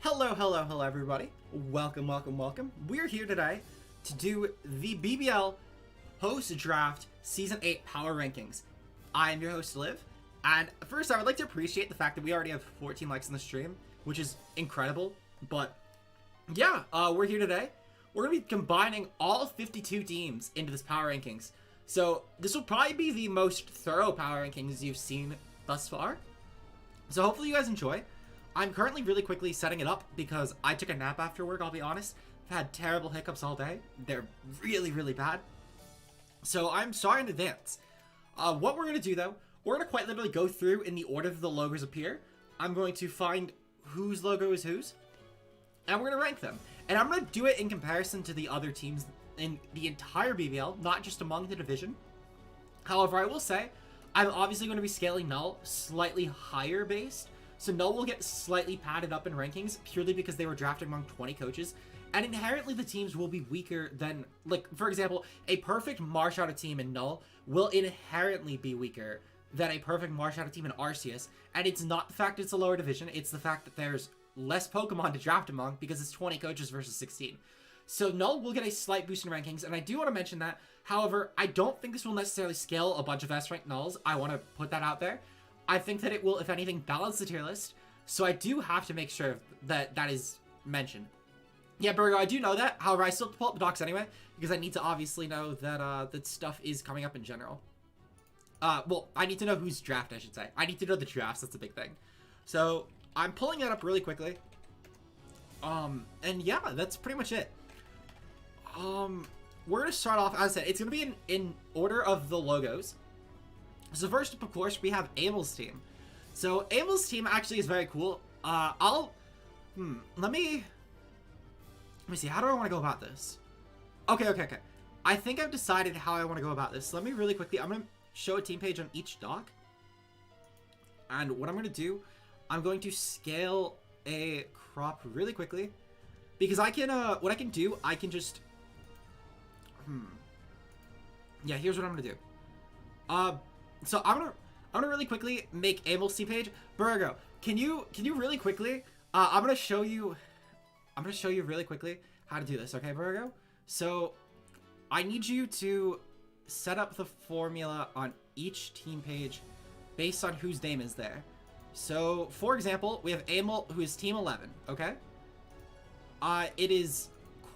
Hello, everybody. Welcome. We're here today to do the BBL post-draft Season 8 Power Rankings. I am your host, Liv, and first I would like to appreciate the fact that we already have 14 likes in the stream, which is incredible, but yeah, we're here today. We're going to be combining all 52 teams into this Power Rankings, so this will probably be the most thorough Power Rankings you've seen thus far, so hopefully you guys enjoy. I'm currently really quickly setting it up because I took a nap after work, I'll be honest. I've had terrible hiccups all day. They're really bad. So I'm sorry in advance. What we're going to do though, we're going to quite literally go through in the order that the logos appear. I'm going to find whose logo is whose, and we're going to rank them. And I'm going to do it in comparison to the other teams in the entire BBL, not just among the division. However, I will say, I'm obviously going to be scaling Null slightly higher based. So Null will get slightly padded up in rankings purely because they were drafted among 20 coaches. And inherently the teams will be weaker than, like, for example, a perfect Marsh-out team in Null will inherently be weaker than a perfect Marsh-out team in Arceus. And it's not the fact it's a lower division, it's the fact that there's less Pokemon to draft among because it's 20 coaches versus 16. So Null will get a slight boost in rankings, and I do want to mention that. However, I don't think this will necessarily scale a bunch of S-ranked Nulls. I want to put that out there. I think that it will, if anything, balance the tier list. So I do have to make sure that that is mentioned. Yeah, Burgo, I do know that. However, I still have to pull up the docs anyway, because I need to obviously know that that stuff is coming up in general. Well, I need to know who's draft, I should say. I need to know the drafts. That's a big thing. So I'm pulling that up really quickly. And yeah, that's pretty much it. We're going to start off, as I said, it's going to be in order of the logos. So first up, of course, we have Abel's team. So Abel's team actually is very cool. Let me see. How do I want to go about this? Okay. I think I've decided how I want to go about this. Let me really quickly, I'm going to show a team page on each doc. And what I'm going to do, I'm going to scale a crop really quickly. Because I can, what I can do, I can just, yeah, here's what I'm going to do. So I'm gonna really quickly make Abel's team page. Burgo, can you really quickly? I'm gonna show you really quickly how to do this. Okay, Burgo. So I need you to set up the formula on each team page based on whose name is there. So for example, we have Abel, who is team 11. Okay. It is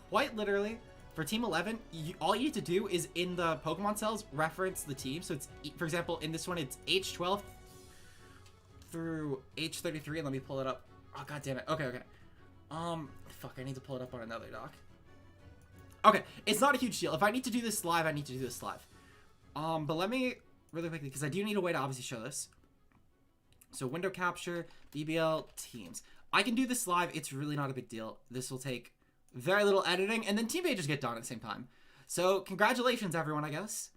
quite literally. For Team 11, all you need to do is in the Pokemon cells, reference the team. So it's, for example, in this one, it's H12 through H33. Let me pull it up. Oh, god damn it. Okay. Fuck, I need to pull it up on another doc. Okay, it's not a huge deal. If I need to do this live, I need to do this live. But let me, really quickly, because I do need a way to obviously show this. So window capture, BBL, teams. I can do this live. It's really not a big deal. This will take very little editing, and then team pages get done at the same time. So congratulations, everyone, I guess.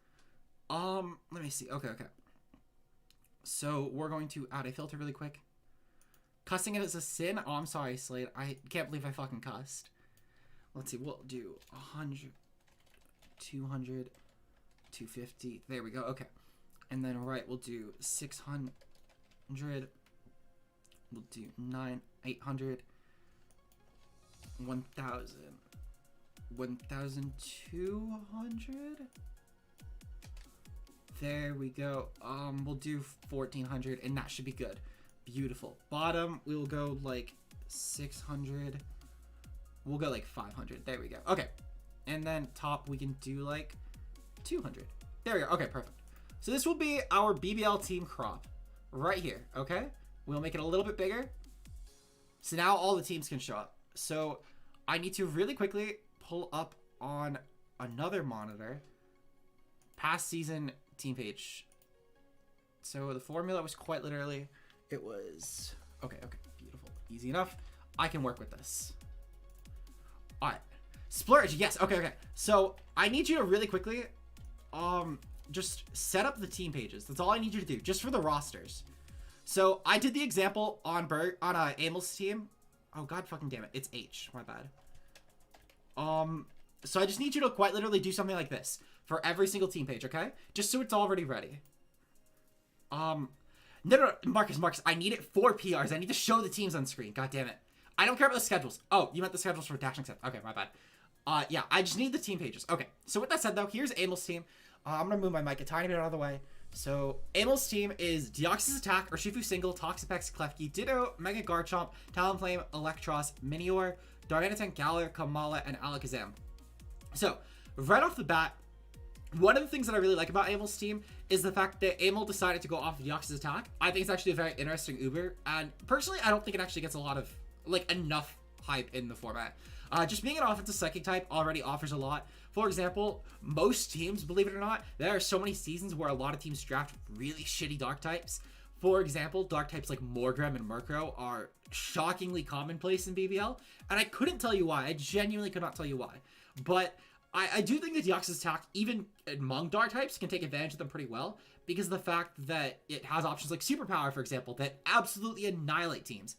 Let me see. Okay. So we're going to add a filter really quick. Cussing it is a sin. Oh, I'm sorry, Slade. I can't believe I fucking cussed. Let's see. We'll do 100, 200, 250. There we go. Okay. And then, right, we'll do 600. We'll do 800. 1,000, 1,200. There we go. We'll do 1,400, and that should be good. Beautiful. Bottom, we will go like 600. We'll go like 500. There we go. Okay. And then top, we can do like 200. There we go. Okay, perfect. So this will be our BBL team crop right here. Okay. We'll make it a little bit bigger. So now all the teams can show up. So I need to really quickly pull up on another monitor past season team page. So the formula was quite literally, it was, okay, beautiful, easy enough. I can work with this. All right, splurge, yes, okay. So I need you to really quickly, just set up the team pages. That's all I need you to do, just for the rosters. So I did the example on Amel's team. Oh, god fucking damn it. It's H. My bad. So I just need you to quite literally do something like this for every single team page, okay? Just so it's already ready. No, Marcus, I need it for PRs. I need to show the teams on screen. God damn it. I don't care about the schedules. Oh, you meant the schedules for Dash Accept. Okay, my bad. Yeah, I just need the team pages. Okay, so with that said, though, here's Amel's team. I'm going to move my mic a tiny bit out of the way. So, Amel's team is Deoxys Attack, Urshifu Single, Toxapex, Klefki, Ditto, Mega Garchomp, Talonflame, Electros, Minior, Darmanitan, Galar, Kamala, and Alakazam. So, right off the bat, one of the things that I really like about Amel's team is the fact that Amel decided to go off of Deoxys Attack. I think it's actually a very interesting Uber, and personally, I don't think it actually gets a lot of, like, enough hype in the format. Just being an offensive Psychic type already offers a lot. For example, most teams, believe it or not, there are so many seasons where a lot of teams draft really shitty Dark types. For example, Dark types like Morgrem and Murkrow are shockingly commonplace in BBL, and I couldn't tell you why. I genuinely could not tell you why. But I do think that Deoxys Attack, even among Dark types, can take advantage of them pretty well, because of the fact that it has options like Superpower, for example, that absolutely annihilate teams.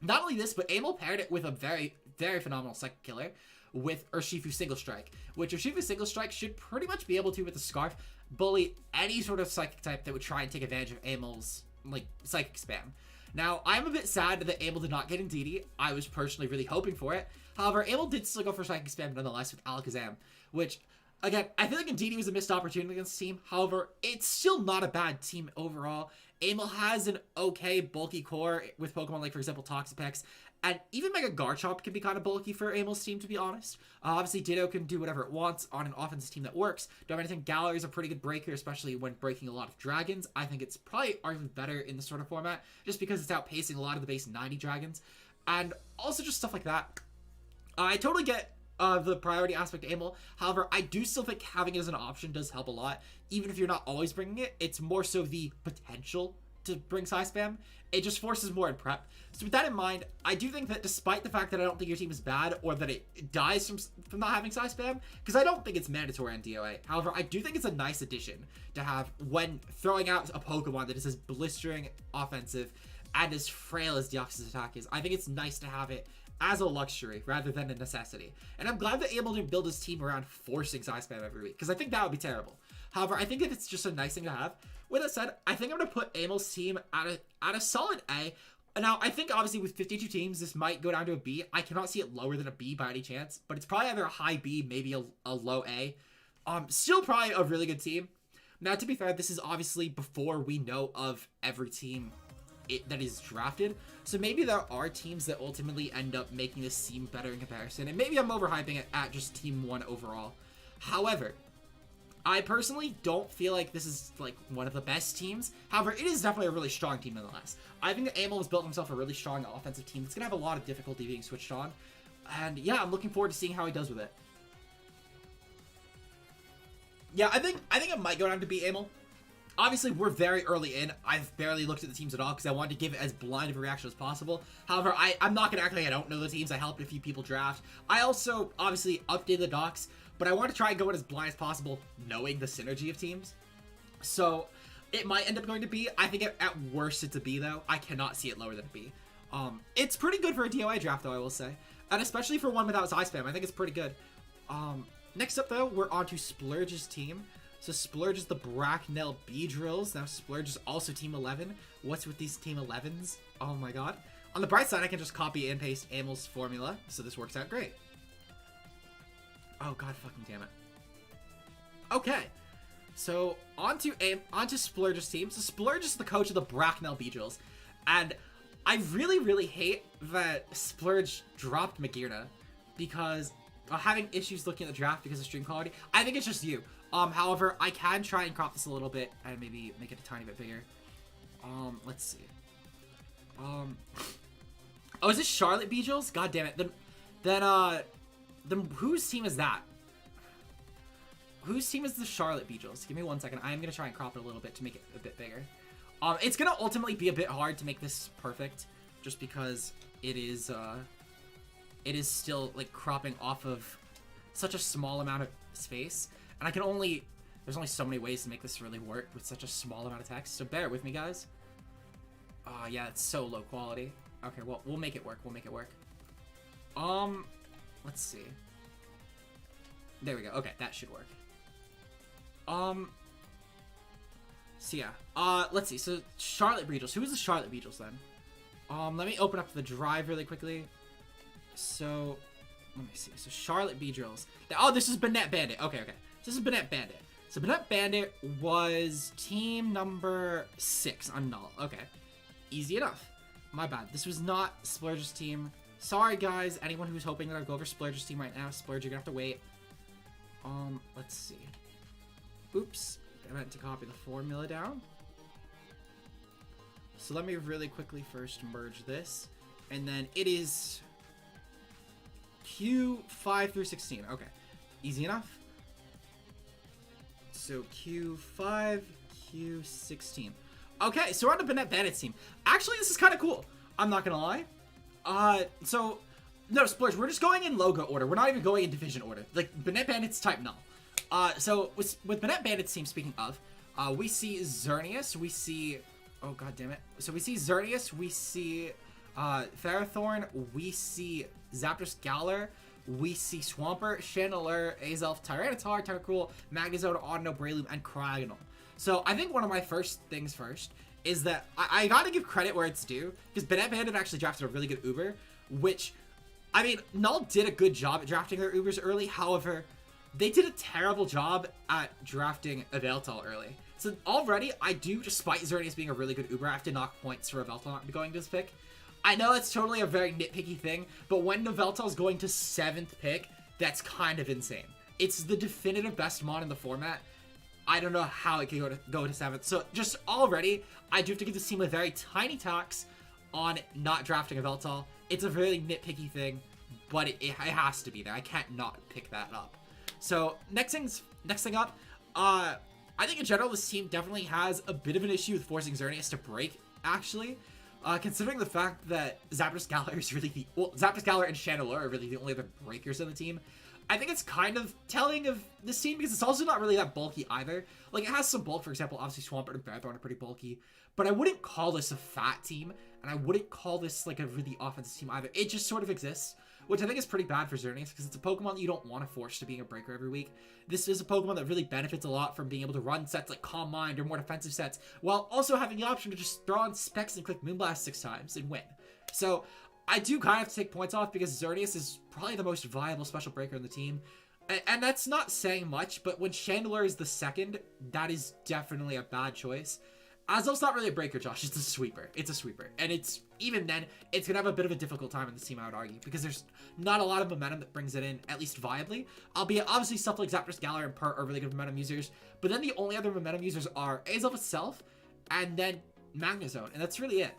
Not only this, but Amel paired it with a very, very phenomenal Psychic Killer with Urshifu Single Strike, which Urshifu Single Strike should pretty much be able to, with the Scarf, bully any sort of Psychic type that would try and take advantage of Amel's, like, Psychic spam. Now, I'm a bit sad that Amel did not get Indeedee. I was personally really hoping for it. However, Amel did still go for Psychic spam nonetheless with Alakazam, which, again, I feel like Indeedee was a missed opportunity against the team. However, it's still not a bad team overall. Amel has an okay bulky core with Pokemon like, for example, Toxapex, and even Mega Garchomp can be kind of bulky for Amel's team, to be honest. Obviously, Ditto can do whatever it wants on an offensive team that works. Darmanitan Galar is a pretty good breaker, especially when breaking a lot of dragons. I think it's probably arguably better in this sort of format, just because it's outpacing a lot of the base 90 dragons. And also just stuff like that. I totally get the priority aspect of Amel. However, I do still think having it as an option does help a lot. Even if you're not always bringing it, it's more so the potential to bring Psy Spam. It just forces more in prep. So with that in mind, I do think that despite the fact that I don't think your team is bad or that it dies from not having Psy Spam, because I don't think it's mandatory on DOA. However, I do think it's a nice addition to have when throwing out a Pokemon that is as blistering offensive and as frail as Deoxys Attack is. I think it's nice to have it as a luxury rather than a necessity. And I'm glad that Amel didn't build his team around forcing Psy Spam every week, because I think that would be terrible. However, I think that it's just a nice thing to have. With that said, I think I'm going to put Amel's team at a solid A. Now, I think obviously with 52 teams, this might go down to a B. I cannot see it lower than a B by any chance, but it's probably either a high B, maybe a low A. Still probably a really good team. Now, to be fair, this is obviously before we know of every team that is drafted. So maybe there are teams that ultimately end up making this seem better in comparison, and maybe I'm overhyping it at just Team 1 overall. However, I personally don't feel like this is like one of the best teams. However, it is definitely a really strong team nonetheless. I think that Amel has built himself a really strong offensive team that's going to have a lot of difficulty being switched on. And yeah, I'm looking forward to seeing how he does with it. Yeah, I think it might go down to beat Amel. Obviously, we're very early in. I've barely looked at the teams at all because I wanted to give it as blind of a reaction as possible. However, I'm not going to act like I don't know the teams. I helped a few people draft. I also, obviously, updated the docs, but I want to try and go in as blind as possible, knowing the synergy of teams. So, it might end up going to B. I think at worst it's a B, though. I cannot see it lower than a B. It's pretty good for a DOA draft, though, I will say. And especially for one without Psy Spam, I think it's pretty good. Next up, though, we're on to Splurge's team. So Splurge is the Bracknell Beedrills. Now Splurge is also Team 11. What's with these Team 11s? Oh my god. On the bright side, I can just copy and paste Amel's formula, so this works out great. Oh god fucking damn it. Okay. So on to Splurge's team. So Splurge is the coach of the Bracknell Beedrills. And I really, really hate that Splurge dropped Magearna because having issues looking at the draft because of stream quality. I think it's just you. However, I can try and crop this a little bit and maybe make it a tiny bit bigger. Let's see. Oh, is this Charlotte Beedrills? God damn it. Then whose team is that? Whose team is the Charlotte Beedrills? Give me 1 second. I am going to try and crop it a little bit to make it a bit bigger. It's going to ultimately be a bit hard to make this perfect just because it is still, like, cropping off of such a small amount of space. And there's only so many ways to make this really work with such a small amount of text. So bear with me, guys. Oh, yeah, it's so low quality. Okay, well, we'll make it work. We'll make it work. Let's see. There we go. Okay, that should work. So yeah. Let's see. So Charlotte Beedrills. Who is the Charlotte Beedrills then? Let me open up the drive really quickly. So, let me see. So, Charlotte B-Drills. Oh, this is Banlist Bandit. Okay. This is Banlist Bandit. So, Banlist Bandit was team number 6 on Null. Okay. Easy enough. My bad. This was not Splurge's team. Sorry, guys. Anyone who's hoping that I'll go over Splurge's team right now, Splurge, you're gonna have to wait. Let's see. Oops. I meant to copy the formula down. So let me really quickly first merge this. And then it is Q5 through 16. Okay. Easy enough. So Q5, Q16. Okay, so we're on the Banlist Bandits team. Actually, this is kind of cool. I'm not gonna lie. No, Splurge, we're just going in logo order. We're not even going in division order. Like, Banlist Bandits type Null. So with Banlist Bandits team, speaking of, we see Xerneas, we see... Oh, god damn it. So we see Xerneas, we see Ferrothorn, we see Zapdos Galar, we see Swampert, Chandelure, Azelf, Tyranitar, Tentacruel, Magnezone, Audino, Breloom, and Cryogonal. So I think one of my first things first is that I gotta give credit where it's due, because Banlist Bandit actually drafted a really good Uber, which, I mean, Null did a good job at drafting their Ubers early. However, they did a terrible job at drafting Yveltal early. So already, I do, despite Xerneas being a really good Uber, I have to knock points for Yveltal not going to this pick. I know it's totally a very nitpicky thing, but when Yveltal's going to 7th pick, that's kind of insane. It's the definitive best mod in the format. I don't know how it can go to 7th. So just already, I do have to give this team a very tiny tax on not drafting Yveltal. It's a very nitpicky thing, but it has to be there. I can't not pick that up. So next thing up, I think in general this team definitely has a bit of an issue with forcing Xerneas to break, actually. Considering the fact that Zapdos Galar is really Zapdos Galar and Chandelure are really the only other breakers on the team. I think it's kind of telling of this team because it's also not really that bulky either. Like, it has some bulk, for example, obviously Swampert and Ferrothorn are pretty bulky, but I wouldn't call this a fat team, and I wouldn't call this like a really offensive team either. It just sort of exists, which I think is pretty bad for Xerneas because it's a Pokemon that you don't want to force to being a breaker every week. This is a Pokemon that really benefits a lot from being able to run sets like Calm Mind or more defensive sets, while also having the option to just throw on Specs and click Moonblast 6 times and win. So I do kind of have to take points off because Xerneas is probably the most viable special breaker in the team. And that's not saying much, but when Chandelure is the second, that is definitely a bad choice. Azelf's not really a breaker, Josh. It's a sweeper. It's a sweeper. And it's, even then, it's going to have a bit of a difficult time in this team, I would argue, because there's not a lot of momentum that brings it in, at least viably. Albeit, obviously, stuff like Zapdos, Galar, and Pert are really good momentum users. But then the only other momentum users are Azelf itself, and then Magnezone. And that's really it.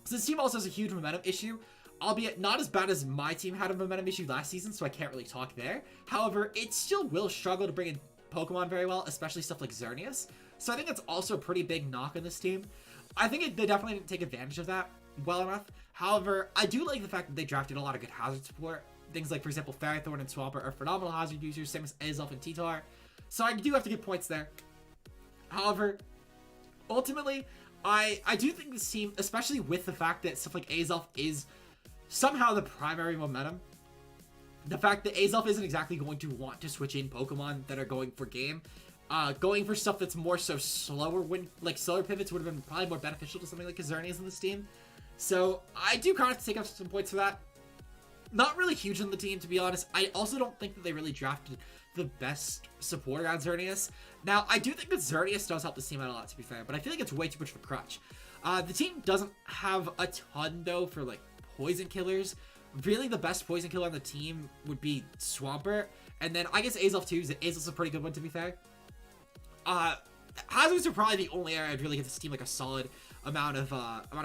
So this team also has a huge momentum issue, albeit not as bad as my team had a momentum issue last season, so I can't really talk there. However, it still will struggle to bring in Pokemon very well, especially stuff like Xerneas. So I think that's also a pretty big knock on this team. I think they definitely didn't take advantage of that well enough. However, I do like the fact that they drafted a lot of good hazard support. Things like, for example, Ferrothorn and Swampert are phenomenal hazard users, same as Azelf and Titar. So I do have to give points there. However, ultimately, I do think this team, especially with the fact that stuff like Azelf is somehow the primary momentum, the fact that Azelf isn't exactly going to want to switch in Pokemon that are going for game, going for stuff that's more so slower, like slower pivots would have been probably more beneficial to something like Xerneas in this team. So I do kind of have to take up some points for that. Not really huge on the team, to be honest. I also don't think that they really drafted the best supporter on Xerneas. Now, I do think that Xerneas does help this team out a lot, to be fair, but I feel like it's way too much for Crutch. The team doesn't have a ton, though, for, like, poison killers. Really, the best poison killer on the team would be Swampert, and then I guess Azelf too. Azelf's a pretty good one, to be fair. Hazards are probably the only area I'd really give this team like a solid amount of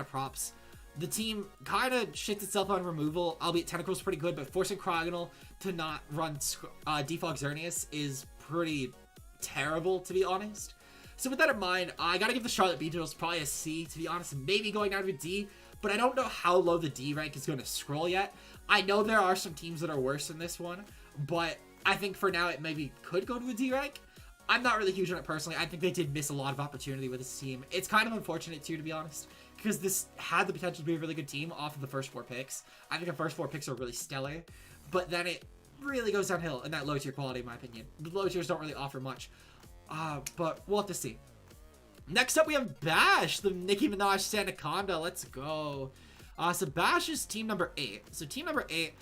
props. The team kind of shits itself on removal, albeit Tentacruel's pretty good, but forcing Cryogonal to not run Defog Xerneas is pretty terrible, to be honest. So with that in mind, I gotta give the Charlotte B-Drills probably a C, to be honest, maybe going down to a D, but I don't know how low the D rank is going to scroll yet. I know there are some teams that are worse than this one, but I think for now it maybe could go to a D rank. I'm not really huge on it personally. I think they did miss a lot of opportunity with this team. It's kind of unfortunate too, to be honest, because this had the potential to be a really good team off of the first 4 picks. I think the first 4 picks are really stellar, but then it really goes downhill in that low tier quality, in my opinion. The low tiers don't really offer much, but we'll have to see. Next up, we have Bash, the Nicki Minaj Sandaconda. Let's go. So Bash is team number 8. So team number 8,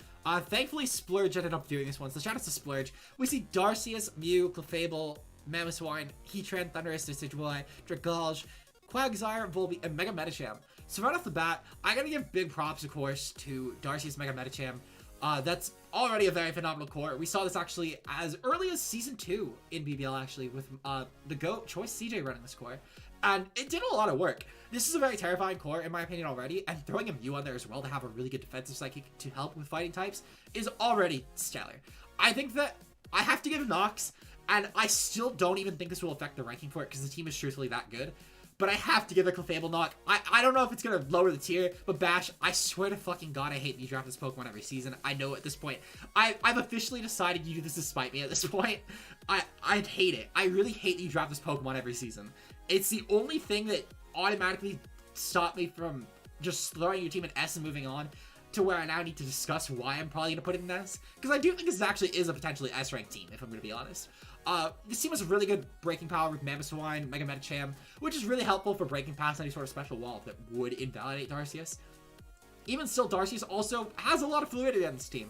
thankfully Splurge ended up doing this one. So shout out to Splurge. We see Darcius, Mew, Clefable, Mamoswine, Heatran, Thundurus, Decidueye, Dragalge, Quagsire, Volbeat, and Mega Medicham. So right off the bat, I gotta give big props, of course, to Darcius, Mega Medicham. That's already a very phenomenal core. We saw this actually as early as Season 2 in BBL, actually, with the GOAT Choice CJ running this core. And it did a lot of work. This is a very terrifying core, in my opinion, already. And throwing a Mew on there as well to have a really good defensive psychic to help with fighting types is already stellar. I think that I have to give Nox, and I still don't even think this will affect the ranking for it because the team is truthfully that good. But I have to give the Clefable knock. I don't know if it's going to lower the tier, but Bash, I swear to fucking God, I hate you draft this Pokemon every season. I know at this point. I've officially decided you do this to spite me at this point. I'd hate it. I really hate that you draft this Pokemon every season. It's the only thing that automatically stopped me from just throwing your team in S and moving on to where I now need to discuss why I'm probably going to put it in S. Because I do think this actually is a potentially S-ranked team, if I'm going to be honest. This team has really good breaking power with Mamoswine, Mega Medicham, which is really helpful for breaking past any sort of special wall that would invalidate Darcius. Even still, Darcius also has a lot of fluidity on this team.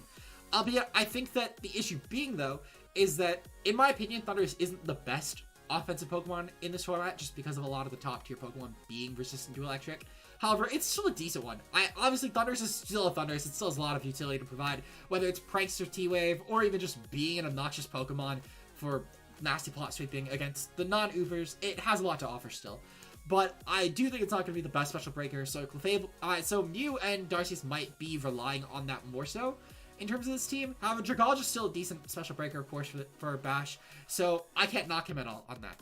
Albeit, I think that the issue being, though, is that, in my opinion, Thundurus isn't the best offensive Pokemon in this format, just because of a lot of the top-tier Pokemon being resistant to Electric. However, it's still a decent one. Obviously, Thundurus is still a Thundurus. It still has a lot of utility to provide, whether it's Prankster T-Wave, or even just being an obnoxious Pokemon for nasty plot sweeping against the non-Ubers. It has a lot to offer still. But I do think it's not going to be the best special breaker, so Clefable, so Mew and Darcius might be relying on that more so in terms of this team. However, Dragalge is still a decent special breaker, of course, for Bash, so I can't knock him at all on that.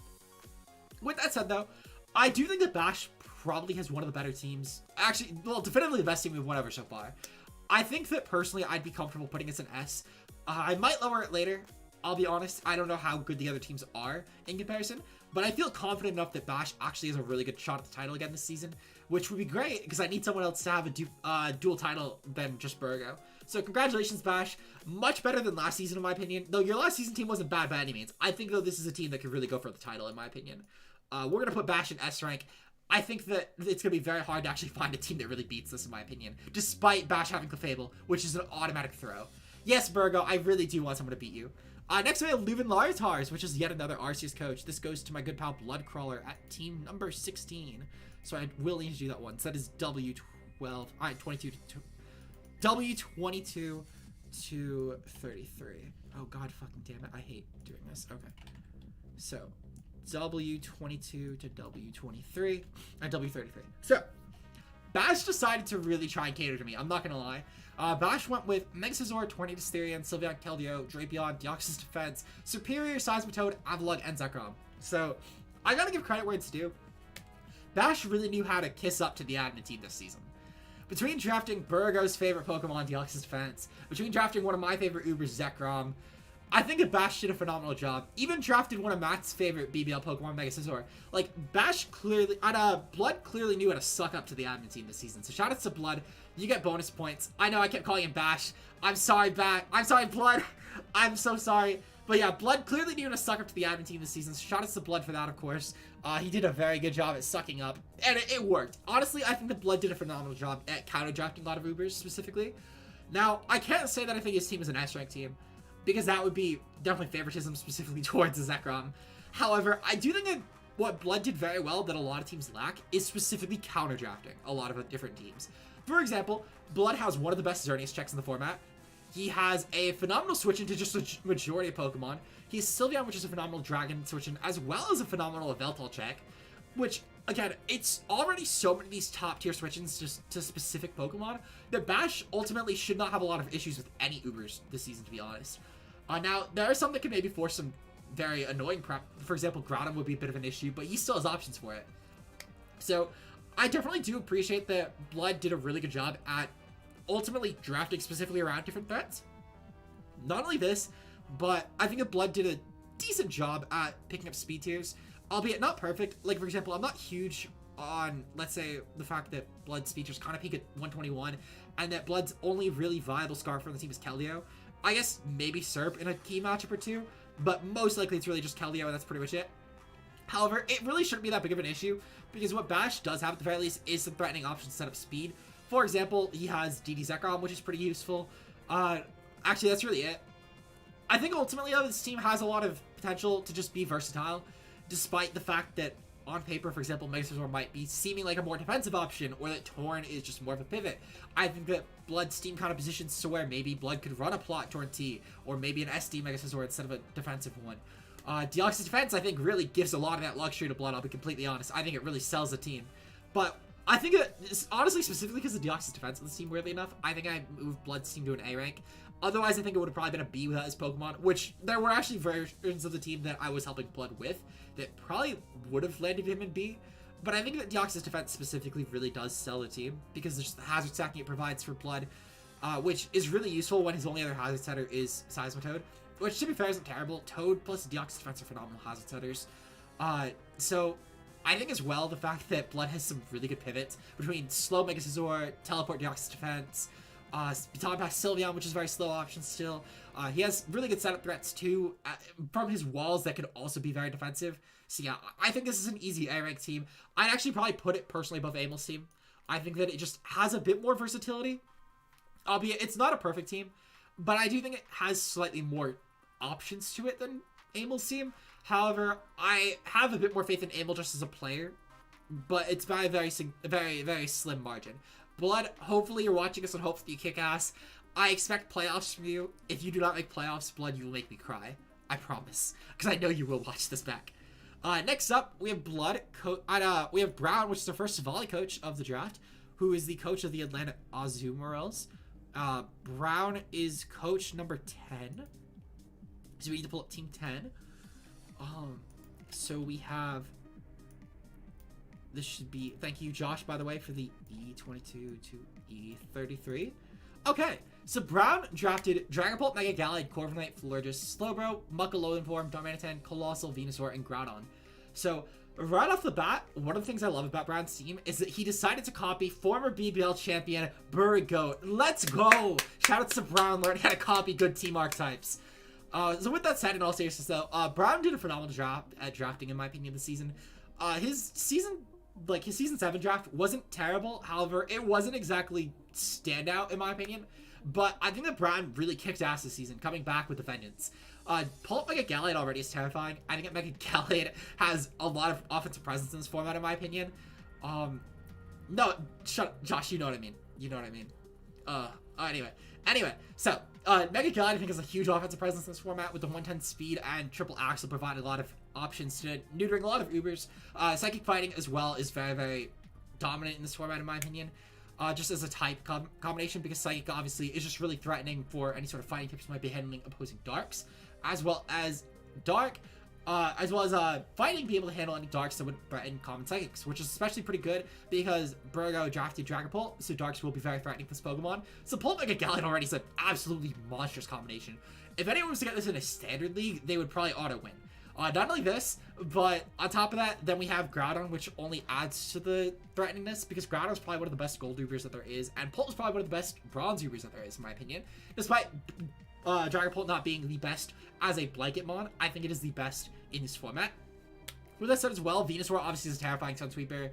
With that said, though, I do think that Bash probably has one of the better teams. Actually, well, definitively the best team we've won ever so far. I think that, personally, I'd be comfortable putting this in S. I might lower it later. I'll be honest, I don't know how good the other teams are in comparison, but I feel confident enough that Bash actually has a really good shot at the title again this season, which would be great because I need someone else to have a dual title than just Burgo. So congratulations, Bash. Much better than last season, in my opinion. Though your last season team wasn't bad by any means. I think, though, this is a team that could really go for the title, in my opinion. We're going to put Bash in S rank. I think that it's going to be very hard to actually find a team that really beats this, in my opinion, despite Bash having Clefable, which is an automatic throw. Yes, Burgo, I really do want someone to beat you. Next we have Leuven Lartars, which is yet another Arceus coach. This goes to my good pal Bloodcrawler at team number 16. So I will need to do that one. So that is W12. Alright, 22 to W22 to 33. Oh god fucking damn it. I hate doing this. Okay. So W22 to W23. And W33. So Bash decided to really try and cater to me. I'm not gonna lie. Bash went with Megazord, Tornadus Asterion, Sylveon, Keldeo, Drapion, Deoxys Defense, Superior, Seismitoad, Avalugg, and Zekrom. So, I gotta give credit where it's due. Bash really knew how to kiss up to the admin team this season. Between drafting Burgo's favorite Pokemon, Deoxys Defense, between drafting one of my favorite Ubers, Zekrom, I think that Bash did a phenomenal job. Even drafted one of Matt's favorite BBL Pokemon, Megazord. Like, Bash clearly, Blood clearly knew how to suck up to the admin team this season. So shout out to Blood. You get bonus points. I know I kept calling him Bash. I'm sorry, I'm sorry, Blood. I'm so sorry. But yeah, Blood clearly knew how to suck up to the admin team this season. So shout out to Blood for that, of course. He did a very good job at sucking up. And it worked. Honestly, I think that Blood did a phenomenal job at counter-drafting a lot of Ubers, specifically. Now, I can't say that I think his team is an S-rank team, because that would be definitely favoritism specifically towards the Zekrom. However, I do think that what Blood did very well that a lot of teams lack is specifically counter-drafting a lot of different teams. For example, Blood has one of the best Xerneas checks in the format. He has a phenomenal switch into just a majority of Pokemon. He has Sylveon, which is a phenomenal Dragon switch in, as well as a phenomenal Yveltal check, which, again, it's already so many of these top-tier switch-ins just to specific Pokemon that Bash ultimately should not have a lot of issues with any Ubers this season, to be honest. Now, there are some that can maybe force some very annoying prep. For example, Groudon would be a bit of an issue, but he still has options for it. So, I definitely do appreciate that Blood did a really good job at ultimately drafting specifically around different threats. Not only this, but I think that Blood did a decent job at picking up speed tiers, albeit not perfect. Like, for example, I'm not huge on, let's say, the fact that Blood's speed tiers kind of peak at 121, and that Blood's only really viable Scarf for the team is Keldeo. I guess maybe Serp in a key matchup or two, but most likely it's really just Keldeo, and that's pretty much it. However, it really shouldn't be that big of an issue, because what Bash does have at the very least is some threatening options to set up speed, For example, he has DD Zekrom, which is pretty useful. Actually, that's really it. I think ultimately, though, this team has a lot of potential to just be versatile, despite the fact that on paper, for example, Megazord might be seeming like a more defensive option, or that Torn is just more of a pivot. I think that Blood's team kind of positions to where maybe Blood could run a plot Torn T, or maybe an SD Megazord instead of a defensive one. Deoxys defense, I think, really gives a lot of that luxury to Blood, I'll be completely honest. I think it really sells the team. But I think it, honestly, specifically because of Deoxys defense of this team, weirdly enough, I think I moved Blood's team to an A rank. Otherwise, I think it would have probably been a B without his Pokemon, which there were actually versions of the team that I was helping Blood with that probably would have landed him in B. But I think that Deoxys defense specifically really does sell the team because there's the hazard stacking it provides for Blood, which is really useful when his only other hazard setter is Seismitoad, which to be fair isn't terrible. Toad plus Deoxys defense are phenomenal hazard setters. So I think as well the fact that Blood has some really good pivots between slow Megazord, teleport Deoxys defense, Baton Pass Sylveon, which is a very slow option still. He has really good setup threats too from his walls that could also be very defensive. So yeah, I think this is an easy A-rank team. I'd actually probably put it personally above Amel's team. I think that it just has a bit more versatility. Albeit it's not a perfect team, but I do think it has slightly more options to it than Amel's team. However, I have a bit more faith in Amel just as a player, but it's by a very slim margin. Blood, hopefully you're watching this and hopefully you kick ass. I expect playoffs from you. If you do not make playoffs, Blood, you will make me cry. I promise. Because I know you will watch this back. Next up, we have Blood. We have Brown, which is the first volley coach of the draft, who is the coach of the Atlanta Azumarill. Brown is coach number 10. So we need to pull up team 10. So we have... This should be... Thank you, Josh, by the way, for the E22 to E33. Okay, so Brown drafted Dragapult, Mega Gallade, Corviknight, Florges, Slowbro, Muckalolan Form, Darmanitan, Colossal, Venusaur, and Groudon. So, right off the bat, one of the things I love about Brown's team is that he decided to copy former BBL champion Burrigoat. Let's go! Shoutouts to Brown learning how to copy good team archetypes. So with that said, in all seriousness though, Brown did a phenomenal job at drafting, in my opinion, this season. His season 7 draft wasn't terrible. However, it wasn't exactly standout, in my opinion. But I think that Brown really kicked ass this season, coming back with a vengeance. Pull up Mega Gallade already is terrifying. I think that Mega Gallade has a lot of offensive presence in this format, in my opinion. No, shut up, Josh, you know what I mean. You know what I mean. Anyway, so, Mega Gallade, I think, has a huge offensive presence in this format with the 110 speed and triple axle providing a lot of options to neutering a lot of Ubers. Psychic Fighting as well is very dominant in this format, in my opinion. Just as a type combination, because Psychic obviously is just really threatening for any sort of fighting types might be handling opposing Darks, as well as Fighting being able to handle any Darks that would threaten common Psychics, which is especially pretty good because Burgo drafted Dragapult, so Darks will be very threatening for this Pokemon. So pull Mega Gallade already is an absolutely monstrous combination. If anyone was to get this in a standard league, they would probably auto-win. Not only this, but on top of that, then we have Groudon, which only adds to the threateningness, because Groudon is probably one of the best Gold Ubers that there is, and Pult is probably one of the best Bronze Ubers that there is, in my opinion. Despite Dragapult not being the best as a blanket mon, I think it is the best in this format. With that said as well, Venusaur obviously is a terrifying Sunsweeper.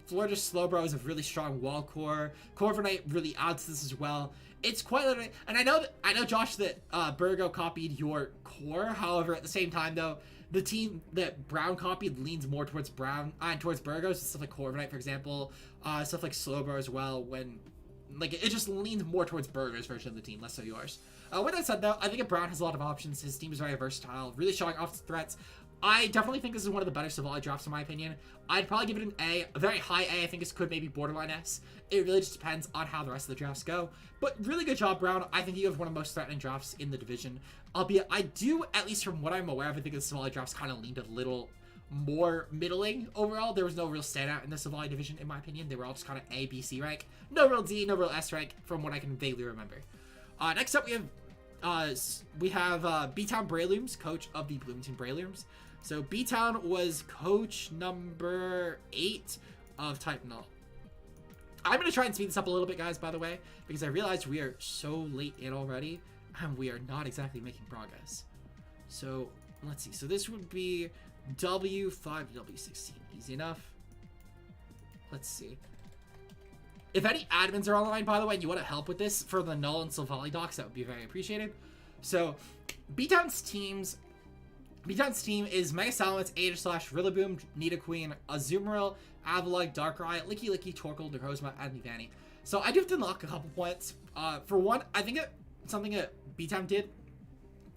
Florges Slowbro is a really strong wall core. Corviknight really adds to this as well. It's quite literally, and I know Josh that Burgo copied your core. However, at the same time though, the team that Brown copied leans more towards Brown and towards Burgos. Stuff like Corviknight, for example, stuff like Slowbro as well. When like it just leans more towards Burgo's version of the team, less so yours. With that said though, I think that Brown has a lot of options. His team is very versatile, really showing off threats. I definitely think this is one of the better Savali drafts in my opinion. I'd probably give it an A, a very high A. I think this could maybe borderline S. It really just depends on how the rest of the drafts go. But really good job, Brown. I think you have one of the most threatening drafts in the division. Albeit, I do, at least from what I'm aware of, I think the Savali drafts kind of leaned a little more middling overall. There was no real standout in the Savali division, in my opinion. They were all just kind of A, B, C rank. No real D, no real S rank, from what I can vaguely remember. Next up, we have B-Town Breloom's coach of the Bloomington Breloons. So B-Town was coach number 8 of Type Null. I'm going to try and speed this up a little bit, guys, by the way, because I realized we are so late in already, and we are not exactly making progress. So, let's see. So this would be W5 to W16. Easy enough. Let's see. If any admins are online, by the way, and you want to help with this for the Null and Sylvali docs, that would be very appreciated. So, B-Town's team is Mega Salamence, Aegis/, Rillaboom, Nidoqueen, Azumarill, Avalugg, Darkrai, Licky, Torkoal, Necrozma, and Nivani. So I do have to unlock a couple points. For one, I think something that B-Town did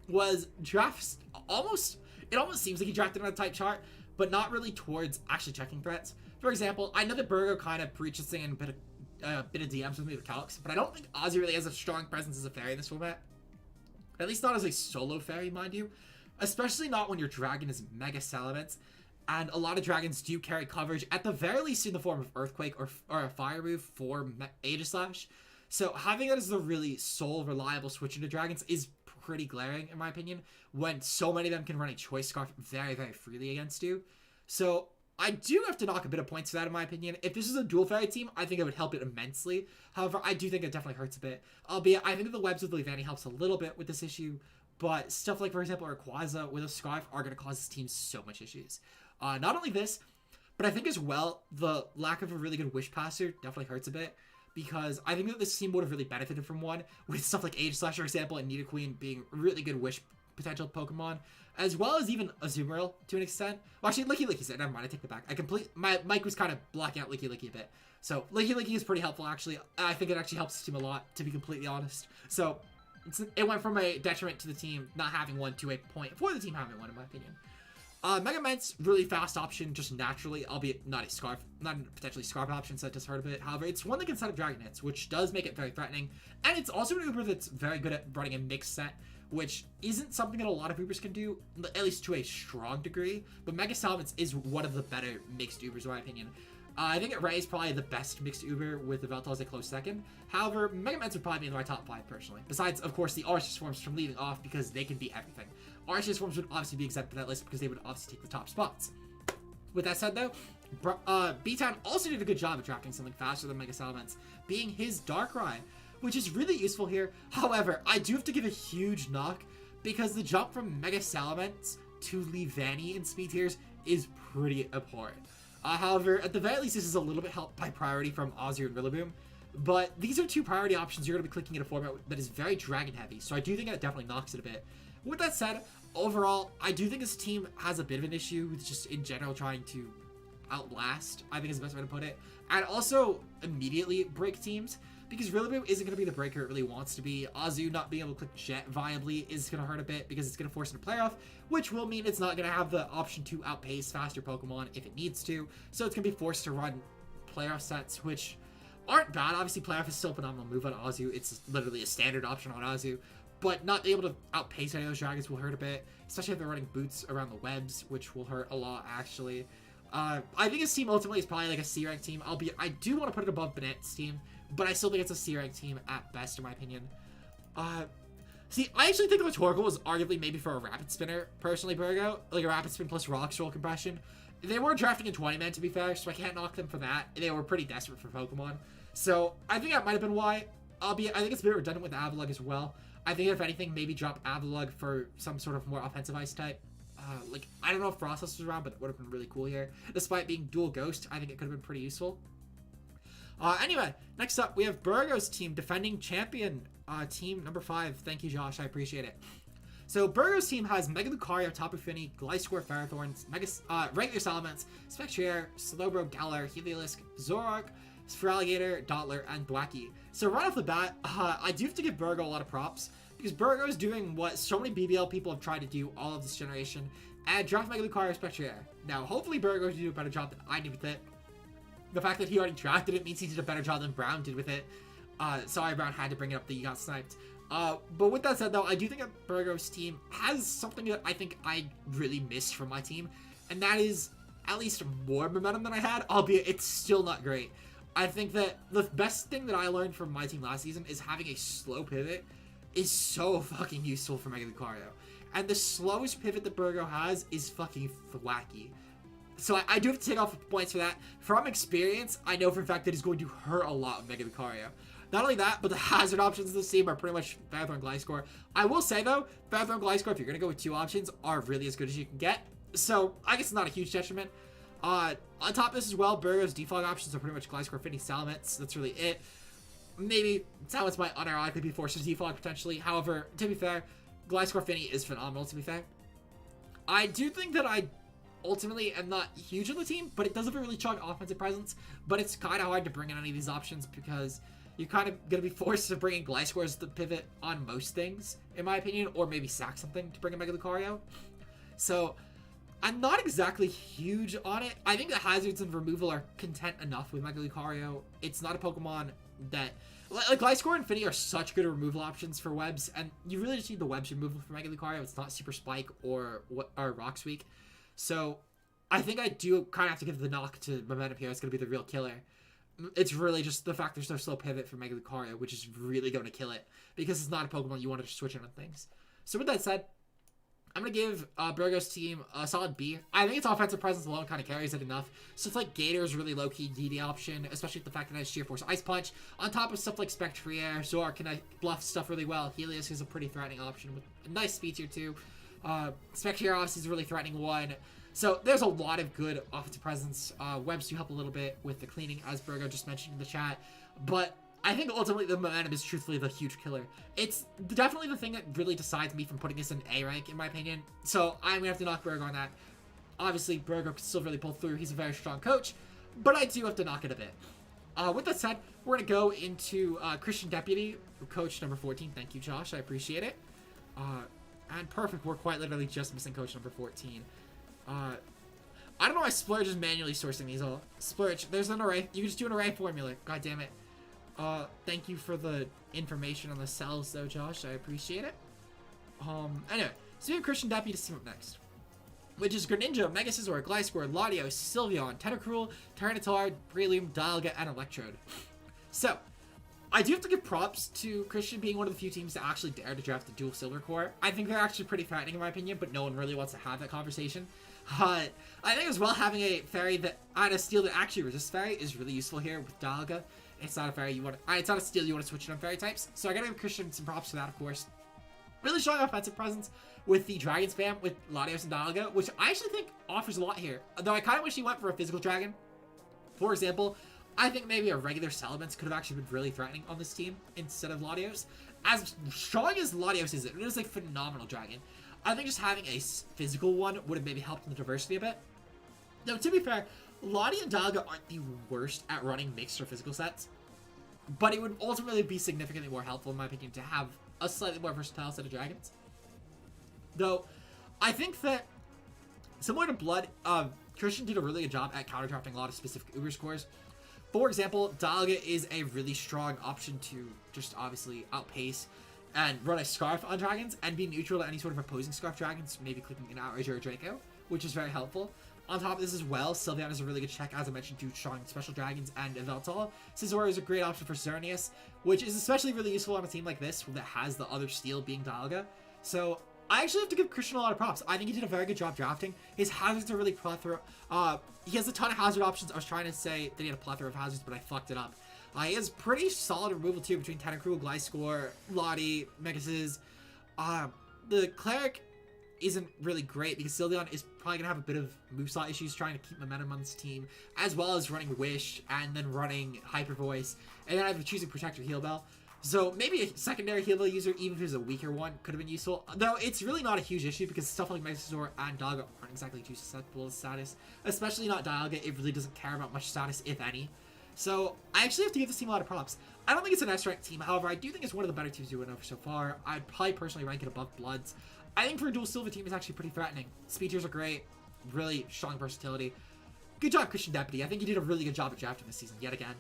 was drafts it almost seems like he drafted on a type chart, but not really towards actually checking threats. For example, I know that Burgo kind of preaches thing and a bit of DMs with me with Calx, but I don't think Ozzy really has a strong presence as a fairy in this format. At least not as a solo fairy, mind you. Especially not when your dragon is Mega Salamence, and a lot of dragons do carry coverage, at the very least in the form of Earthquake or a Fire move for Aegislash. So having it as the really sole reliable switch into dragons is pretty glaring, in my opinion, when so many of them can run a Choice Scarf very, very freely against you. So I do have to knock a bit of points for that, in my opinion. If this is a dual fairy team, I think it would help it immensely. However, I do think it definitely hurts a bit. Albeit, I think that the webs with Leavanny helps a little bit with this issue, but stuff like, for example, Rayquaza with a Scarf are going to cause this team so much issues. Not only this, but I think as well, the lack of a really good Wish Passer definitely hurts a bit, because I think that this team would have really benefited from one, with stuff like Aegislash, for example, and Nidoqueen being really good Wish potential Pokemon, as well as even Azumarill to an extent. Well, actually, Licky said, never mind, I take that back. My mic was kind of blocking out Licky a bit. So, Licky is pretty helpful, actually. I think it actually helps the team a lot, to be completely honest. So, it went from a detriment to the team not having one to a point for the team having one, in my opinion. Mega Mint's really fast option, just naturally, albeit not a potentially Scarf option, so that does hurt a bit. However, it's one that can set up Dragon Hits, which does make it very threatening. And it's also an Uber that's very good at running a mixed set, which isn't something that a lot of Ubers can do, at least to a strong degree. But Mega Salamence is one of the better mixed Ubers, in my opinion. I think Ray is probably the best mixed Uber, with the Veltal as a close second. However, Mega Ments would probably be in my top 5 personally. Besides, of course, the Arceus forms from leaving off, because they can be everything. Arceus forms would obviously be exempt from that list because they would obviously take the top spots. With that said, though, B-Town also did a good job of drafting something faster than Mega Salamence, being his Darkrai, which is really useful here. However, I do have to give a huge knock, because the jump from Mega Salamence to Leavanny in speed tiers is pretty abhorrent. However, at the very least, this is a little bit helped by priority from Ozzy and Rillaboom. But these are two priority options you're going to be clicking in a format that is very dragon heavy, so I do think that definitely knocks it a bit. With that said, overall, I do think this team has a bit of an issue with just in general trying to outlast, I think is the best way to put it, and also immediately break teams, because Rillaboom isn't going to be the breaker it really wants to be. Azu not being able to click Jet viably is going to hurt a bit, because it's going to force it to playoff, which will mean it's not going to have the option to outpace faster Pokemon if it needs to, so it's going to be forced to run playoff sets, which aren't bad. Obviously, playoff is still a phenomenal move on Azu. It's literally a standard option on Azu, but not being able to outpace any of those dragons will hurt a bit, especially if they're running boots around the webs, which will hurt a lot, actually. I think his team ultimately is probably like a C-rank team, albeit I do want to put it above Bennett's team, but I still think it's a C-rank team at best, in my opinion. See, I actually think the Torkoal was arguably maybe for a Rapid Spinner, personally, Burgo. Like a Rapid Spin plus Rock Roll compression. They were drafting in 20-man, to be fair, so I can't knock them for that. They were pretty desperate for Pokemon. So, I think that might have been why. Albeit, I think it's a bit redundant with Avalugg as well. I think if anything, maybe drop Avalugg for some sort of more offensive ice type. Like, I don't know if Frostless was around, but that would have been really cool here. Despite being dual Ghost, I think it could have been pretty useful. Anyway, next up, we have Burgo's team, defending champion, team number 5. Thank you, Josh. I appreciate it. So, Burgo's team has Mega Lucario, Tapu Fini, Gliscor, Ferrothorns, Regular Salamence, Spectrier, Slowbro, Galar, Heliolisk, Zoroark, Feraligatr, Dottler, and Thwackey. So, right off the bat, I do have to give Burgo a lot of props, because Burgo is doing what so many BBL people have tried to do all of this generation, and draft Mega Lucario, Spectrier. Now, hopefully Burgo will do a better job than I did with it. The fact that he already drafted it means he did a better job than Brown did with it. Sorry, Brown had to bring it up that you got sniped. But with that said, though, I do think that Burgo's team has something that I think I really missed from my team, and that is at least more momentum than I had, albeit it's still not great. I think that the best thing that I learned from my team last season is having a slow pivot is so fucking useful for Mega Lucario. And the slowest pivot that Burgo has is fucking Thwackey. So I do have to take off points for that. From experience, I know for a fact that it's going to hurt a lot with Mega Lucario. Not only that, but the hazard options in this team are pretty much Ferrothorn, Gliscor. I will say, though, Ferrothorn, Gliscor, if you're going to go with 2 options, are really as good as you can get. So, I guess it's not a huge detriment. On top of this as well, Burgo's default options are pretty much Gliscor, Finny, Salamence. That's really it. Maybe Salamence might unironically be forced to default potentially. However, to be fair, Gliscor, Finny is phenomenal, to be fair. I do think that I ultimately am not huge on the team, but it does have a really strong offensive presence. But it's kind of hard to bring in any of these options because you're kind of going to be forced to bring in Gliscor as the pivot on most things, in my opinion, or maybe sack something to bring in Mega Lucario. So I'm not exactly huge on it. I think the hazards and removal are content enough with Mega Lucario. It's not a Pokemon that... Like, Gliscor and Finny are such good removal options for webs, and you really just need the webs removal for Mega Lucario. It's not Super Spike or Rock Sweep. So I think I do kind of have to give the knock to Momentum here. It's going to be the real killer. It's really just the fact there's no slow pivot for Mega Lucario, which is really going to kill it, because it's not a Pokemon you want to switch in on things. So with that said, I'm going to give Burgo's team a solid B. I think its offensive presence alone kind of carries it enough. Stuff like Gator is really low-key DD option, especially with the fact that it has Sheer Force Ice Punch. On top of stuff like Spectrier, Zor can bluff stuff really well. Helios is a pretty threatening option with a nice speed tier too. Spectrier obviously is a really threatening one. So there's a lot of good offensive presence. Webs do help a little bit with the cleaning, as Burgo just mentioned in the chat. But I think ultimately the momentum is truthfully the huge killer. It's definitely the thing that really decides me from putting this in A rank, in my opinion. So I'm going to have to knock Burgo on that. Obviously, Burgo can still really pull through. He's a very strong coach, but I do have to knock it a bit. With that said, we're going to go into Christian Deputy, coach number 14. Thank you, Josh. I appreciate it. And perfect. We're quite literally just missing coach number 14. I don't know why Splurge is manually sourcing these all. Splurge, there's an array. You can just do an array formula. God damn it. Thank you for the information on the cells, though, Josh. I appreciate it. Anyway, so we have Christian Deputy to team up next, which is Greninja, Mega Scizor, Gliscor, Latios, Sylveon, Tentacruel, Tyranitar, Breloom, Dialga, and Electrode. So, I do have to give props to Christian being one of the few teams to actually dare to draft the dual Silver Core. I think they're actually pretty threatening in my opinion, but no one really wants to have that conversation. I think as well having a fairy that and a steel that actually resists fairy is really useful here with Dialga. It's not a fairy you want to, it's not a steel you want to switch it on fairy types. So I gotta give Christian some props for that, of course. Really strong offensive presence with the Dragon Spam with Latios and Dialga, which I actually think offers a lot here. Though I kind of wish he went for a physical dragon. For example, I think maybe a regular Salamence could have actually been really threatening on this team instead of Latios. As strong as Latios is, it is a phenomenal dragon. I think just having a physical one would have maybe helped in the diversity a bit. Though, to be fair, Lati and Dialga aren't the worst at running mixed or physical sets, but it would ultimately be significantly more helpful, in my opinion, to have a slightly more versatile set of dragons. Though, I think that, similar to Blood, Christian did a really good job at counter-drafting a lot of specific Uber scores. For example, Dialga is a really strong option to just obviously outpace and run a Scarf on dragons and be neutral to any sort of opposing Scarf dragons, maybe clicking an Outrager or Draco, which is very helpful. On top of this as well, Sylveon is a really good check, as I mentioned, to strong special dragons and Yveltal. Scizor is a great option for Xerneas, which is especially really useful on a team like this that has the other steel being Dialga. So I actually have to give Christian a lot of props. I think he did a very good job drafting. His hazards are really plethora. He has a ton of hazard options. I was trying to say that he had a plethora of hazards, but I fucked it up. He has pretty solid removal too between Tentacruel, Gliscor, Lati, Mega Scizor. The Cleric isn't really great because Sylveon is probably going to have a bit of moveset issues trying to keep momentum on this team, as well as running Wish and then running Hyper Voice, and then I have choosing Protector Heal Bell. So maybe a secondary Heal Bell user, even if it was a weaker one, could have been useful. Though it's really not a huge issue because stuff like Mega Scizor and Dialga aren't exactly too susceptible to status, especially not Dialga. It really doesn't care about much status, if any. So I actually have to give this team a lot of props. I don't think it's an S-rank team, however, I do think it's one of the better teams we went over so far. I'd probably personally rank it above Bloods. I think for a dual Silver team, it's actually pretty threatening. Speed tiers are great, really strong versatility. Good job, Christian Deputy. I think you did a really good job at drafting this season, yet again.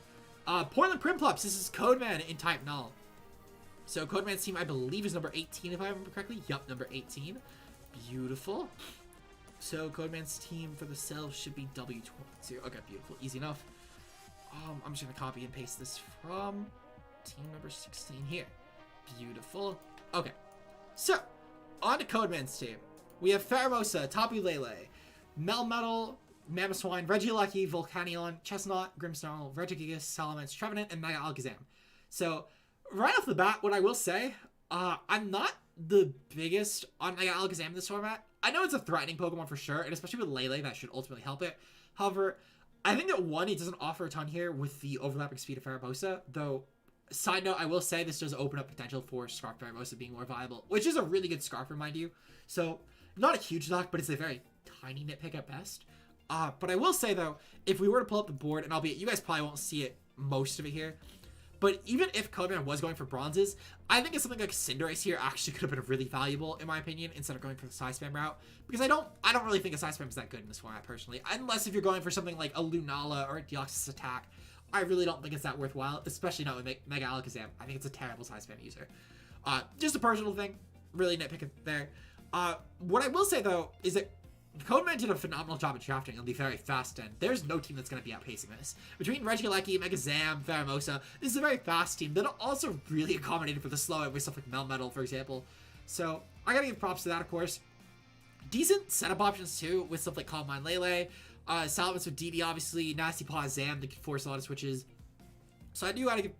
Portland Primplups, this is Codeman in Type Null. So Codeman's team, I believe, is number 18, if I remember correctly. Yup, number 18. Beautiful. So Codeman's team for the cells should be W22. Okay, beautiful. Easy enough. I'm just going to copy and paste this from team number 16 here. Beautiful. Okay. So, on to Codeman's team. We have Pheromosa, Tapu Lele, Melmetal, Mamoswine, Regieleki, Volcanion, Chestnut, Grimmsnarl, Regigigas, Salamence, Trevenant, and Mega Alakazam. So, right off the bat, what I will say, I'm not the biggest on Mega Alakazam in this format. I know it's a threatening Pokemon for sure, and especially with Lele, that should ultimately help it. However, I think that one, it doesn't offer a ton here with the overlapping speed of Faramosa, though. Side note, I will say this does open up potential for Scarf Faramosa being more viable, which is a really good Scarfer, mind you. So, not a huge knock, but it's a very tiny nitpick at best. But I will say, though, if we were to pull up the board, and albeit you guys probably won't see it, most of it here, but even if Codeman was going for bronzes, I think it's something like Cinderace here actually could have been really valuable, in my opinion, instead of going for the size spam route. Because I don't really think a size spam is that good in this format, personally. Unless if you're going for something like a Lunala or a Deoxys attack, I really don't think it's that worthwhile, especially not with Mega Alakazam. I think it's a terrible size spam user. Just a personal thing, really nitpick it there. What I will say, though, is that Codeman did a phenomenal job at drafting on the very fast end. There's no team that's going to be outpacing this. Between Regieleki, Mega Zam, Faramosa, this is a very fast team that also really accommodated for the slow end with stuff like Melmetal, for example. So, I gotta give props to that, of course. Decent setup options, too, with stuff like Calm Mind Lele, Salamence with DD, obviously, Nasty Paw Zam that can force a lot of switches. So I do gotta give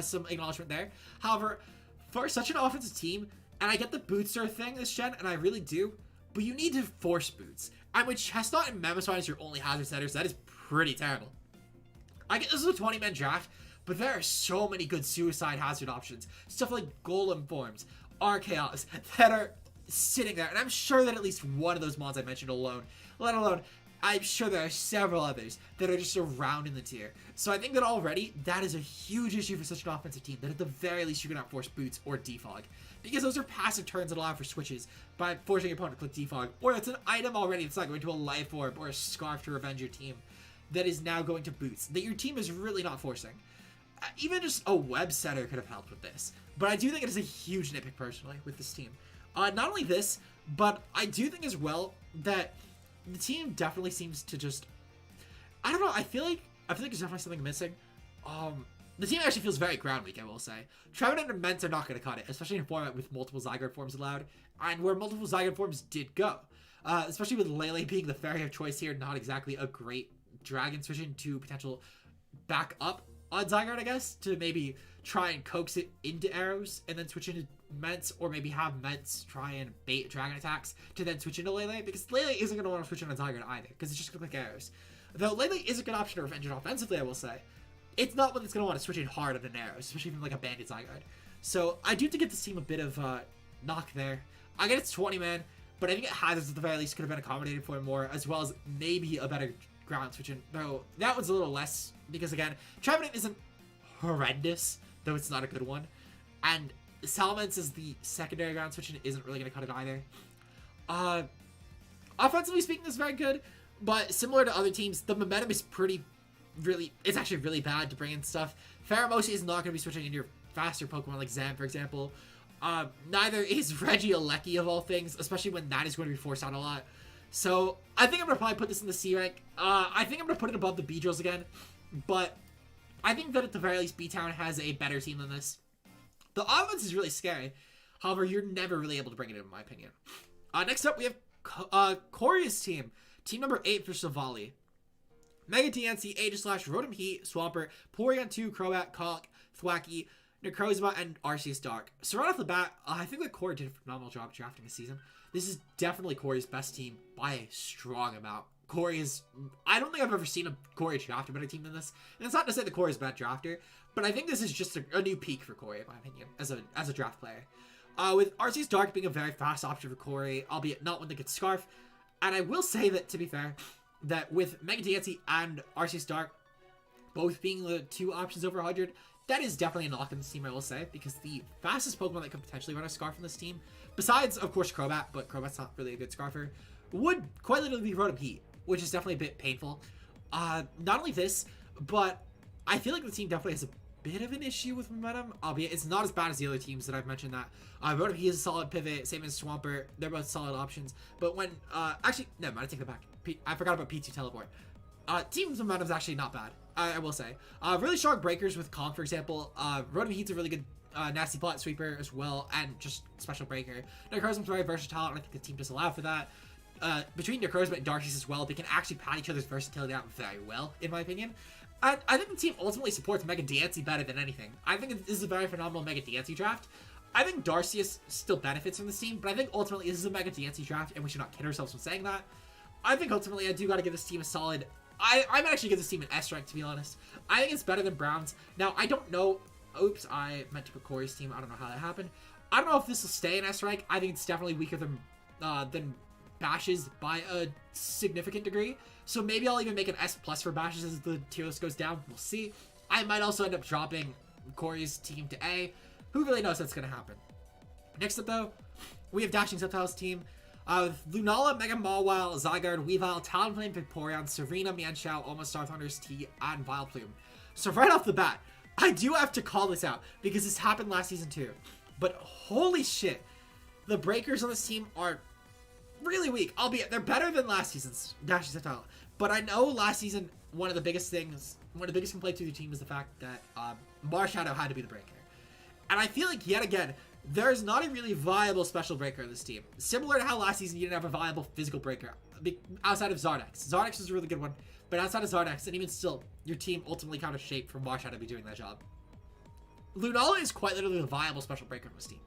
some acknowledgement there. However, for such an offensive team, and I get the Bootster thing this gen, and I really do, but you need to force boots. And with Chestnut and Mamoswine as your only hazard setters, that is pretty terrible. I get this is a 20-man draft, but there are so many good suicide hazard options. Stuff like Golem Forms, Archaeos, that are sitting there. And I'm sure that at least one of those mods I mentioned alone, let alone, I'm sure there are several others that are just around in the tier. So I think that already, that is a huge issue for such an offensive team, that at the very least you're going to outforce Boots or Defog. Because those are passive turns that allow for switches by forcing your opponent to click Defog. Or it's an item already that's not going to a Life Orb or a Scarf to revenge your team that is now going to Boots, that your team is really not forcing. Even just a Web Setter could have helped with this. But I do think it is a huge nitpick personally with this team. Not only this, but I do think as well that the team definitely seems to just, I don't know, I feel like there's definitely something missing. The team actually feels very ground weak, I will say. Trevenant and Ments are not going to cut it, especially in a format with multiple Zygarde forms allowed, and where multiple Zygarde forms did go. Especially with Lele being the fairy of choice here, not exactly a great Dragon switch into potential back up on Zygarde, I guess, to maybe try and coax it into arrows and then switch into Ments, or maybe have Ments try and bait Dragon attacks to then switch into Lele, because Lele isn't going to want to switch into Zygarde either, because it's just going to click arrows. Though Lele is a good option to revenge it offensively, I will say. It's not one that's going to want to switch in hard on an arrow, especially from like a Bandit Zygarde. So I do have to give this team a bit of knock there. I get it's 20-man, but I think it has at the very least could have been accommodated for more, as well as maybe a better ground switching. Though that one's a little less, because again, Trevenant isn't horrendous, though it's not a good one. And Salamence is the secondary ground switching, isn't really going to cut it either. Offensively speaking, this is very good, but similar to other teams, the momentum is it's actually really bad to bring in stuff. Faramosa is not going to be switching into your faster Pokemon like Zam, for example. Neither is Regieleki of all things, especially when that is going to be forced out a lot. So I think I'm going to probably put this in the C rank. I think I'm going to put it above the B-Drills again, but I think that at the very least B-Town has a better team than this. The offense is really scary. However, you're never really able to bring it in my opinion. Next up, we have Corey's team. Team number 8 for Savali. Mega DNC, Aegislash, Rotom Heat, Swampert, Porygon 2, Crobat, Conk, Thwackey, Necrozma, and Arceus Dark. So right off the bat, I think that Corey did a phenomenal job drafting this season. This is definitely Corey's best team by a strong amount. I don't think I've ever seen a Corey draft a better team than this. And it's not to say that Corey's a bad drafter, but I think this is just a new peak for Corey, in my opinion, as a draft player. With Arceus Dark being a very fast option for Corey, albeit not one that gets Scarf. And I will say that, to be fair, that with Mega DNC and Arceus Dark both being the two options over 100, that is definitely a knock on this team, I will say, because the fastest Pokemon that could potentially run a Scarf in this team, besides, of course, Crobat, but Crobat's not really a good Scarfer, would quite literally be Rotom Heat, which is definitely a bit painful. Not only this, but I feel like the team definitely has a bit of an issue with momentum, albeit it's not as bad as the other teams that I've mentioned that. Rotom Heat is a solid pivot, same as Swampert, they're both solid options, but when, actually, never mind, I take that back. I forgot about P2 Teleport. Team's momentum is actually not bad, I will say. Really strong breakers with Conk, for example. Rotom Heat's a really good nasty plot sweeper as well, and just special breaker. Necrozma's very versatile, and I think the team does allow for that. Between Necrozma and Darkseid as well, they can actually pad each other's versatility out very well, in my opinion. I think the team ultimately supports Mega DNC better than anything. I think this is a very phenomenal Mega DNC draft. I think Darcius still benefits from this team, but I think ultimately this is a Mega DNC draft, and we should not kid ourselves from saying that. I think ultimately I do got to give this team a solid I'm actually give this team an S rank, to be honest. I think it's better than Brown's. Now, I don't know. Oops, I meant to put Corey's team. I don't know how that happened. I don't know if this will stay in S rank. I think it's definitely weaker than Bash's by a significant degree. So maybe I'll even make an S plus for Bash's as the tier list goes down. We'll see. I might also end up dropping Corey's team to A. Who really knows that's going to happen? Next up, though, we have Dashing Subtile's team. With Lunala, Mega Mawile, Zygarde, Weavile, Talonflame, Vaporeon, Serena, Mienshao, Almost Star Thunders, T, and Vileplume. So right off the bat, I do have to call this out because this happened last season too. But holy shit, the breakers on this team are really weak. Albeit they're better than last season's Dashing Subtile. But I know last season one of the biggest complaints with your team is the fact that Marshadow had to be the breaker. And I feel like yet again, there's not a really viable special breaker on this team. Similar to how last season you didn't have a viable physical breaker outside of Zardex. Zardex is a really good one, but outside of Zardex, and even still, your team ultimately kind of shaped for Marshadow to be doing that job. Lunala is quite literally a viable special breaker on this team.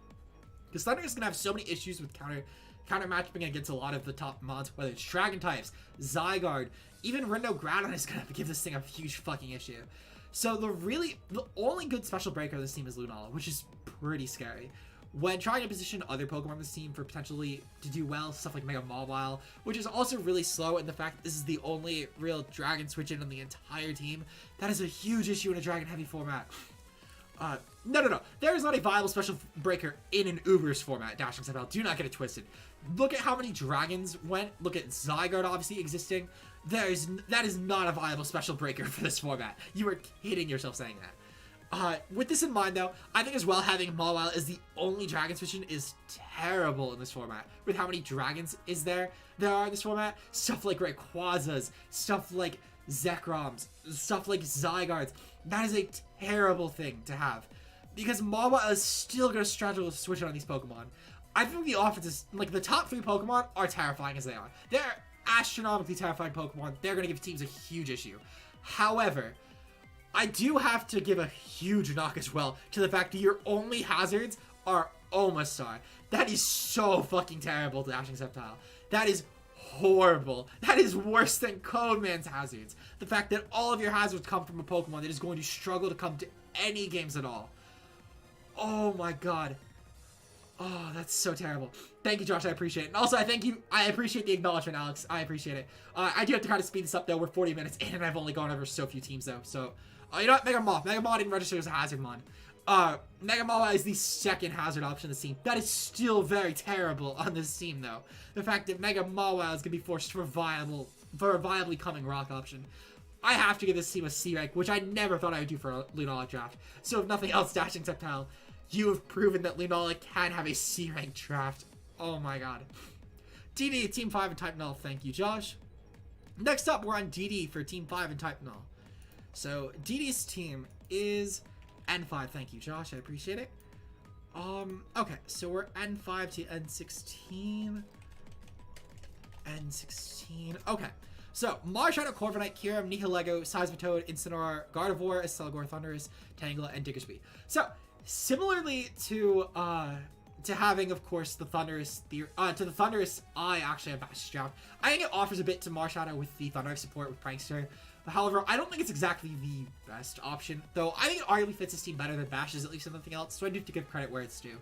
Because Thunder is going to have so many issues with counter matching against a lot of the top mods, whether it's Dragon types, Zygarde, even Rindo Groudon is going to give this thing a huge fucking issue. So the only good special breaker of this team is Lunala, which is pretty scary. When trying to position other Pokemon on this team for potentially to do well, stuff like Mega Mawile, which is also really slow, and the fact that this is the only real Dragon switch in on the entire team, that is a huge issue in a Dragon heavy format. No. There is not a viable special breaker in an Uber's format, Dashing Subtile. Do not get it twisted. Look at how many Dragons went. Look at Zygarde obviously existing. That is not a viable special breaker for this format. You are kidding yourself saying that. With this in mind, though, I think as well having Mawile as the only Dragon switching is terrible in this format. With how many Dragons there are in this format, stuff like Rayquazas, stuff like Zekroms, stuff like Zygardes, that is a terrible thing to have. Because Mawile is still going to struggle to switch on these Pokemon. I think the offense is, like, the top 3 Pokemon are terrifying as they are. They're astronomically terrifying Pokemon. They're going to give teams a huge issue. However, I do have to give a huge knock as well to the fact that your only hazards are Omastar. That is so fucking terrible, Dashing Subtile. That is horrible. That is worse than Codeman's hazards. The fact that all of your hazards come from a Pokemon that is going to struggle to come to any games at all. Oh my god. Oh, that's so terrible. Thank you, Josh. I appreciate it. And also, I appreciate the acknowledgement, Alex. I appreciate it. I do have to kind of speed this up, though. We're 40 minutes in, and I've only gone over so few teams, though. So, you know what? Mega Maw. Mega Maw didn't register as a hazard mod. Mega Maw is the second hazard option on this team. That is still very terrible on this team, though. The fact that Mega Mawile is going to be forced for a viably coming rock option. I have to give this team a C rank, which I never thought I would do for a Lunala draft. So if nothing else, Dashing Subtile, you have proven that Lunala can have a C rank draft. Oh my god. DD, Team 5 and Type Null. Thank you, Josh. Next up, we're on DD for Team 5 and Type Null. So DD's team is N5. Thank you, Josh. I appreciate it. Okay, so we're N5 to N16. N16. Okay. So, Marshadow, Corviknight, Kyurem, Nihilego, Seismitoad, Incineroar, Gardevoir, Estelgor, Thundurus, Tangela, and Diggersby. So, similarly to having, of course, the Thundurus, to the Thundurus, I actually have Bash's draft. I think it offers a bit to Marshadow with the Thundurus support with Prankster. However, I don't think it's exactly the best option, though I think it arguably fits his team better than Bash's, at least if nothing else, so I do have to give credit where it's due.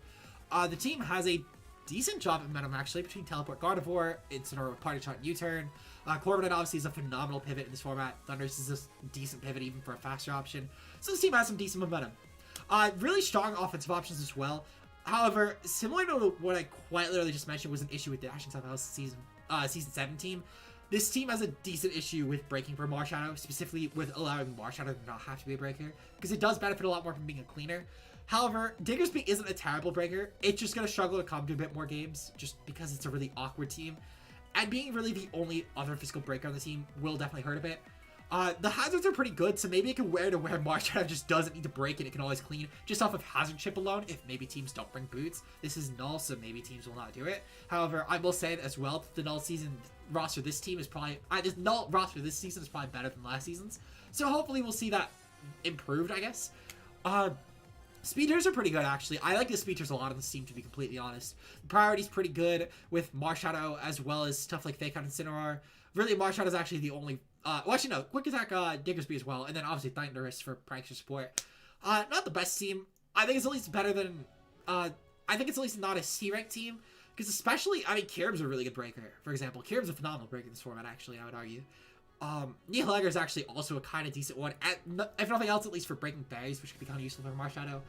The team has a decent job at momentum, actually, between Teleport, Gardevoir, Incineroar, Party Shot, and U-Turn. Corviknight obviously is a phenomenal pivot in this format. Thundurus is a decent pivot even for a faster option. So this team has some decent momentum. Really strong offensive options as well. However, similar to what I quite literally just mentioned was an issue with the Dashing Subtile season 7 team, this team has a decent issue with breaking for Marshadow, specifically with allowing Marshadow to not have to be a breaker, because it does benefit a lot more from being a cleaner. However, Diggersby isn't a terrible breaker. It's just going to struggle to come to a bit more games, just because it's a really awkward team. And being really the only other physical breaker on the team will definitely hurt a bit. The hazards are pretty good, so maybe it can wear to where Marshadow just doesn't need to break and it can always clean just off of hazard chip alone if maybe teams don't bring boots. This is null, so maybe teams will not do it. However, I will say as well, the null season roster this team is probably this null roster this season is probably better than last season's. So hopefully we'll see that improved, I guess. Speeders are pretty good, actually. I like the speeders a lot on this team, to be completely honest. The priority's pretty good with Marshadow, as well as stuff like Fake Out and Incineroar. Really, Marshadow is actually the only Well, actually, no. Quick Attack, Diggersby as well. And then obviously Thunderous for prankster support. Not the best team. I think it's at least better than... I think it's at least not a C-rank team. Because especially, I mean, Kirb's a really good breaker. For example, Kirb's a phenomenal breaker in this format, actually, I would argue. Nihilagger is actually also a kind of decent one. If nothing else, at least for breaking berries, which could be kind of useful for Marshadow.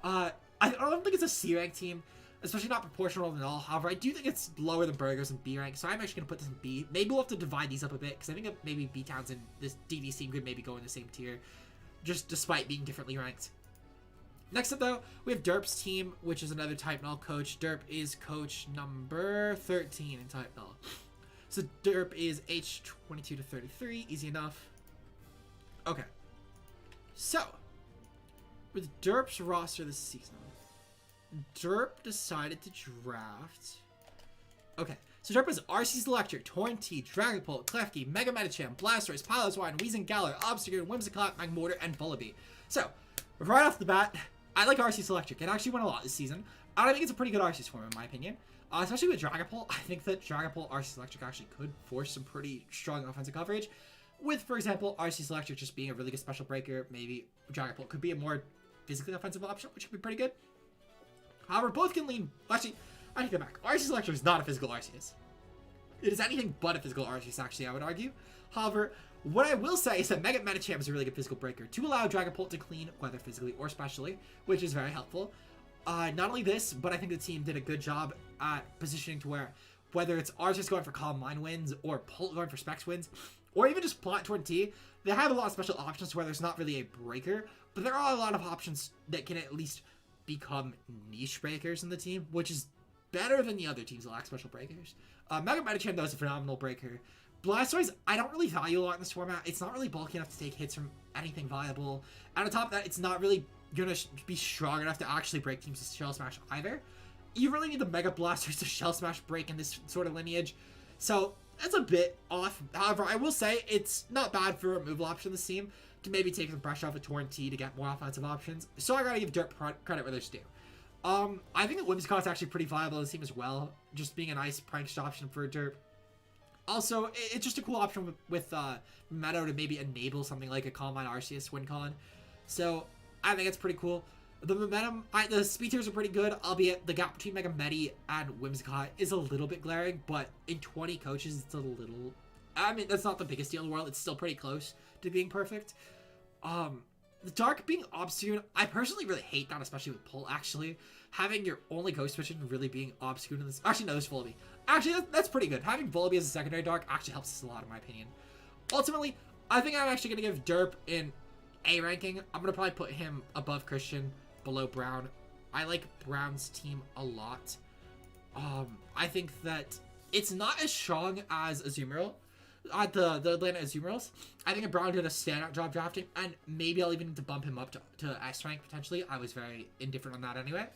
I don't think it's a C-rank team. Especially not proportional at all. However, I do think it's lower than Burgers and B rank, so I'm actually going to put this in B. Maybe we'll have to divide these up a bit, because I think maybe B-Towns and this DD team could maybe go in the same tier, just despite being differently ranked. Next up, though, we have Derp's team, which is another Type Null coach. Derp is coach number 13 in Type Null. So Derp is age 22 to 33, easy enough. Okay. So, with Derp's roster this season, Derp decided to draft... Okay, so Derp has Arceus Electric, Torrentee, Dragapult, Klefki, Mega Medicham, Blastoise, Piloswine, Weezing Galar, Obstagoon, Whimsicott, Magmortar, and Vullaby. So, right off the bat, I like Arceus Electric. It actually went a lot this season. I think it's a pretty good Arceus form, in my opinion. Especially with Dragapult, I think that Dragapult Arceus Electric actually could force some pretty strong offensive coverage. With, for example, Arceus Electric just being a really good special breaker, maybe Dragapult could be a more physically offensive option, which could be pretty good. However, both can lean... Actually, I take that back. Arceus Electric is not a physical Arceus. It is anything but a physical Arceus, actually, I would argue. However, what I will say is that Mega Medicham is a really good physical breaker to allow Dragapult to clean, whether physically or specially, which is very helpful. Not only this, but I think the team did a good job at positioning to where, whether it's Arceus going for Calm Mind wins, or Pult going for Specs wins, or even just Plot Torrentee, they have a lot of special options where there's not really a breaker, but there are a lot of options that can at least become niche breakers in the team, which is better than the other teams that lack special breakers. Mega Medicham, though, is a phenomenal breaker. Blastoise, I don't really value a lot in this format. It's not really bulky enough to take hits from anything viable. And on top of that, it's not really going to be strong enough to actually break teams to Shell Smash either. You really need the Mega Blastoise to Shell Smash break in this sort of lineage. So, that's a bit off. However, I will say it's not bad for a removal option in this team to maybe take some pressure off of Torrentee to get more offensive options. So I gotta give Derp credit where there's due. I think that Whimsicott is actually pretty viable in this team as well, just being a nice prankster option for Derp. Also, it's just a cool option with Meadow to maybe enable something like a Calm Mind Arceus win con. So I think it's pretty cool. The momentum, the speed tiers are pretty good, albeit the gap between Mega Medi and Whimsicott is a little bit glaring, but in 20 coaches, it's a little... I mean, that's not the biggest deal in the world. It's still pretty close to being perfect. The Dark being Obstagoon, I personally really hate that, especially with Pull, actually. Having your only Ghost Vision really being Obstagoon in this... Actually, no, there's Vullaby. Actually, that's pretty good. Having Vullaby as a secondary Dark actually helps us a lot, in my opinion. Ultimately, I think I'm actually going to give Derp in A ranking. I'm going to probably put him above Christian, below Brown. I like Brown's team a lot. I think that it's not as strong as Azumarill. The Atlanta Azumarill. I think Brown did a standout job drafting, and maybe I'll even need to bump him up to S rank potentially. I was very indifferent on that anyway.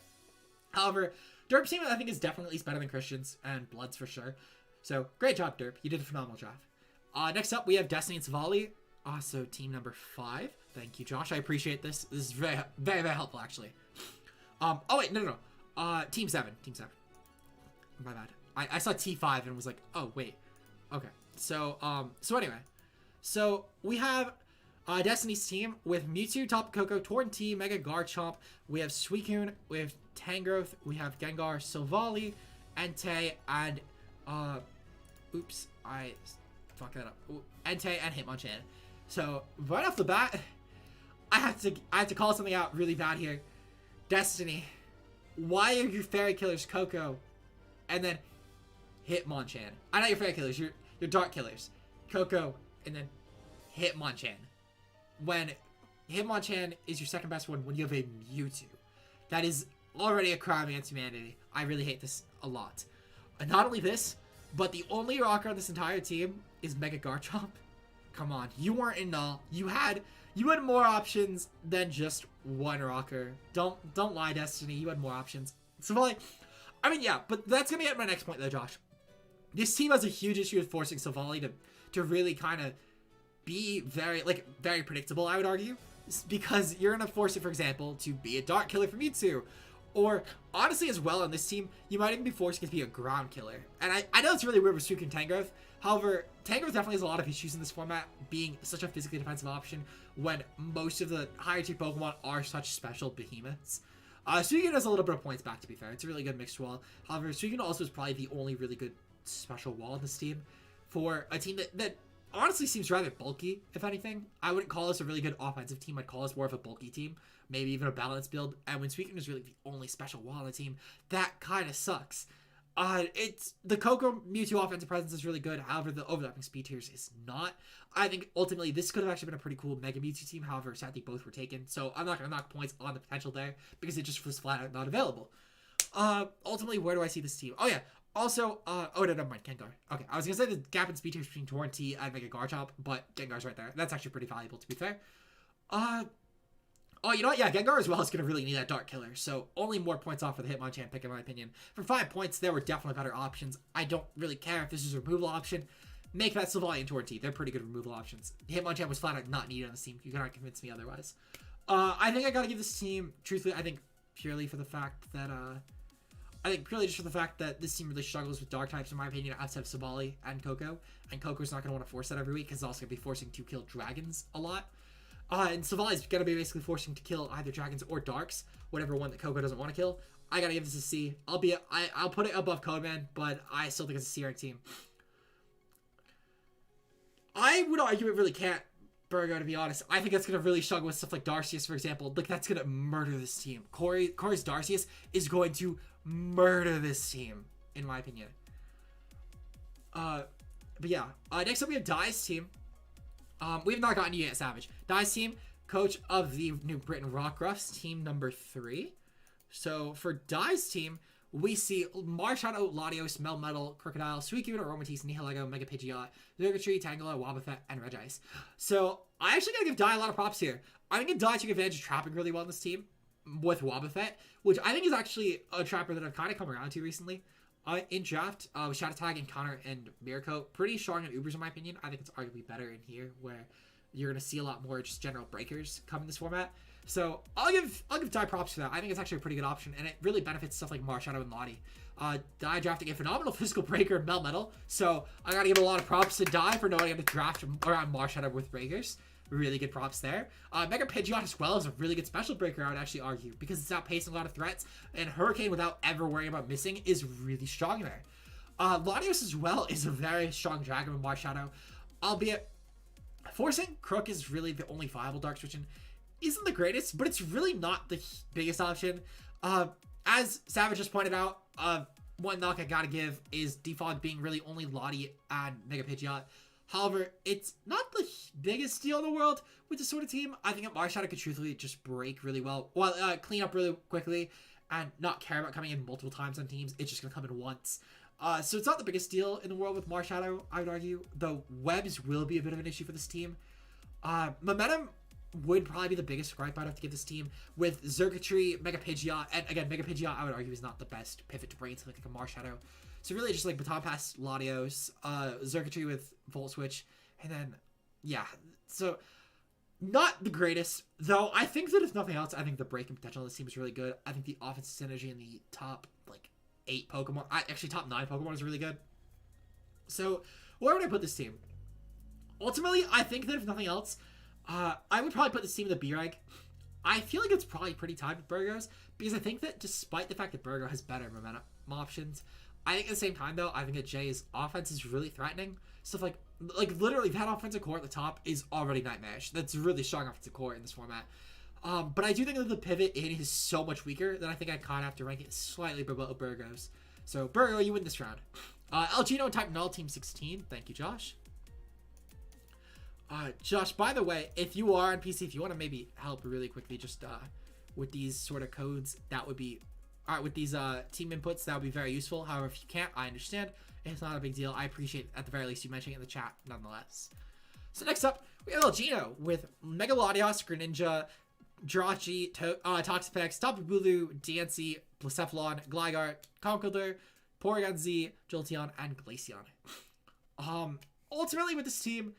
However, Derp's team I think is definitely at least better than Christian's and Blood's for sure. So great job, Derp. You did a phenomenal job. Next up we have Destiny and Savali. Also team number 5. Thank you, Josh. I appreciate this. This is very, very, very helpful actually. Oh wait, no. Team 7. My bad. I saw T5 and was like, oh wait. Okay. So anyway. So we have Destiny's team with Mewtwo, Tapu Koko, Torrentee, Mega Garchomp. We have Suicune, we have Tangrowth, we have Gengar, Silvally, Entei, and oops, I fucked that up. Entei and Hitmonchan. So right off the bat, I have to call something out really bad here. Destiny, why are your Fairy Killers Koko and then Hitmonchan? I know your Fairy Killers, your Dark Killers, Koko and then Hitmonchan. When Hitmonchan is your second best one when you have a Mewtwo. That is already a crime against humanity. I really hate this a lot. And not only this, but the only rocker on this entire team is Mega Garchomp. Come on, you weren't in null. You had more options than just one rocker. Don't lie, Destiny. You had more options. So like, I mean, yeah, but that's gonna be at my next point though, Josh. This team has a huge issue with forcing Silvally to really kind of be very predictable, I would argue. Because you're gonna force it, for example, to be a Dark Killer for Mewtwo, Or, honestly, as well on this team, you might even be forcing it to be a ground killer. And I know it's really weird with Suicune Tangrowth. However, Tangrowth definitely has a lot of issues in this format, being such a physically defensive option when most of the higher tier Pokemon are such special behemoths. Suicune has a little bit of points back, to be fair. It's a really good mixed wall. However, Suicune also is probably the only really good special wall on this team for a team that honestly seems rather bulky, if anything. I wouldn't call us a really good offensive team. I'd call us more of a bulky team, maybe even a balanced build. And when Suicune is really the only special wall on the team, that kind of sucks. It's the Koko Mewtwo offensive presence is really good. However, the overlapping speed tiers is not. I think ultimately this could have actually been a pretty cool Mega Mewtwo team. However, sadly both were taken, so I'm not gonna knock points on the potential there because it just was flat out not available. Ultimately, where do I see this team? Oh yeah. Also, oh no, never mind, Gengar. Okay, I was gonna say the gap in speed tiers between Torrentee and Mega Garchomp, but Gengar's right there. That's actually pretty valuable, to be fair. Oh, you know what? Yeah, Gengar as well is going to really need that Dark Killer. So only more points off for the Hitmonchan pick, in my opinion. For 5 points, there were definitely better options. I don't really care if this is a removal option. Make that Sylveon and Torrentee. They're pretty good removal options. Hitmonchan was flat out not needed on this team. You cannot convince me otherwise. I think I got to give this team, truthfully, I think purely for the fact that, this team really struggles with Dark types, in my opinion, outside of Sabali and Koko. And Koko's not going to want to force that every week because it's also going to be forcing to kill dragons a lot. And Savali's going to be basically forcing to kill either dragons or darks, whatever one that Koko doesn't want to kill. I got to give this a C. I'll put it above Codeman, but I still think it's a C rank team. I would argue it really can't, Burgo, to be honest. I think that's going to really struggle with stuff like Darcius, for example. Like, that's going to murder this team. Corey's Darcius is going to murder this team, in my opinion. But yeah. Next up, we have Dai's team. We have not gotten you yet, Savage. Dai's team, coach of the New Britain Rockruffs, team number 3. So for Dai's team, we see Marshadow, Latios, Melmetal, Crocodile, Suicune, Aromatisse, Nihilego, Mega Pidgeot, Zergatry, Tangela, Wobbuffet, and Regice. So I actually gotta give Dai a lot of props here. I think Dai took advantage of trapping really well in this team with Wobbuffet, which I think is actually a trapper that I've kind of come around to recently. In draft, with Shadow Tag, Encounter, and Miracle, pretty strong in Ubers in my opinion. I think it's arguably better in here, where you're gonna see a lot more just general breakers come in this format. So I'll give Dai props for that. I think it's actually a pretty good option, and it really benefits stuff like Marshadow and Lottie. Dai drafting a phenomenal physical breaker, Melmetal. So I gotta give a lot of props to Dai for knowing how to draft around Marshadow with breakers. Really good props there. Mega Pidgeot as well is a really good special breaker, I would actually argue, because it's outpacing a lot of threats, and Hurricane without ever worrying about missing is really strong there. Latios as well is a very strong Dragon with Marshadow, albeit forcing Crook is really the only viable Dark Switch, and isn't the greatest, but it's really not the biggest option. As Savage just pointed out, one knock I gotta give is Defog being really only Lottie and Mega Pidgeot. However, it's not the biggest deal in the world with this sort of team. I think that Marshadow could truthfully just break really well, clean up really quickly, and not care about coming in multiple times on teams. It's just going to come in once. So it's not the biggest deal in the world with Marshadow, I would argue, though webs will be a bit of an issue for this team. Momentum would probably be the biggest gripe I'd have to give this team with Zergatry, Mega Pidgeot, and again, Mega Pidgeot I would argue is not the best pivot to bring into like a Marshadow. So really just like Baton Pass, Latios, Zergatry with Volt Switch, and then, yeah. So, not the greatest, though I think that if nothing else, I think the breaking potential of this team is really good. I think the offensive synergy in the top, 8 Pokemon, actually top 9 Pokemon is really good. So, where would I put this team? Ultimately, I think that if nothing else, I would probably put this team in the B rank. I feel like it's probably pretty tied with Burgos, because I think that despite the fact that Burgo has better momentum options, I think at the same time, though, I think that Jay's offense is really threatening. Stuff like literally that offensive core at the top is already nightmarish. That's a really strong offensive core in this format. But I do think that the pivot in is so much weaker that I think I kind of have to rank it slightly below Burgos. So, Burgo, you win this round. Elgino and Type Null, Team 16. Thank you, Josh. Josh, by the way, if you are on PC, if you want to maybe help really quickly just with these sort of codes, that would be... Alright, with these team inputs, that would be very useful. However, if you can't, I understand. It's not a big deal. I appreciate, at the very least, you mentioning it in the chat, nonetheless. So next up, we have Elgino with Mega Latios, Greninja, Jirachi, Toxapex, Tapu Bulu, Diancie, Blacephalon, Gligar, Conkeldurr, Porygon Z, Jolteon, and Glaceon. Ultimately, with this team,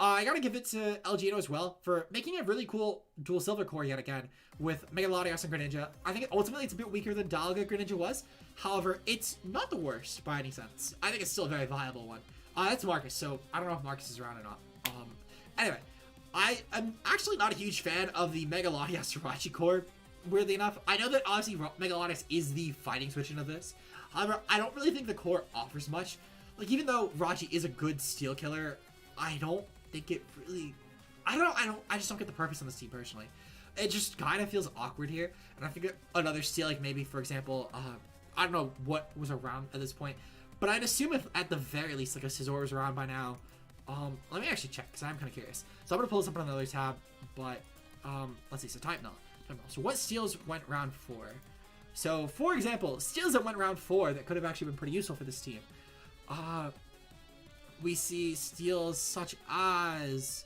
I gotta give it to El Gino as well for making a really cool dual silver core yet again with Mega Latios and Greninja. I think ultimately it's a bit weaker than Dialga Greninja was. However, it's not the worst by any sense. I think it's still a very viable one. That's Marcus, so I don't know if Marcus is around or not. Anyway, I am actually not a huge fan of the Mega Latias Rachi core, weirdly enough. I know that obviously Mega Latias is the fighting switch of this. However, I don't really think the core offers much. Like, even though Rachi is a good steel killer, I don't think it really... I just don't get the purpose on this team, personally. It just kind of feels awkward here. And I think another steel, like maybe, for example, I don't know what was around at this point, but I'd assume if at the very least, like, a Scizor was around by now. Let me actually check, because I'm kind of curious. So I'm going to pull this up on another tab, but, let's see, so Type Null. So what steals went round 4? So, for example, steals that went round 4 that could have actually been pretty useful for this team. We see steals such as...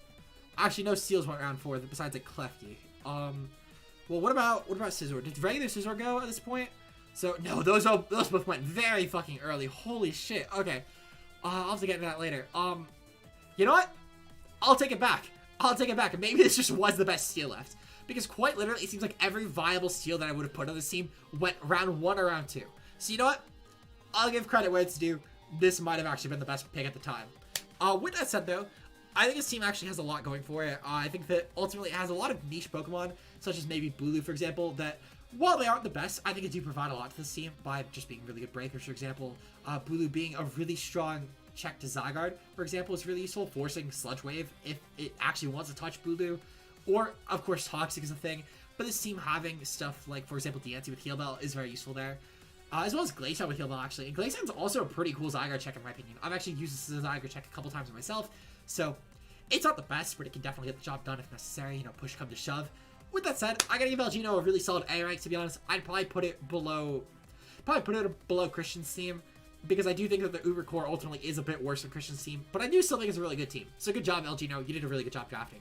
Actually, no steals went round 4 besides like Klefki. Well, what about Scizor? Did regular Scizor go at this point? So, no, those both went very fucking early. Holy shit. Okay. I'll have to get into that later. You know what? I'll take it back. Maybe this just was the best steal left. Because quite literally, it seems like every viable steal that I would have put on this team went round 1 or round 2. So you know what? I'll give credit where it's due. This might have actually been the best pick at the time. With that said, though, I think this team actually has a lot going for it. I think that ultimately it has a lot of niche Pokemon, such as maybe Bulu, for example, that while they aren't the best, I think it do provide a lot to this team by just being really good breakers, for example. Bulu being a really strong check to Zygarde, for example, is really useful, forcing Sludge Wave if it actually wants to touch Bulu. Or, of course, Toxic is a thing. But this team having stuff like, for example, Diancie with Heal Bell is very useful there. As well as Glaceon with Heal Bell, actually. And Glaceon's also a pretty cool Zygarde check, in my opinion. I've actually used this as a Zygarde check a couple times myself. So, it's not the best, but it can definitely get the job done if necessary. You know, push come to shove. With that said, I gotta give El Gino a really solid A rank, to be honest. I'd probably put it below Christian's team, because I do think that the Uber core ultimately is a bit worse than Christian's team, but I do still think it's a really good team. So good job, El Gino. You did a really good job drafting.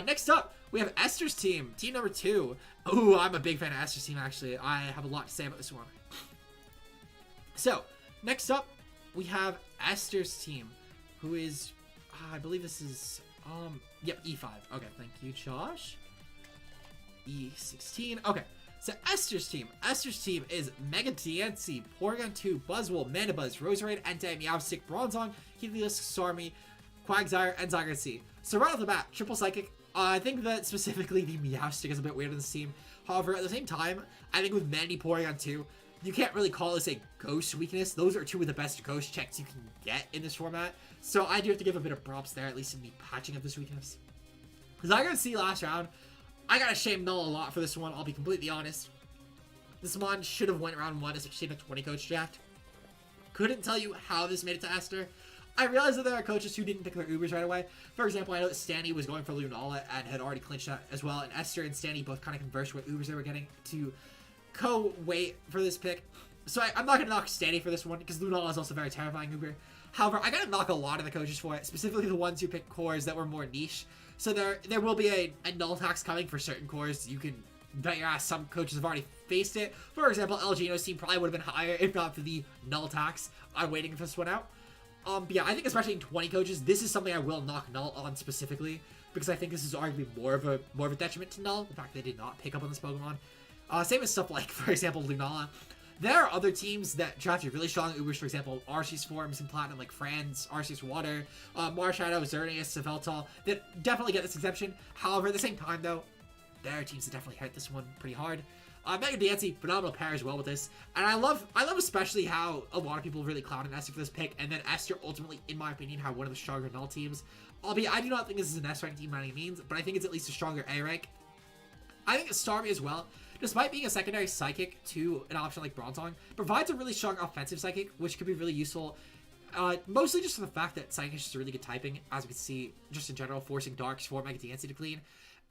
Next up, we have Esther's team number 2. Ooh, I'm a big fan of Esther's team, actually. I have a lot to say about this one. So, next up, we have Esther's team, who is, I believe this is, yep, E5. Okay, thank you, Josh. E16. Okay, so Esther's team is Mega Diancie, Porygon 2, Buzzwole, Mandibuzz, Roserade, Entei, Meowstic, Bronzong, Helios, Sarmy, Quagsire, and Zygarde C. So right off the bat, Triple Psychic. I think that specifically the Meowstic is a bit weird in this team. However, at the same time, I think with Mandy Porygon 2, you can't really call this a ghost weakness. Those are 2 of the best ghost checks you can get in this format. So I do have to give a bit of props there, at least in the patching of this weakness. Zygarde C last round, I gotta shame Null a lot for this one, I'll be completely honest. This one should have went round 1, especially in a 20 coach draft. Couldn't tell you how this made it to Esther. I realize that there are coaches who didn't pick their Ubers right away. For example, I know that Stanny was going for Lunala and had already clinched that as well, and Esther and Stanny both kind of conversed what Ubers they were getting to co-wait for this pick. So I'm not going to knock Stanny for this one, because Lunala is also a very terrifying Uber. However, I got to knock a lot of the coaches for it, specifically the ones who picked cores that were more niche. So there will be a null tax coming for certain cores. You can bet your ass some coaches have already faced it. For example, El Gino's team probably would have been higher if not for the null tax. I'm waiting for this one out. But yeah, I think especially in 20 coaches, this is something I will knock Null on specifically, because I think this is arguably more of a detriment to Null, the fact they did not pick up on this Pokemon. Same as stuff like, for example, Lunala. There are other teams that drafted really strong Ubers, for example, Arceus forms in Platinum, like Franz, Arceus Water, Marshadow, Xerneas, Yveltal, that definitely get this exception. However, at the same time, though, there are teams that definitely hit this one pretty hard. Mega Diancie, phenomenal pair as well with this. And I love especially how a lot of people really clouded Esther for this pick, and then Esther ultimately, in my opinion, had one of the stronger Null teams. Albeit, I do not think this is an S rank team by any means, but I think it's at least a stronger A rank. I think Starmie as well, despite being a secondary Psychic to an option like Bronzong, provides a really strong offensive Psychic, which could be really useful. Mostly just for the fact that Psychic is just a really good typing, as we can see, just in general, forcing Darks for Mega Diancie to clean.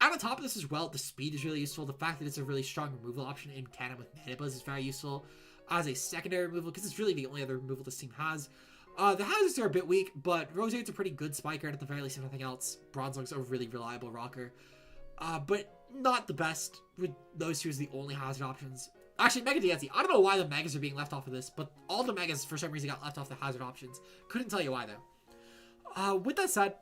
And on top of this as well, the speed is really useful. The fact that it's a really strong removal option in tandem with Mandibuzz is very useful as a secondary removal, because it's really the only other removal this team has. The hazards are a bit weak, but Roserade's a pretty good spiker, and at the very least, if nothing else, Bronzong's a really reliable rocker. But not the best with those 2 as the only hazard options. Actually, Mega Diancie, I don't know why the Megas are being left off of this, but all the Megas, for some reason, got left off the hazard options. Couldn't tell you why, though. With that said,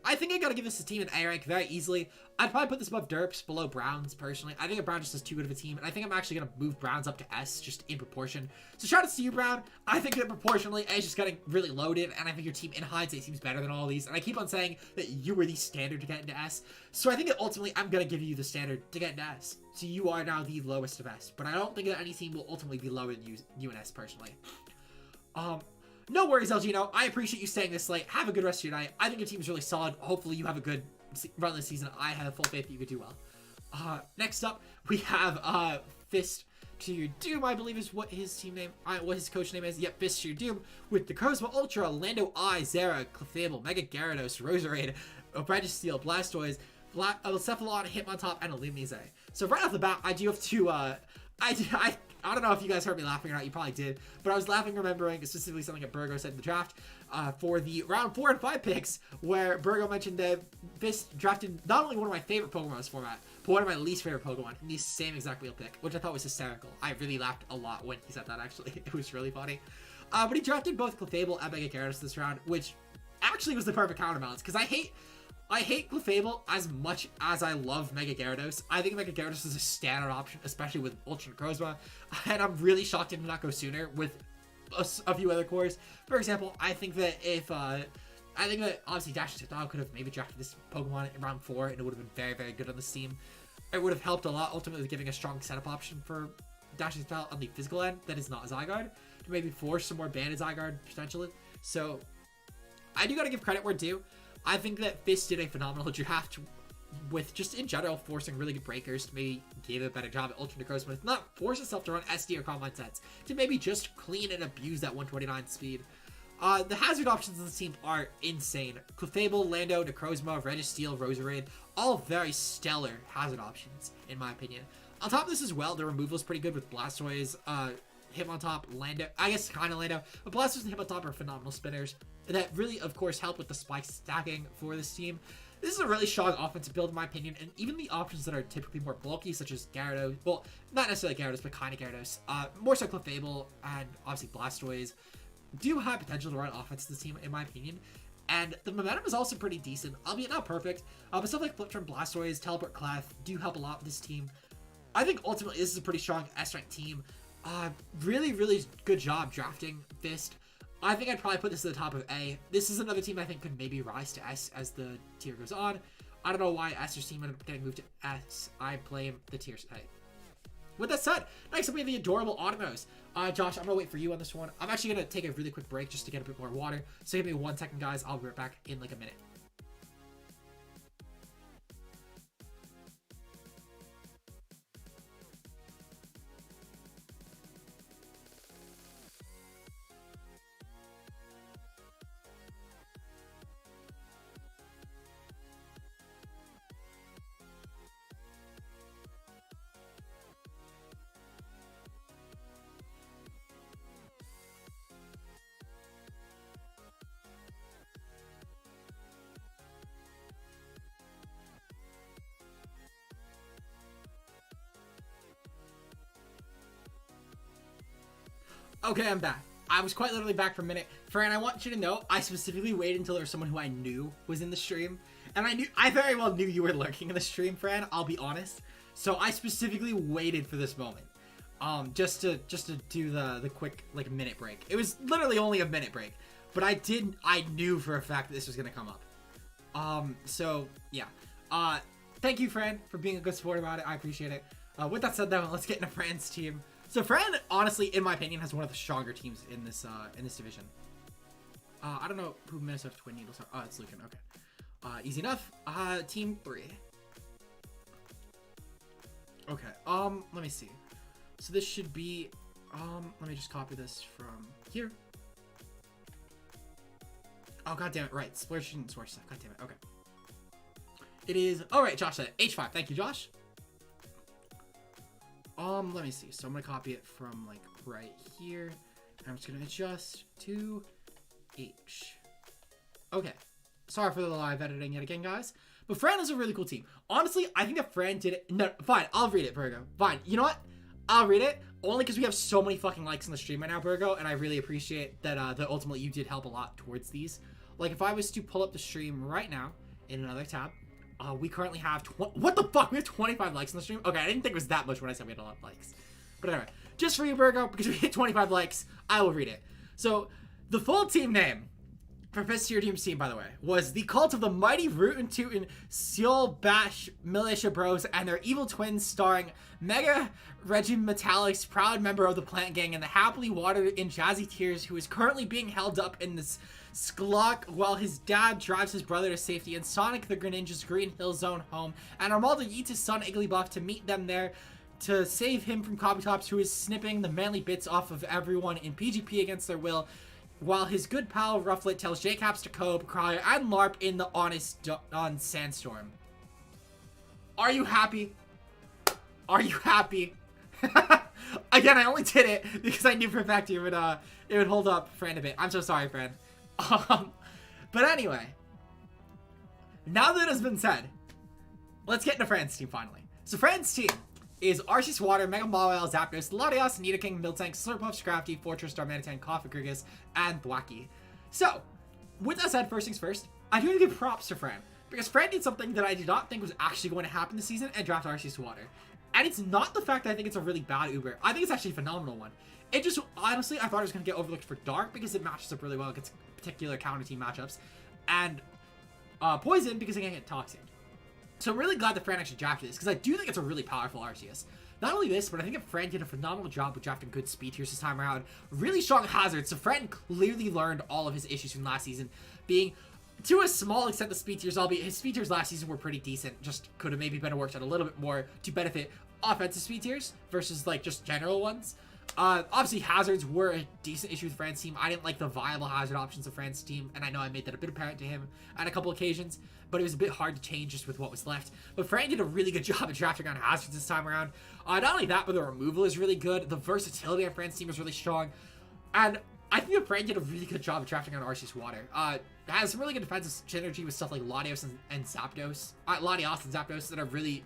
I think I gotta give this a team an A rank very easily. I'd probably put this above Derps, below Browns, personally. I think Brown just is too good of a team, and I think I'm actually gonna move Browns up to S, just in proportion. So shout out to you, Brown. I think that proportionally, A is just getting really loaded, and I think your team in hindsight seems better than all of these, and I keep on saying that you were the standard to get into S. So I think that ultimately, I'm gonna give you the standard to get into S. So you are now the lowest of S, but I don't think that any team will ultimately be lower than you in S, personally. No worries, LGino. I appreciate you staying this late. Have a good rest of your night. I think your team is really solid. Hopefully you have a good run this season. I have full faith that you could do well. Next up, we have Fist to Your Doom, I believe is what his team name, what his coach name is. Yep, Fist to Your Doom with the Cosmo Ultra, Lando I, Zera, Clefable, Mega Gyarados, Roserade, Registeel, Blastoise, Cephalon, Hitmontop, and Illumise. So right off the bat, I do have to, I don't know if you guys heard me laughing or not, you probably did, but I was laughing remembering specifically something that Burgo said in the draft for the round 4 and 5 picks, where Burgo mentioned that Fist drafted not only one of my favorite Pokemon in this format, but one of my least favorite Pokemon in the same exact wheel pick, which I thought was hysterical. I really laughed a lot when he said that, actually. It was really funny. But he drafted both Clefable and Mega Gyarados this round, which actually was the perfect counterbalance, because I hate Clefable as much as I love Mega Gyarados. I think Mega Gyarados is a standard option, especially with Ultra Necrozma, and I'm really shocked it did not go sooner with a few other cores. For example, I think that obviously Dash Style could have maybe drafted this Pokemon in round 4, and it would have been very, very good on this team. It would have helped a lot, ultimately giving a strong setup option for Dash Style on the physical end that is not Zygarde, to maybe force some more banded Zygarde, potentially. So, I do gotta give credit where due. I think that Fist did a phenomenal draft with just in general forcing really good breakers to maybe give a better job at Ultra Necrozma, but not force itself to run SD or Combine sets, to maybe just clean and abuse that 129 speed. The hazard options of the team are insane. Clefable, Lando, Necrozma, Registeel, Roserade, all very stellar hazard options, in my opinion. On top of this as well, the removal is pretty good with Blastoise, Hitmontop, Lando, I guess kind of Lando, but Blastoise and Hitmontop are phenomenal spinners that really, of course, help with the spike stacking for this team. This is a really strong offensive build, in my opinion, and even the options that are typically more bulky, such as Gyarados, well, not necessarily Gyarados, but kind of Gyarados, more so Clefable and obviously Blastoise, do have potential to run offense to this team, in my opinion. And the momentum is also pretty decent, albeit not perfect, but stuff like Flip from Blastoise, Teleport Clef do help a lot with this team. I think ultimately this is a pretty strong S-rank team. Really, really good job drafting Fist. I think I'd probably put this at the top of A. This is another team I think could maybe rise to S as the tier goes on. I don't know why S's team ended up getting moved to S. I blame the tiers A. With that said, next up we have the adorable Automos. Josh, I'm gonna wait for you on this one. I'm actually gonna take a really quick break just to get a bit more water. So give me 1 second, guys. I'll be right back in like a minute. Okay, I'm back. I was quite literally back for a minute. Fran, I want you to know, I specifically waited until there was someone who I knew was in the stream. And I very well knew you were lurking in the stream, Fran, I'll be honest. So I specifically waited for this moment. Just to do the quick, like, minute break. It was literally only a minute break. But I knew for a fact that this was gonna come up. So, yeah. Thank you, Fran, for being a good sport about it. I appreciate it. With that said, though, let's get into Fran's team. So Fran, honestly, in my opinion, has one of the stronger teams in this division. I don't know who Minnesota Twin Needles are. Oh, it's Lucan. Okay. Easy enough. Team 3. Okay. Let me see. So this should be. Let me just copy this from here. Oh, god damn it! Right, Splurge and source stuff. God damn it. Okay. It is. Oh, right, Josh said it. H5. Thank you, Josh. Let me see. So I'm gonna copy it from like right here. And I'm just gonna adjust to H. Okay. Sorry for the live editing yet again, guys. But Fran is a really cool team. Honestly, I think that Fran did it. No, fine. I'll read it, Virgo. Fine. You know what? I'll read it only because we have so many fucking likes on the stream right now, Virgo, and I really appreciate that. That ultimately you did help a lot towards these. Like if I was to pull up the stream right now in another tab. We currently have what the fuck? We have 25 likes on the stream. Okay, I didn't think it was that much when I said we had a lot of likes. But anyway, just for you, Virgo, because we hit 25 likes, I will read it. So the full team name for Fist Tier Team's team, by the way, was the Cult of the Mighty Rootin' Tootin' Seal Bash Militia Bros and their evil twins, starring Mega Regimetallic's proud member of the Plant Gang and the happily watered in jazzy tears who is currently being held up in this Sklock while his dad drives his brother to safety, and Sonic the Greninja's Green Hill Zone home, and Armaldo yeets his son Igglybuff to meet them there to save him from Kabutops, who is snipping the manly bits off of everyone in PGP against their will, while his good pal Rufflet tells J-Caps to Cope, Cry, and LARP in the on Sandstorm. Are you happy? Are you happy? Again, I only did it because I knew for a fact it would hold up Fran a bit. I'm so sorry, Fran. But anyway, now that has been said, let's get into Fran's team finally. So Fran's team is Arceus Water, Mega Mawile, Zapdos, Latias, Nidoking, Miltank, Slurpuff, Scrafty, Fortress, Darmanitan, Cofagrigus, and Thwackey. So, with that said, first things first, I do want to give props to Fran, because Fran did something that I did not think was actually going to happen this season and draft Arceus Water. And it's not the fact that I think it's a really bad Uber. I think it's actually a phenomenal one. It just, honestly, I thought it was going to get overlooked for Dark because it matches up really well against particular counter team matchups, and Poison because it can get Toxic. So I'm really glad that Fran actually drafted this, because I do think it's a really powerful Arceus. Not only this, but I think that Fran did a phenomenal job with drafting good speed tiers this time around. Really strong hazards, so Fran clearly learned all of his issues from last season, being, to a small extent, the speed tiers, albeit his speed tiers last season were pretty decent, just could have maybe been worked out a little bit more to benefit offensive speed tiers versus, like, just general ones. Obviously, hazards were a decent issue with Fran's team. I didn't like the viable hazard options of Fran's team, and I know I made that a bit apparent to him on a couple occasions, but it was a bit hard to change just with what was left. But Fran did a really good job at drafting on hazards this time around. Not only that, but the removal is really good. The versatility on Fran's team is really strong. And I think that Fran did a really good job at drafting on Arceus Water. Has some really good defensive synergy with stuff like Latios and Zapdos. Latios and Zapdos that are really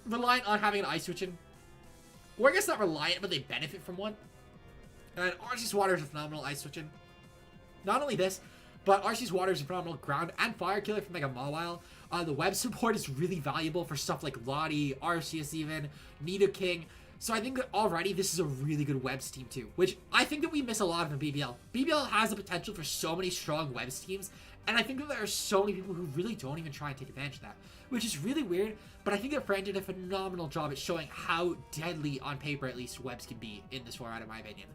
reliant on having an Ice Switching. Or I guess not reliant, but they benefit from one. And Arceus Water is a phenomenal Ice Switching. Not only this, but Arceus Water is a phenomenal ground and fire killer for Mega Mawile. The web support is really valuable for stuff like Lottie, Arceus even, Nidoking. So I think that already this is a really good webs team too, which I think that we miss a lot of in BBL. BBL has the potential for so many strong webs teams, and I think that there are so many people who really don't even try and take advantage of that, which is really weird, but I think that Fran did a phenomenal job at showing how deadly, on paper at least, webs can be in this format, in my opinion.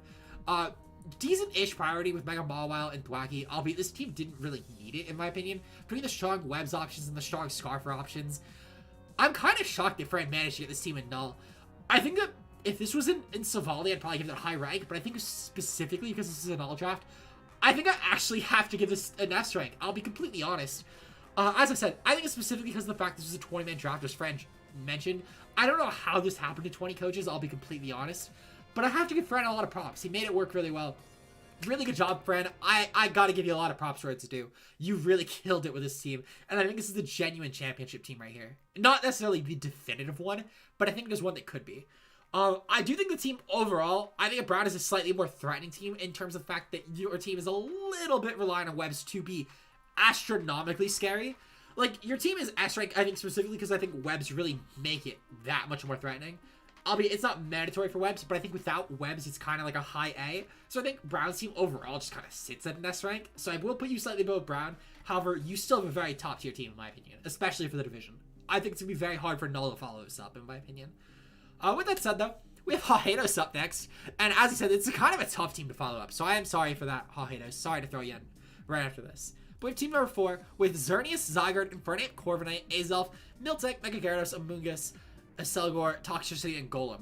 Decent-ish priority with Mega Mawile and Thwackey, albeit this team didn't really need it, in my opinion. Between the strong webs options and the strong Scarfer options, I'm kind of shocked that Fran managed to get this team in Null. I think that if this was in Savali, I'd probably give it a high rank, but I think specifically because this is a Null draft, I think I actually have to give this an S rank. I'll be completely honest. As I said, I think it's specifically because of the fact this is a 20-man draft, as Fran mentioned. I don't know how this happened to 20 coaches, I'll be completely honest. But I have to give Fran a lot of props. He made it work really well. Really good job, Fran. I gotta give you a lot of props for it to do. You really killed it with this team. And I think this is the genuine championship team right here. Not necessarily the definitive one, but I think there's one that could be. I do think the team overall, I think Brown is a slightly more threatening team in terms of the fact that your team is a little bit reliant on webs to be astronomically scary. Like, your team is S rank, I think, specifically because I think webs really make it that much more threatening. Albeit, it's not mandatory for webs, but I think without webs, it's kind of like a high A. So I think Brown's team overall just kind of sits at an S rank. So I will put you slightly above Brown. However, you still have a very top tier team, in my opinion, especially for the division. I think it's going to be very hard for Null to follow this up, in my opinion. With that said, though, we have Hahados up next. And as I said, it's kind of a tough team to follow up. So I am sorry for that, Hahados. Sorry to throw you in right after this. But we have team number 4 with Xerneas, Zygarde, Infernape, Corviknight, Azelf, Miltank, Mega Gyarados, Amoonguss, Selgor, Toxtricity, and Golem.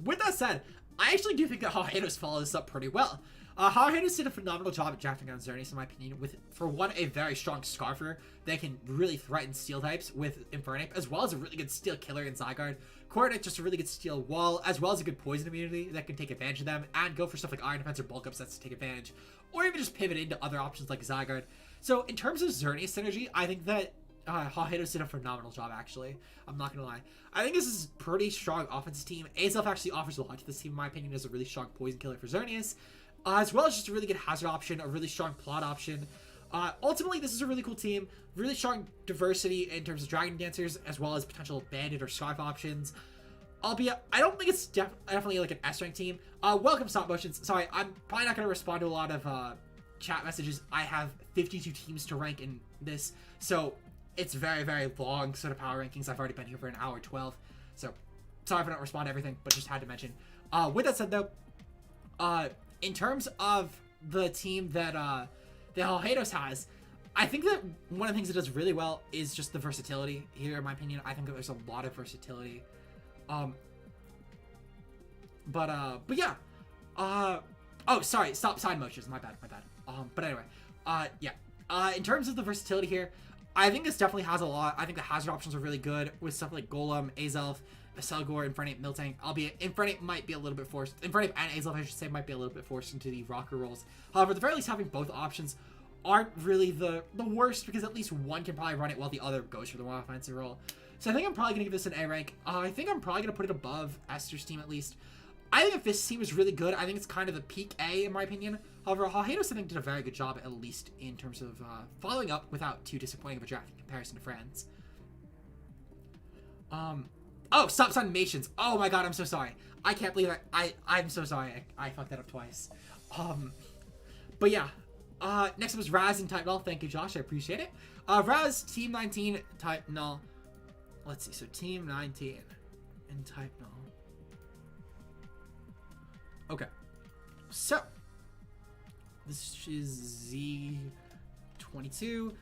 With that said, I actually do think that Hahados followed this up pretty well. Hahados did a phenomenal job at drafting down Xerneas, in my opinion, with, for one, a very strong Scarfer that can really threaten Steel types with Infernape, as well as a really good Steel Killer in Zygarde. Corviknight, just a really good Steel Wall, as well as a good Poison immunity that can take advantage of them, and go for stuff like Iron Defense or Bulk Up sets to take advantage, or even just pivot into other options like Zygarde. So, in terms of Xerneas synergy, I think that Hahados did a phenomenal job, actually. I'm not gonna lie. I think this is a pretty strong offensive team. Azelf actually offers a lot to this team, in my opinion, as a really strong poison killer for Xerneas, as well as just a really good hazard option, a really strong plot option. Ultimately, this is a really cool team. Really strong diversity in terms of Dragon Dancers, as well as potential Bandit or Scarf options. Albeit, I don't think it's definitely like an S-rank team. Welcome, Stop Motions. Sorry, I'm probably not going to respond to a lot of chat messages. I have 52 teams to rank in this, so it's very, very long sort of power rankings. I've already been here for an hour 12, so sorry if I don't respond to everything, but just had to mention. With that said, though, in terms of the team that the Alhados has, I think that one of the things it does really well is just the versatility here, in my opinion. I think that there's a lot of versatility. But yeah. Oh, sorry, stop side motions. My bad. But anyway, yeah. In terms of the versatility here, I think this definitely has a lot. I think the hazard options are really good with stuff like Golem, Azelf, Selgor, Infernape, Miltank, albeit Infernape might be a little bit forced. Infernape and Azelf, I should say, might be a little bit forced into the rocker rolls. However, at the very least, having both options aren't really the worst, because at least one can probably run it while the other goes for the one offensive role. So I think I'm probably going to give this an A rank. I think I'm probably going to put it above Esther's team at least. I think if this team is really good, I think it's kind of the peak A in my opinion. However, Alhados I think did a very good job, at least in terms of following up without too disappointing of a draft in comparison to friends. Oh, stop animations. Oh my god, I'm so sorry. I can't believe I'm so sorry. I fucked that up twice. But yeah. Next up is Raz and Type Null. Thank you, Josh. I appreciate it. Raz, Team 19, Type Null. Let's see. So Team 19 and Type Null. Okay. So this is Z22 to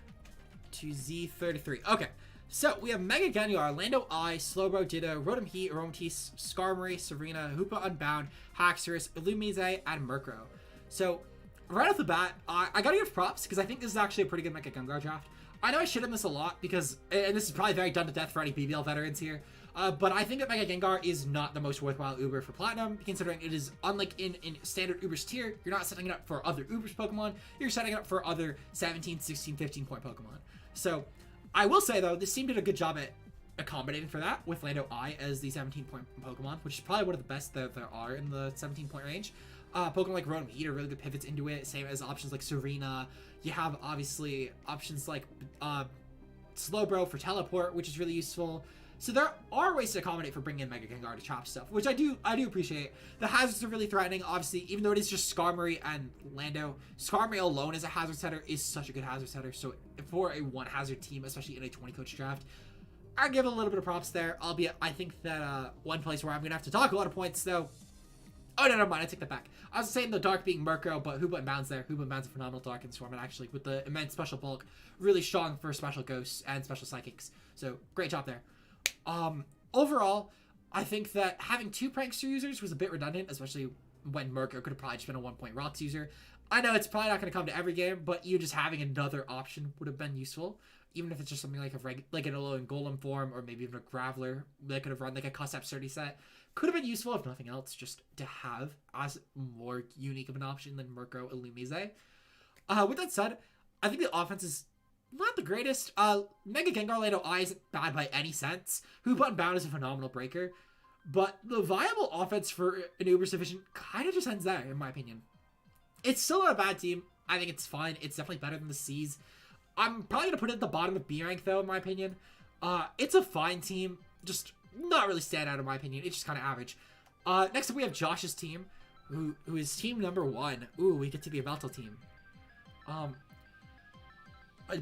Z33. Okay. So we have Mega Gengar, Lando I, Slowbro, Ditto, Rotom Heat, Aromatisse, Skarmory, Serena, Hoopa Unbound, Haxorus, Illumise, and Murkrow. So right off the bat, I gotta give props because I think this is actually a pretty good Mega Gengar draft. I know I shit on this a lot because, and this is probably very done to death for any BBL veterans here, but I think that Mega Gengar is not the most worthwhile Uber for Platinum, considering it is, unlike in standard Uber's tier, you're not setting it up for other Uber's Pokemon, you're setting it up for other 17, 16, 15 point Pokemon. So I will say though, this team did a good job at accommodating for that with Lando I as the 17 point Pokemon, which is probably one of the best that there are in the 17 point range. Pokemon like Rotom Heat are really good pivots into it, same as options like Serena. You have obviously options like Slowbro for teleport, which is really useful. So there are ways to accommodate for bringing in Mega Gengar to chop stuff, which I do appreciate. The hazards are really threatening, obviously, even though it is just Skarmory and Lando. Skarmory alone as a hazard setter is such a good hazard setter, so for a one hazard team, especially in a 20 coach draft, I give a little bit of props there, albeit I think that one place where I'm going to have to talk a lot of points, though. Oh, no, never mind. I take that back. I was saying the Dark being Murkrow, but Hoopa and Bound's there. Hoopa and Bound's a phenomenal Dark and Storm, and actually, with the immense special bulk, really strong for special Ghosts and special Psychics. So, great job there. Overall, I think that having two Prankster users was a bit redundant, especially when Murkrow could have probably just been a 1-point Rocks user. I know it's probably not going to come to every game, but you just having another option would have been useful. Even if it's just something like like an Alolan Golem form, or maybe even a Graveler that could have run like a Cuss Absurdity set. Could have been useful, if nothing else, just to have as more unique of an option than Murkrow and Illumise. With that said, I think the offense is not the greatest. Mega Gengar Lando I isn't bad by any sense. Hoopa Unbound is a phenomenal breaker. But the viable offense for an Uber Sufficient kind of just ends there, in my opinion. It's still not a bad team. I think it's fine. It's definitely better than the C's. I'm probably going to put it at the bottom of B rank, though, in my opinion. It's a fine team. Just not really stand out, in my opinion. It's just kind of average. Next up, we have Josh's team, who is team number 1. Ooh, we get to be a Veltal team.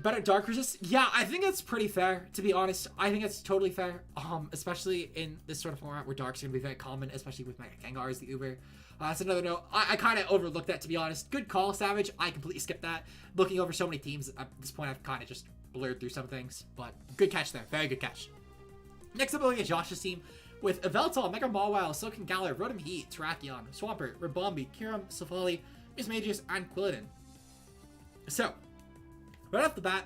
Better Dark Resist? Yeah, I think that's pretty fair, to be honest. I think it's totally fair, especially in this sort of format where Dark's going to be very common, especially with Mega Gengar as the Uber. That's another note. I kind of overlooked that, to be honest. Good call, Savage. I completely skipped that. Looking over so many teams, at this point, I've kind of just blurred through some things. But good catch there. Very good catch. Next up, we'll get Josh's team with Yveltal, Mega Mawile, Silken Galar, Rotom Heat, Terrakion, Swampert, Ribombee, Kyurem, Safali, Mismagius, and Quilladin. So, right off the bat,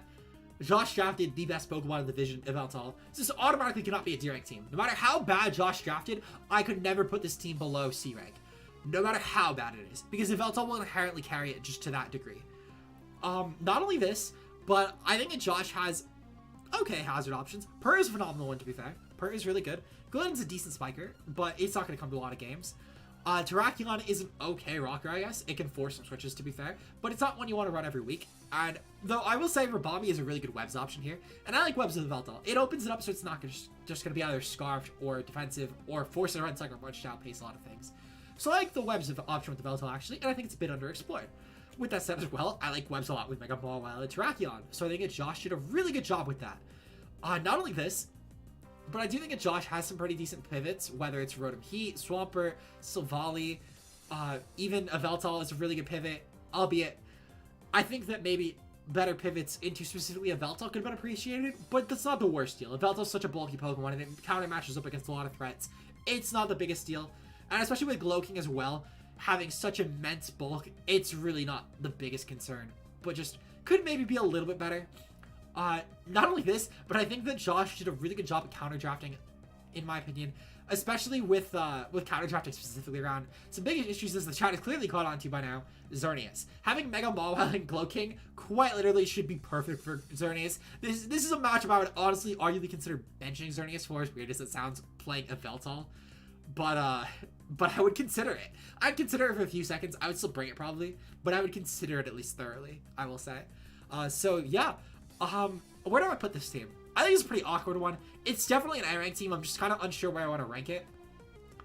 Josh drafted the best Pokemon in the division, Yveltal. This automatically cannot be a D-rank team. No matter how bad Josh drafted, I could never put this team below C-rank. No matter how bad it is, because Yveltal will inherently carry it just to that degree. Not only this, but I think that Josh has okay hazard options. Purr is a phenomenal one, to be fair. Purr is really good. Quilladin's a decent spiker, but it's not going to come to a lot of games. Terraculon is an okay rocker, I guess. It can force some switches, to be fair, but it's not one you want to run every week. And though I will say Rabami is a really good webs option here, and I like webs with Veltal. It opens it up so it's not just going to be either scarfed or defensive or force a run cycle punch to outpace a lot of things. So I like the webs option with the Veltal actually, and I think it's a bit underexplored. With that said as well, I like webs a lot with Mega Ball while and Terraculon, so I think that Josh did a really good job with that. Not only this, but I do think that Josh has some pretty decent pivots, whether it's Rotom Heat, Swampert, Silvally, even a Veltal is a really good pivot, albeit I think that maybe better pivots into specifically a Veltal could have been appreciated, but that's not the worst deal. A Veltal's such a bulky Pokemon and it counter matches up against a lot of threats. It's not the biggest deal, and especially with Glowking as well, having such immense bulk, it's really not the biggest concern, but just could maybe be a little bit better. Not only this, but I think that Josh did a really good job at counter drafting, in my opinion, especially with counter drafting specifically around some big issues as the chat has clearly caught on to by now, Xerneas. Having Mega Mawile and Glowking quite literally should be perfect for Xerneas. This is a matchup I would honestly arguably consider benching Xerneas for, as weird as it sounds, playing a Veltal. But I would consider it. I'd consider it for a few seconds. I would still bring it probably, but I would consider it at least thoroughly, I will say. So yeah. Where do I put this team? I think it's a pretty awkward one. It's definitely an A-rank team. I'm just kind of unsure where I want to rank it.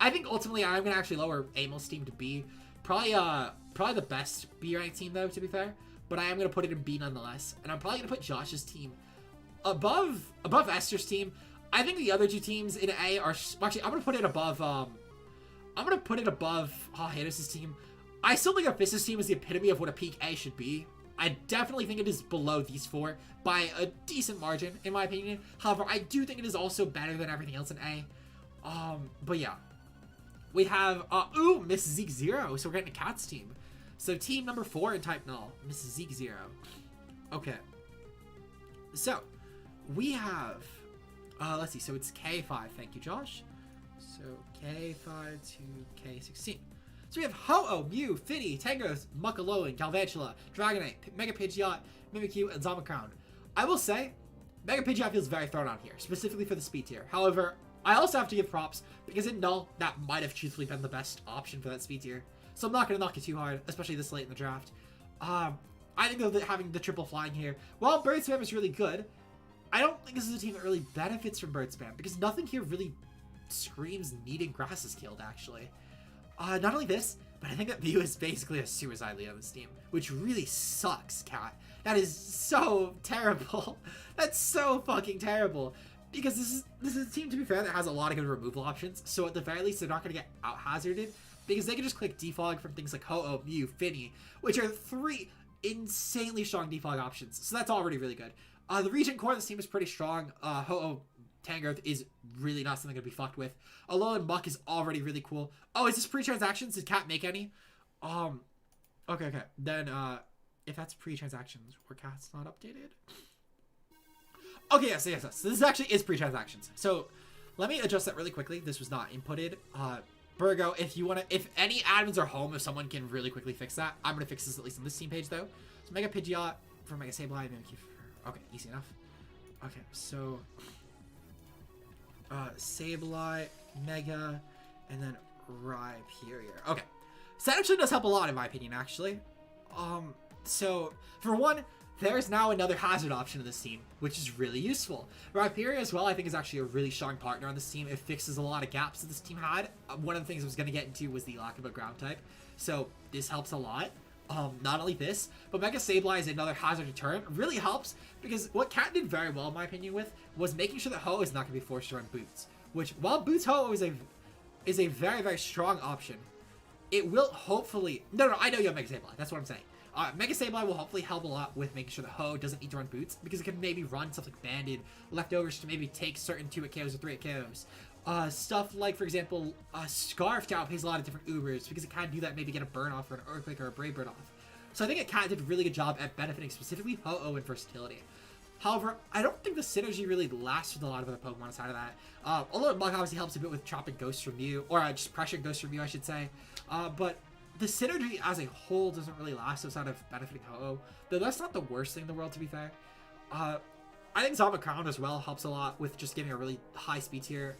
I think ultimately I'm going to actually lower Amil's team to B. Probably the best B-rank team though, to be fair. But I am going to put it in B nonetheless. And I'm probably going to put Josh's team above Esther's team. I think the other two teams in A are... Actually, I'm going to put it above... Hadis' team. I still think Abyss's team is the epitome of what a peak A should be. I definitely think it is below these four by a decent margin, in my opinion. However, I do think it is also better than everything else in A. But yeah. We have, Miss Zeke 0. So we're getting a Cats team. So team number 4 in Type Null, Miss Zeke 0. Okay. So, we have, let's see. So it's K5. Thank you, Josh. So K5 to K16. So we have Ho-Oh, Mew, Finny, Tangrowth, Muckalolan, Galvantula, Dragonite, Mega Pidgeot, Mimikyu, and Zamacrown. I will say, Mega Pidgeot feels very thrown on here, specifically for the speed tier. However, I also have to give props, because in Null, that might have truthfully been the best option for that speed tier. So I'm not going to knock it too hard, especially this late in the draft. I think though that having the triple flying here, while Bird Spam is really good, I don't think this is a team that really benefits from Bird Spam, because nothing here really screams needing grass is killed, actually. Not only this, but I think that Mew is basically a suicide lead on this team, which really sucks, Cat. That is so terrible. That's so fucking terrible. Because this is a team, to be fair, that has a lot of good removal options, so at the very least, they're not going to get out-hazarded, because they can just click defog from things like Ho-Oh, Mew, Finny, which are 3 insanely strong defog options, so that's already really good. The Regent core of this team is pretty strong. Ho-Oh, Tangrowth is really not something to be fucked with. Alolan Muck is already really cool. Oh, is this pre-transactions? Did Cat make any? Okay. Then, if that's pre-transactions, were Cat's not updated? Okay, yes. So this actually is pre-transactions. So, let me adjust that really quickly. This was not inputted. Burgo, if any admins are home, if someone can really quickly fix that, I'm gonna fix this at least on this team page, though. So, Mega Pidgeot for Mega Sableye, okay, easy enough. Okay, so... Sableye, Mega, and then Rhyperior. Okay. So that actually does help a lot, in my opinion, actually. So, for one, there's now another hazard option in this team, which is really useful. Rhyperior as well, I think, is actually a really strong partner on this team. It fixes a lot of gaps that this team had. One of the things I was going to get into was the lack of a ground type. So, this helps a lot. Not only this, but Mega Sableye is another hazard deterrent. Really helps, because what Cat did very well, in my opinion, with was making sure that Ho is not going to be forced to run Boots. Which, while Boots Ho is a very, very strong option, it will hopefully... No, I know you have Mega Sableye. That's what I'm saying. Mega Sableye will hopefully help a lot with making sure that Ho doesn't need to run Boots, because it can maybe run stuff like Banded, Leftovers to maybe take certain 2-hit KOs or 3-hit KOs. Stuff like, for example, Scarf to outpace a lot of different Ubers, because it can do that, maybe get a Burn Off or an Earthquake or a Brave Bird off. So I think Cat did a really good job at benefiting specifically Ho-Oh and versatility. However, I don't think the synergy really lasts with a lot of other Pokemon aside of that. Although Mug obviously helps a bit with chopping Ghosts from Mew, or just pressuring Ghosts from Mew, I should say. But the synergy as a whole doesn't really last outside of benefiting Ho-Oh. Though that's not the worst thing in the world, to be fair. I think Zamacrown as well helps a lot with just giving a really high speed tier.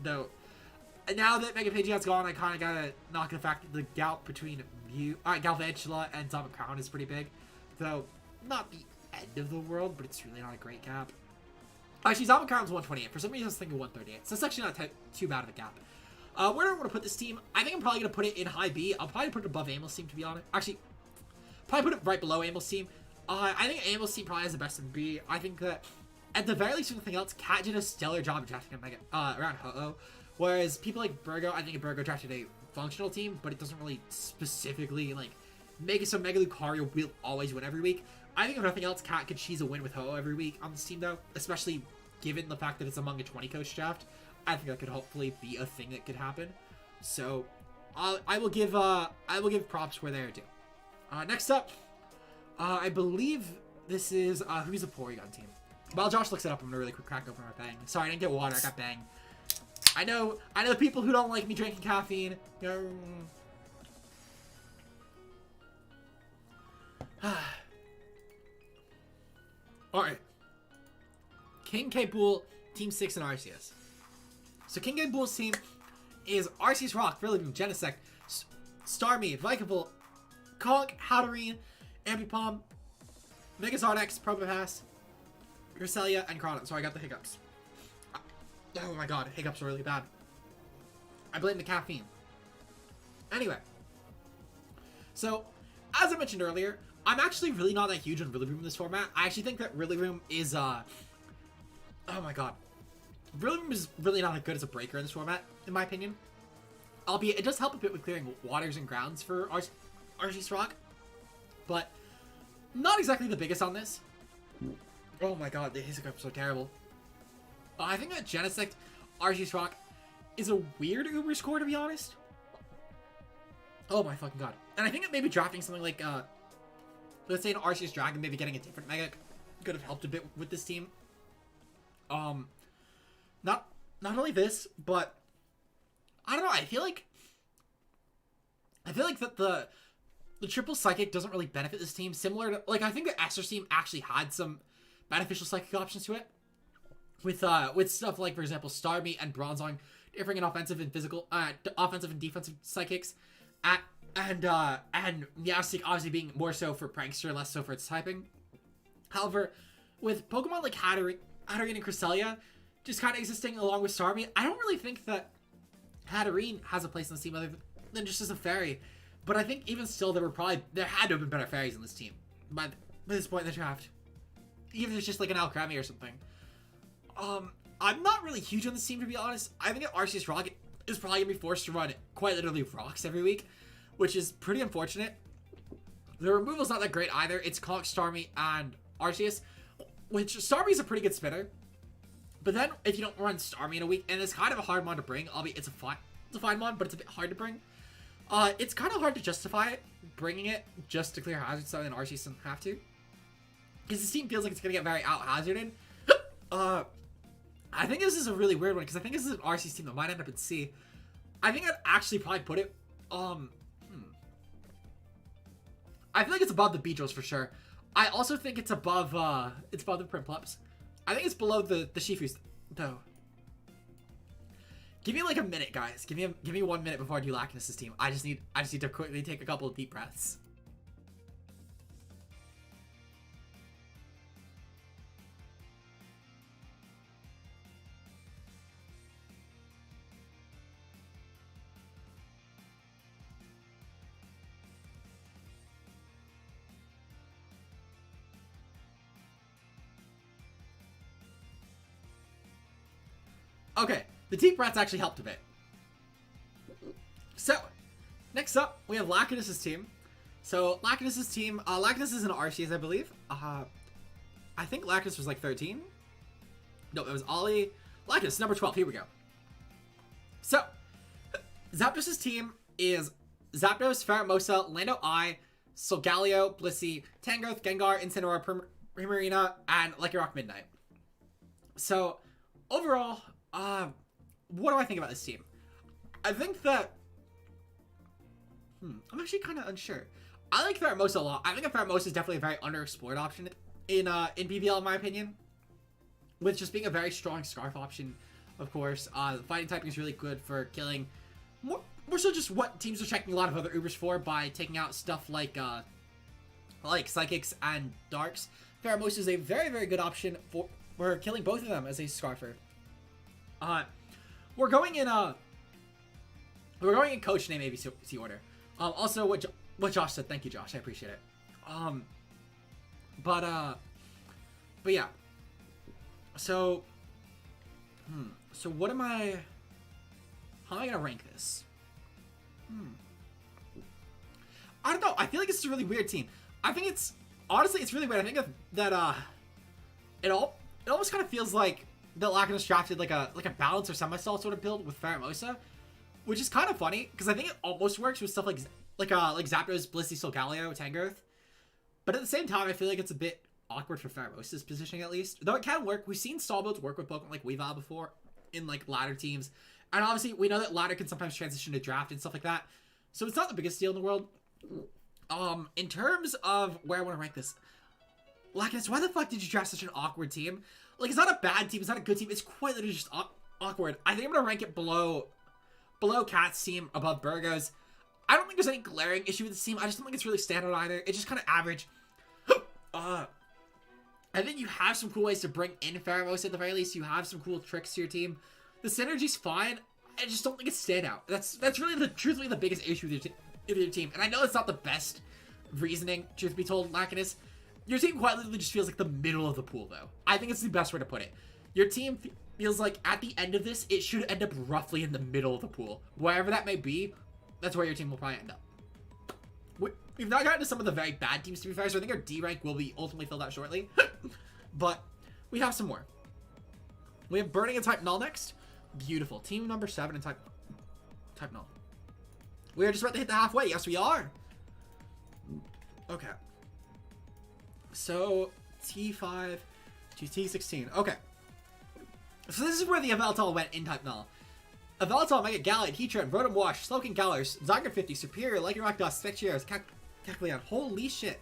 Though, now that Mega Pidgeot's gone, I kind of gotta knock the fact that the gap between Galvantula and Zama Crown is pretty big. Though, not the end of the world, but it's really not a great gap. Actually, Zama Crown's 128. For some reason, I was thinking 138. So that's actually not too bad of a gap. Where do I want to put this team? I think I'm probably going to put it in high B. I'll probably put it above Amel's team, to be honest. Actually, probably put it right below Amel's team. I think Amel's team probably has the best in B. I think that, at the very least, anything else, Cat did a stellar job of drafting around Ho-Oh. Whereas people like Burgo, I think Burgo drafted a functional team, but it doesn't really specifically, like, make it so Mega Lucario will always win every week. I think if nothing else, Cat could cheese a win with Ho-Oh every week on this team, though. Especially given the fact that it's among a 20-coach draft. I think that could hopefully be a thing that could happen. So, I will give props where they're due. Next up, I believe this is, who's the Porygon team? While Josh looks it up, I'm gonna really quick crack open my Bang. Sorry, I didn't get water, I got Bang. I know people who don't like me drinking caffeine. Alright. King K. Bool, Team 6 and Arceus. So King K. Bool's team is Arceus Rock, Rillaboom, Genesect, Starmie, Vikavolt, Conk, Hatterene, Ambipom, Megazord X, Probopass, Cresselia, and Chrono. So I got the hiccups. Oh my god, hiccups are really bad. I blame the caffeine. Anyway. So, as I mentioned earlier, I'm actually really not that huge on Rillaboom in this format. I actually think that Rillaboom is, oh my god. Rillaboom is really not that good as a breaker in this format, in my opinion. Albeit, it does help a bit with clearing waters and grounds for Arceus Rock. But, not exactly the biggest on this. Oh my god, the hiccups are so terrible. I think that Genesect Arceus Rock is a weird Uber score, to be honest. Oh my fucking god. And I think that maybe drafting something like, let's say an Arceus Dragon, maybe getting a different Mega could have helped a bit with this team. Not only this, but I don't know, I feel like that the triple Psychic doesn't really benefit this team, similar to, like, I think the Esther's team actually had some beneficial Psychic options to it. With stuff like, for example, Starmie and Bronzong differing in offensive and defensive psychics, and Meowstic obviously being more so for Prankster, less so for its typing. However, with Pokemon like Hatterene and Cresselia just kind of existing along with Starmie, I don't really think that Hatterene has a place in this team other than just as a fairy. But I think even still, there had to have been better fairies in this team by this point in the draft. Even if it's just like an Alcremie or something. I'm not really huge on this team, to be honest. I think that Arceus Rock is probably going to be forced to run quite literally rocks every week, which is pretty unfortunate. The removal's not that great either. It's Conk, Starmie, and Arceus, which Starmie's a pretty good spinner. But then, if you don't run Starmie in a week, and it's kind of a hard mon to bring, albeit it's a fine mon, but it's a bit hard to bring. It's kind of hard to justify bringing it just to clear hazards so that Arceus doesn't have to. Because this team feels like it's going to get very out-hazarded. I think this is a really weird one, because I think this is an Arceus team that might end up in C. I think I'd actually probably put it, I feel like it's above the Beedrills for sure. I also think it's above the Primplups. I think it's below the Shifus, though. Give me like a minute, guys. Give me 1 minute before I do Lachnus' team. I just need to quickly take a couple of deep breaths. Okay, the deep breaths actually helped a bit. So, next up, we have Lachnus' team. So, Lachnus' team, Lachnus is an Arceus, I believe. I think Lachnus was like 13. No, it was Ollie. Lachnus, number 12, here we go. So, Zapdos' team is Zapdos, Pheromosa, Lando I, Solgaleo, Blissey, Tangrowth, Gengar, Incineroar, Primarina, and Lycanroc Midnight. So, overall, what do I think about this team? I think that, I'm actually kind of unsure. I like Pheromosa a lot. I think that Pheromosa is definitely a very underexplored option in BBL, in my opinion. With just being a very strong Scarf option of course. Fighting typing is really good for killing more so just what teams are checking a lot of other Ubers for by taking out stuff like Psychics and Darks. Pheromosa is a very, very good option for killing both of them as a Scarfer. We're going in coach name ABC order. Also what Josh said. Thank you, Josh. I appreciate it. But yeah. So what am I? How am I gonna rank this? I don't know. I feel like it's a really weird team. I think it's honestly it's really weird. I think that it almost kind of feels like that Lacanus drafted like a balance or semi-stall sort of build with Pheromosa, which is kind of funny because I think it almost works with stuff like Zapdos, Blissey, Solgaleo, Tangrowth. But at the same time, I feel like it's a bit awkward for Pheromosa's positioning at least. Though it can work. We've seen stall builds work with Pokemon like Weavile before in like ladder teams. And obviously, we know that ladder can sometimes transition to draft and stuff like that. So it's not the biggest deal in the world. In terms of where I want to rank this, Lacanus, why the fuck did you draft such an awkward team? Like, it's not a bad team. It's not a good team. It's quite literally just awkward. I think I'm going to rank it below Cat's team, above Burgo's. I don't think there's any glaring issue with this team. I just don't think it's really standard either. It's just kind of average. I think you have some cool ways to bring in Pheromosa at the very least. You have some cool tricks to your team. The synergy's fine. I just don't think it's standout. That's really truthfully the biggest issue with your team. And I know it's not the best reasoning, truth be told, Lacanus. Your team quite literally just feels like the middle of the pool, though. I think it's the best way to put it. Your team feels like at the end of this, it should end up roughly in the middle of the pool. Wherever that may be, that's where your team will probably end up. We've not gotten to some of the very bad teams, to be fair, so I think our D rank will be ultimately filled out shortly. But we have some more. We have Burning and Type Null next. Beautiful. Team number 7 and Type Null. We are just about to hit the halfway. Yes, we are. Okay. So, T5 to T16. Okay. So this is where the Yveltal went in Type Null. Yveltal, Mega Gallade, Heatran, Rotom Wash, Slowking Galars, Zygarde 50, Superior, Lightning Rock Dust, Spectriers, Kecleon. Holy shit.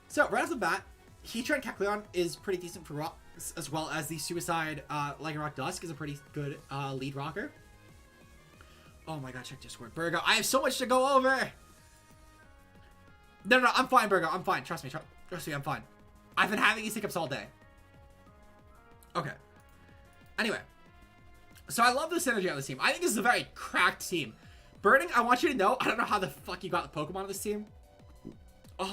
So, right off the bat, Heatran Kecleon is pretty decent for rocks, as well as the Suicide Lightning Rock Dusk is a pretty good lead rocker. Oh my god, check Discord. Burgo, I have so much to go over! No, I'm fine, Burgo. I'm fine. Trust me. Trust me, I'm fine. I've been having these hiccups all day. Okay. Anyway. So I love the synergy on this team. I think this is a very cracked team. Burning, I want you to know, I don't know how the fuck you got the Pokemon on this team. I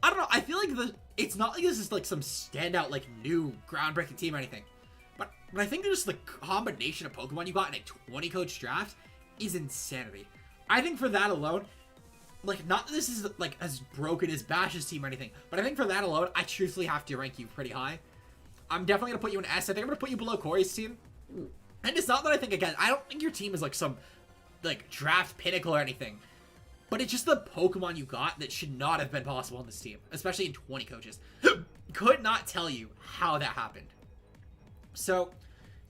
don't know. I feel like it's not like this is like some standout, like new groundbreaking team or anything. But I think just the combination of Pokemon you got in a 20 coach draft is insanity. I think for that alone, like, not that this is like as broken as Bash's team or anything, but I think for that alone, I truthfully have to rank you pretty high. I'm definitely gonna put you in S. I think I'm gonna put you below Corey's team. And it's not that I think, again, I don't think your team is like some like draft pinnacle or anything. But it's just the Pokemon you got that should not have been possible on this team, especially in 20 coaches. Could not tell you how that happened. So,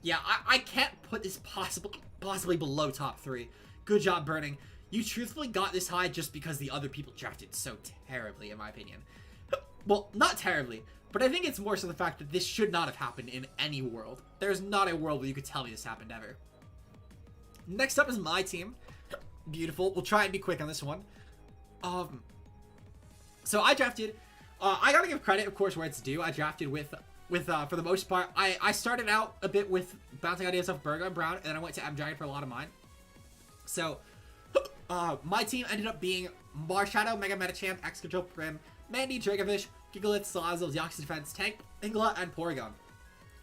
yeah, I can't put this possibly below top 3. Good job, Burning. You truthfully got this high just because the other people drafted so terribly, in my opinion. Well, not terribly, but I think it's more so the fact that this should not have happened in any world. There's not a world where you could tell me this happened ever. Next up is my team. Beautiful. We'll try and be quick on this one. So I drafted. I gotta give credit, of course, where it's due. I drafted with for the most part. I started out a bit with bouncing ideas off Burgo and Brown, and then I went to M-Giant for a lot of mine. So, my team ended up being Marshadow, Mega Metachamp, Excadrill, Prim, Mandy, Dragovich, Gigalith, Salazzle, Deoxys Defense, Tank, Ingla, and Porygon.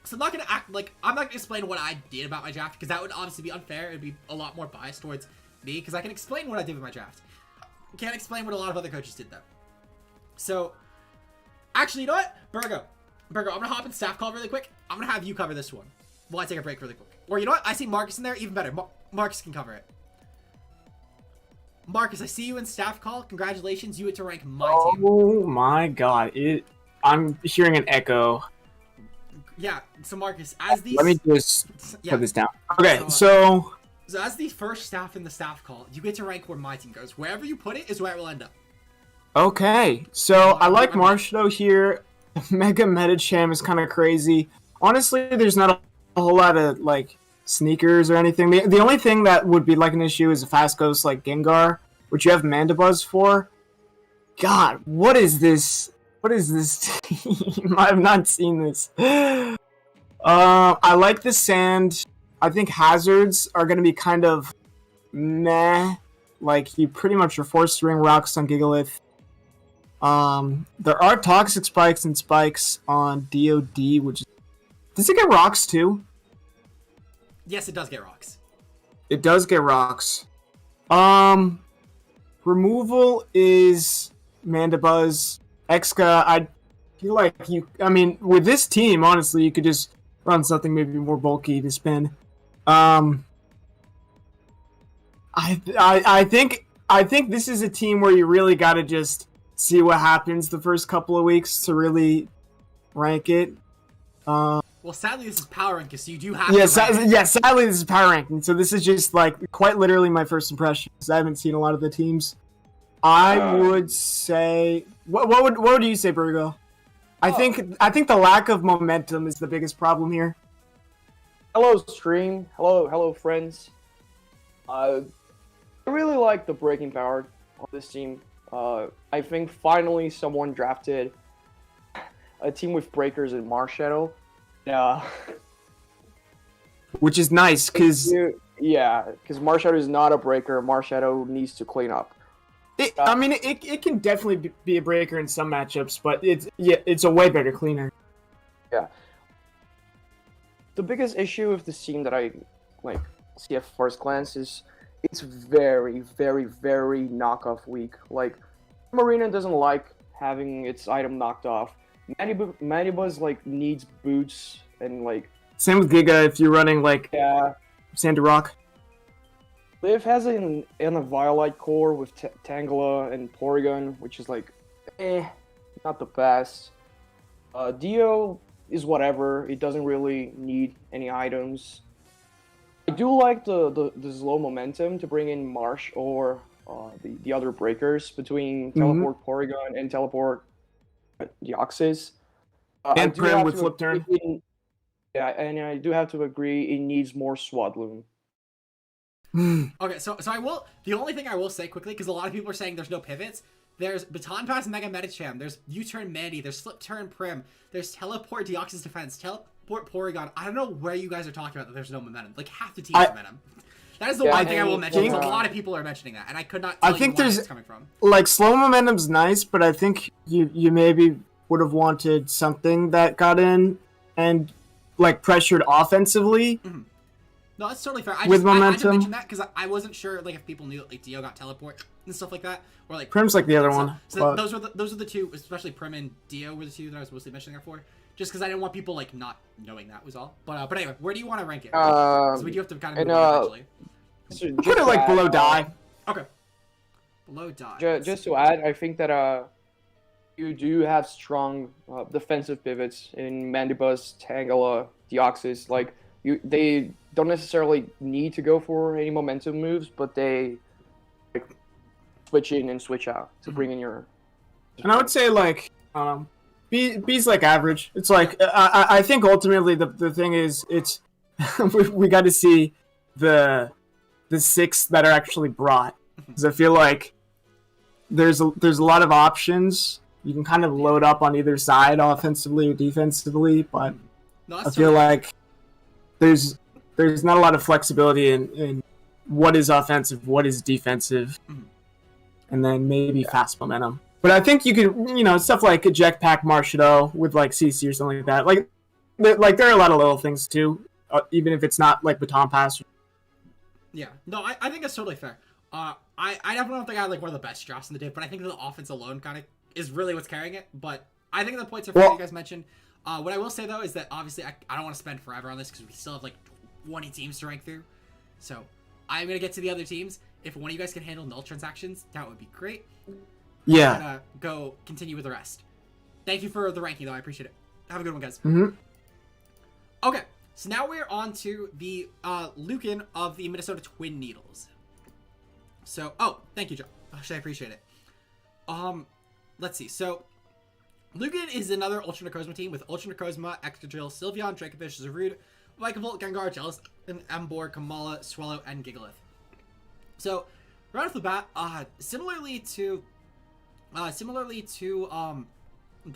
So I'm not gonna I'm not gonna explain what I did about my draft, because that would obviously be unfair. It'd be a lot more biased towards me, because I can explain what I did with my draft. Can't explain what a lot of other coaches did, though. So, actually, you know what? Burgo, I'm gonna hop in staff call really quick. I'm gonna have you cover this one while I take a break really quick. Or you know what? I see Marcus in there, even better. Marcus can cover it. Marcus, I see you in staff call. Congratulations, you get to rank my team. Oh my god, I'm hearing an echo. Yeah, so Marcus, as these... Let me just put this down. Okay, so as the first staff in the staff call, you get to rank where my team goes. Wherever you put it is where it will end up. Okay, so I like Marshadow here. Mega Metacham is kind of crazy. Honestly, there's not a a whole lot of like sneakers or anything. The only thing that would be like an issue is a fast ghost like Gengar, which you have Mandibuzz for. God, what is this? What is this team? I have not seen this. I like the sand. I think hazards are going to be kind of meh. Like, you pretty much are forced to ring rocks on Gigalith. There are toxic spikes and spikes on DOD, which is... Does it get rocks too? Yes, it does get rocks. It does get rocks. Removal is Mandibuzz. Exca, I feel like you... I mean, with this team, honestly, you could just run something maybe more bulky to spin. I think this is a team where you really got to just see what happens the first couple of weeks to really rank it. Well, sadly, this is power ranking, so you do have to rank it. Yeah, sadly, this is power ranking, so this is just, like, quite literally my first impression, because I haven't seen a lot of the teams. I would say... What would you say, Burgo? I think the lack of momentum is the biggest problem here. Hello, stream. Hello, friends. I really like the breaking power on this team. I think finally someone drafted a team with breakers and Marshadow. Yeah. Which is nice, because... Yeah, because Marshadow is not a breaker. Marshadow needs to clean up. I mean, it can definitely be a breaker in some matchups, but it's a way better cleaner. Yeah. The biggest issue with this team that I see at first glance is it's very, very, very knockoff weak. Like, Marina doesn't like having its item knocked off. Mandibuzz needs boots and Same with Giga if you're running Sandy Rock. Liv has a Violite core with Tangela and Porygon, which is not the best. Dio is whatever. It doesn't really need any items. I do like the slow momentum to bring in Marsh or the other breakers between Teleport Porygon and Teleport Deoxys. And Prim with Flip Turn. Yeah, and I do have to agree it needs more Swadloon. Okay, so I will... The only thing I will say quickly, because a lot of people are saying there's no pivots, there's Baton Pass Mega Medicham, there's U-Turn Mandy, there's Flip Turn Prim, there's Teleport Deoxys Defense, Teleport Porygon. I don't know where you guys are talking about that there's no momentum. Like, half the team's momentum. That is the one thing I will mention. A lot of people are mentioning that, and I could not tell you where it's coming from. Slow momentum's nice, but I think you maybe would have wanted something that got in and, pressured offensively. Mm-hmm. No, that's totally fair. I with momentum. I had to mention that because I wasn't sure if people knew Dio got teleport and stuff like that, or Prim's the other one. So those are the two, especially Prim and Dio were the two that I was mostly mentioning that for. Just because I didn't want people not knowing that was all. But anyway, where do you want to rank it? Because we do have to kind of move on eventually. Put it below Die. Okay. Below Die. Just to add, I think that you do have strong defensive pivots in Mandibuzz, Tangela, Deoxys. They don't necessarily need to go for any momentum moves, but they switch in and switch out to bring in your. And I would say B's average. It's I think ultimately the thing is it's we got to see the 6 that are actually brought, because I feel like there's a lot of options. You can kind of load up on either side, offensively or defensively, but I feel like there's not a lot of flexibility in what is offensive, what is defensive, and then maybe fast momentum. But I think you could, stuff like Eject Pack Marshadow with CC or something like that. There are a lot of little things too, even if it's not Baton Pass. Yeah, no, I think that's totally fair. I definitely don't think I had one of the best drafts in the day, but I think the offense alone kind of is really what's carrying it. But I think the points are fair, you guys mentioned. What I will say though is that obviously I don't want to spend forever on this because we still have 20 teams to rank through. So I'm gonna get to the other teams. If one of you guys can handle null transactions, that would be great. Yeah. I'm gonna go continue with the rest. Thank you for the ranking though. I appreciate it. Have a good one, guys. Mm-hmm. Okay, so now we're on to the Lucan of the Minnesota Twin Needles. So, thank you, John. Actually, I appreciate it. Let's see. So, Lucan is another Ultra Necrozma team with Ultra Necrozma, Excadrill, Sylveon, Dracovish, Zarude, Vikavolt, Gengar, Jealous, and Emboar, Kamala, Swallow, and Gigalith. So, right off the bat, similarly to the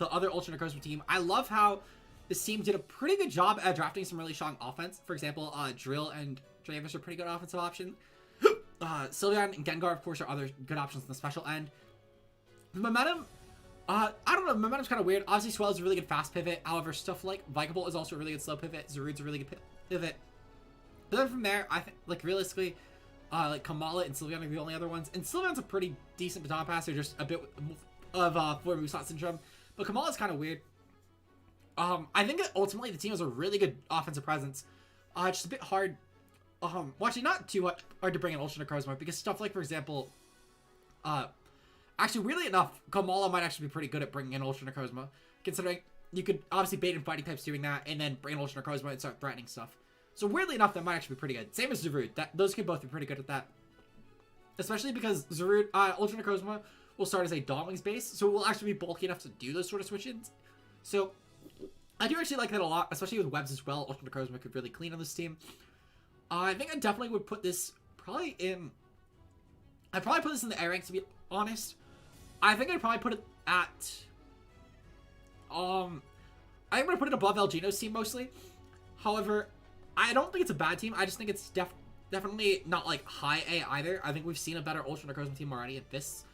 other Ultra Necrozma team, I love how this team did a pretty good job at drafting some really strong offense. For example, Drill and Dravis are pretty good offensive options. Sylveon and Gengar, of course, are other good options on the special end. The momentum, I don't know, momentum's kind of weird. Obviously, Swellow's a really good fast pivot. However, stuff like Vikavolt is also a really good slow pivot. Zarude's a really good pivot. But then from there, I think, like, realistically, like, Kamala and Sylveon are the only other ones. And Sylveon's a pretty decent baton passer, just a bit of 4 moveset syndrome. But Kamala's kind of weird. I think that ultimately the team has a really good offensive presence. Just a bit hard. Well, actually, not too hard to bring in Ultra Necrozma, because stuff like, for example, actually, weirdly enough, Kamala might actually be pretty good at bringing in Ultra Necrozma, considering you could obviously bait in fighting types doing that, and then bring in Ultra Necrozma and start threatening stuff. So weirdly enough, that might actually be pretty good. Same as Zarude. Those could both be pretty good at that. Especially because Zarude, Ultra Necrozma will start as a Donglings base, so it will actually be bulky enough to do those sort of switch-ins. So I do actually like that a lot, especially with webs as well. Ultra Necrozma could really clean on this team. I think I definitely would put this probably in... I'd probably put this in the air ranks, to be honest. I think I'd probably put it at... I think I'm going to put it above Elgino's team, mostly. However, I don't think it's a bad team. I just think it's definitely not, like, high A either. I think we've seen a better Ultra Necrozma team already at this.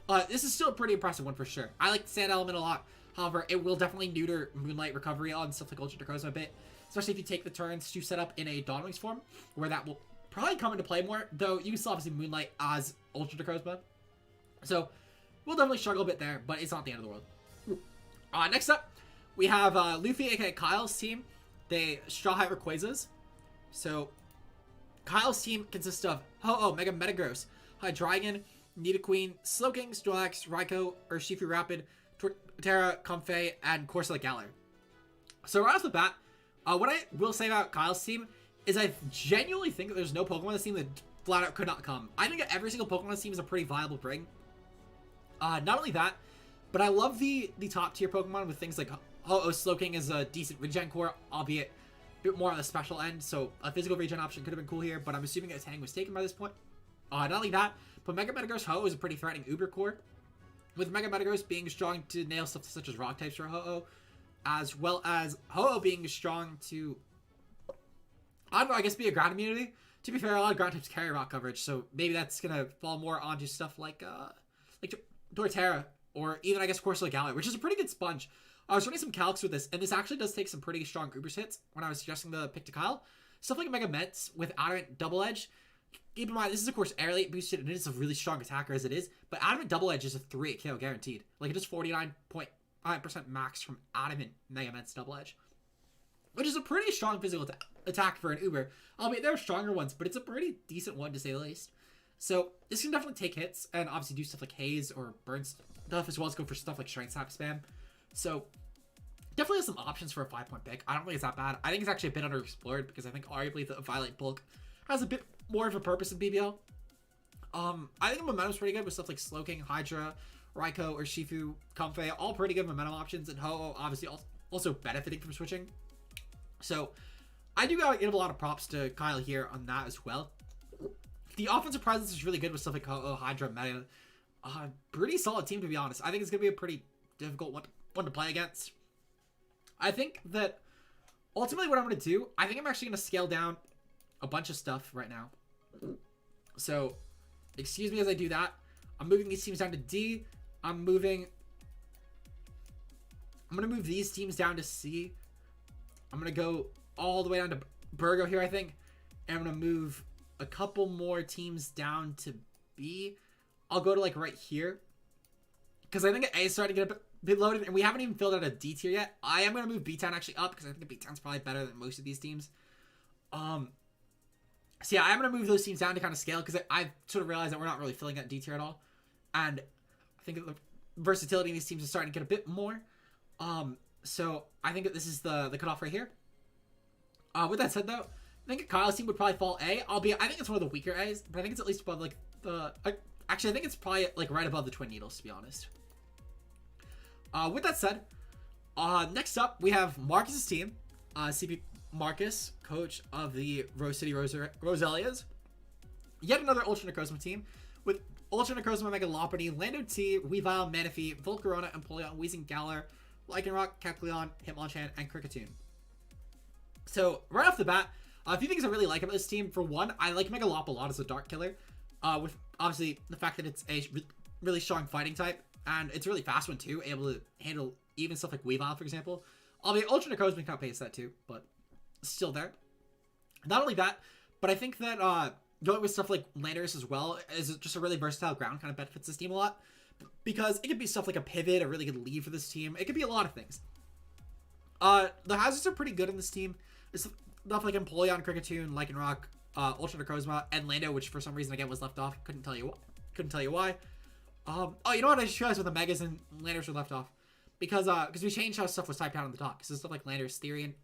But this is still a pretty impressive one for sure. I like the Sand Element a lot. However, it will definitely neuter Moonlight Recovery on stuff like Ultra Necrozma a bit. Especially if you take the turns to set up in a Dawnwings form, where that will probably come into play more. Though, you can still obviously Moonlight as Ultra Necrozma. So, we'll definitely struggle a bit there, but it's not the end of the world. Next up, we have Luffy, aka Kyle's team. They Straw Hat Rayquazas. So, Kyle's team consists of Ho-Oh, Mega Metagross, Hydreigon, Nidoqueen, Slowking, Snorlax, Raikou, Urshifu Rapid, Torterra, Comfey, and Corsola Galar. So right off the bat, what I will say about Kyle's team is I genuinely think that there's no Pokemon on this team that flat out could not come. I think that every single Pokemon on this team is a pretty viable bring. Not only that, but I love the top tier Pokemon with things like Ho-Oh. Slowking is a decent regen core, albeit a bit more on the special end, so a physical regen option could have been cool here, but I'm assuming a Tang was taken by this point. Not only that, but Mega Metagross Ho-Oh is a pretty threatening Uber core, with Mega Metagross being strong to nail stuff such as rock types for Ho-Oh, as well as Ho-Oh being strong to, I don't know, I guess be a ground immunity. To be fair, a lot of ground types carry rock coverage, so maybe that's gonna fall more onto stuff like Torterra, or even, I guess, Corsola Galar, which is a pretty good sponge. I was running some calcs with this, and this actually does take some pretty strong Ubers hits when I was suggesting the pick to Kyle. Stuff like Mega Mets with Adamant Double Edge. Keep in mind, this is, of course, air late boosted, and it is a really strong attacker as it is, but Adamant Double Edge is a 3-hit KO guaranteed. Like, it is 49.5% max from Adamant Mega Mets Double Edge, which is a pretty strong physical attack for an Uber. Albeit there are stronger ones, but it's a pretty decent one to say the least. So this can definitely take hits and obviously do stuff like Haze or Burn stuff, as well as go for stuff like Strength Sap spam. So definitely has some options for a 5-point pick. I don't think it's that bad. I think it's actually a bit underexplored because I think arguably the Violet Bulk has a bit more of a purpose in BBL. I think the momentum's pretty good with stuff like Slowking, Hydra, Raikou, or Shifu, Comfey, all pretty good momentum options, and Ho-Oh obviously also benefiting from switching. So I do gotta give a lot of props to Kyle here on that as well. The offensive presence is really good with stuff like Ho-Oh, Hydra, Meta. Pretty solid team, to be honest. I think it's gonna be a pretty difficult one to play against. I think that ultimately what I'm gonna do, I think I'm actually gonna scale down a bunch of stuff right now. So excuse me as I do that. I'm moving these teams down to D. I'm gonna move these teams down to C. I'm gonna go all the way down to Burgo here, I think. And I'm gonna move a couple more teams down to B. I'll go to like right here, because I think A is starting to get a bit loaded, and we haven't even filled out a D tier yet. I am gonna move B-Town actually up, because I think B-Town's probably better than most of these teams. So yeah, I'm gonna move those teams down to kind of scale, because I've sort of realized that we're not really filling that D tier at all, and I think the versatility in these teams is starting to get a bit more. So I think that this is the cutoff right here. With that said, though, I think Kyle's team would probably fall A, albeit I think it's one of the weaker A's, but I think it's at least above like actually I think it's probably like right above the Twin Needles, to be honest. With that said, next up we have Marcus's team, Marcus, coach of the Rose City Roselias. Yet another Ultra Necrozma team with Ultra Necrozma, Mega Lopunny, Lando T, Weavile, Manaphy, Volcarona, Empoleon, Weezing, Galar, Lycanroc, Kecleon, Hitmonchan, and Kricketune. So, right off the bat, a few things I really like about this team. For one, I like Mega Lop a lot as a Dark Killer. With obviously the fact that it's a really strong fighting type, and it's a really fast one too, able to handle even stuff like Weavile, for example. Albeit Ultra Necrozma can outpace that too, but still there. Not only that, but I think that going with stuff like Landorus as well is just a really versatile ground, kind of benefits this team a lot. Because it could be stuff like a pivot, a really good lead for this team. It could be a lot of things. The hazards are pretty good in this team. It's stuff like Empoleon, Kricketune, Lycanroc, Ultra Necrozma, and Lando, which for some reason again was left off. Couldn't tell you why. Oh, you know what? I just realized with the Megas and Landorus were left off. Because we changed how stuff was typed out in the dock. So stuff like Landorus Therian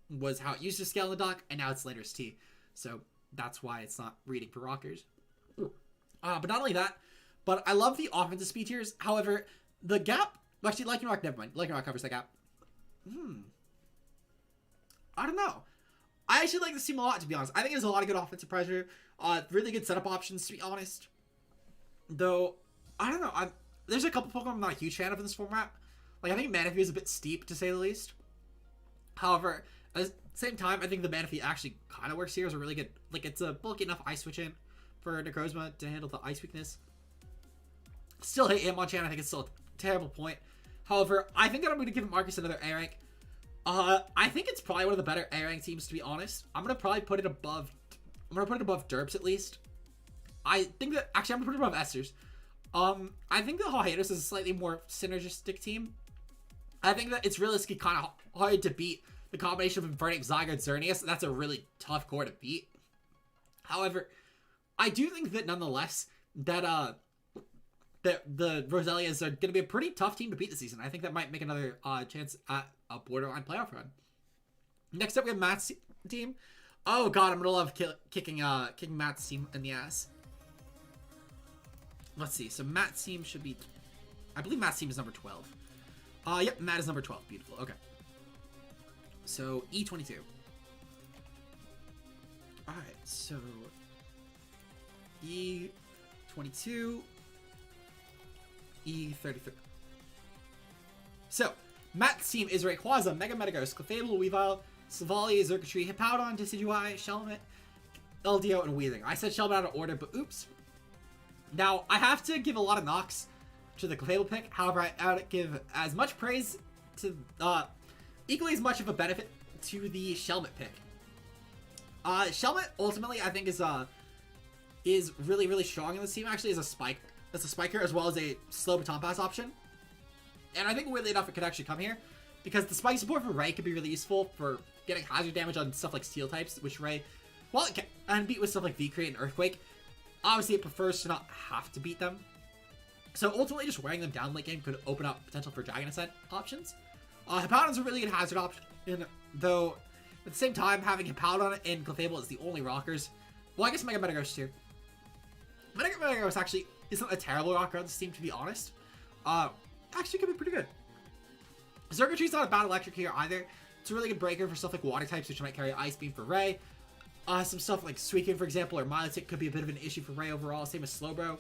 was how it used to scale in the dock, and now it's Landorus T. So that's why it's not reading for rockers. But not only that, but I love the offensive speed tiers. However, the gap... Actually, Lycanroc, never mind. Lycanroc covers that gap. I don't know. I actually like this team a lot, to be honest. I think there's a lot of good offensive pressure. Really good setup options, to be honest. Though, I don't know. There's a couple Pokemon I'm not a huge fan of in this format. Like, I think Manaphy is a bit steep, to say the least. However, at the same time, I think the Manaphy actually kind of works here as a really good... Like, it's a bulky enough Ice Switch in for Necrozma to handle the Ice weakness. Still hate Hitmonchan. I think it's still a terrible point. However, I think that I'm going to give Marcus another A rank. I think it's probably one of the better A rank teams, to be honest. I'm going to probably put it above... I'm going to put it above Derps, at least. I think that... Actually, I'm going to put it above Esters. I think that Hawaiianos is a slightly more synergistic team. I think that it's realistically kind of hard to beat the combination of Infernape, Zygarde, Xerneas. That's a really tough core to beat. However, I do think that nonetheless, that the Roselias are going to be a pretty tough team to beat this season. I think that might make another chance at a borderline playoff run. Next up, we have Matt's team. Oh god, I'm going to love kicking Matt's team in the ass. Let's see. So Matt's team should be... I believe Matt's team is number 12. Yep, Matt is number 12. Beautiful. Okay. So, E22. Alright, so... E22... E33. So, Matt's team is Rayquaza, Mega Metagross, Clefable, Weavile, Savali, Xurkitree, Hippowdon, Decidueye, Shelmet, LDO, and Weezing. I said Shelmet out of order, but oops. Now, I have to give a lot of knocks to the Clefable pick. However, I would give as much praise to, equally as much of a benefit to the Shelmet pick. Shelmet, ultimately, I think is really, really strong in this team. Actually, as a spiker, as well as a slow baton pass option. And I think, weirdly enough, it could actually come here. Because the spike support for Ray could be really useful for getting hazard damage on stuff like Steel types, which Ray, while it can beat with stuff like V-Create and Earthquake, obviously it prefers to not have to beat them. So ultimately, just wearing them down late game could open up potential for Dragon Ascent options. Hippowdon's a really good hazard option, though at the same time, having Hippowdon and Clefable is the only rockers. Well, I guess Mega Metagross too. Mega Metagross actually isn't a terrible rocker on this team, to be honest. Actually could be pretty good. Xurkitree's not a bad electric here either. It's a really good breaker for stuff like water types, which might carry Ice Beam for Ray. Some stuff like Suicune, for example, or Milotic could be a bit of an issue for Ray overall, same as Slowbro.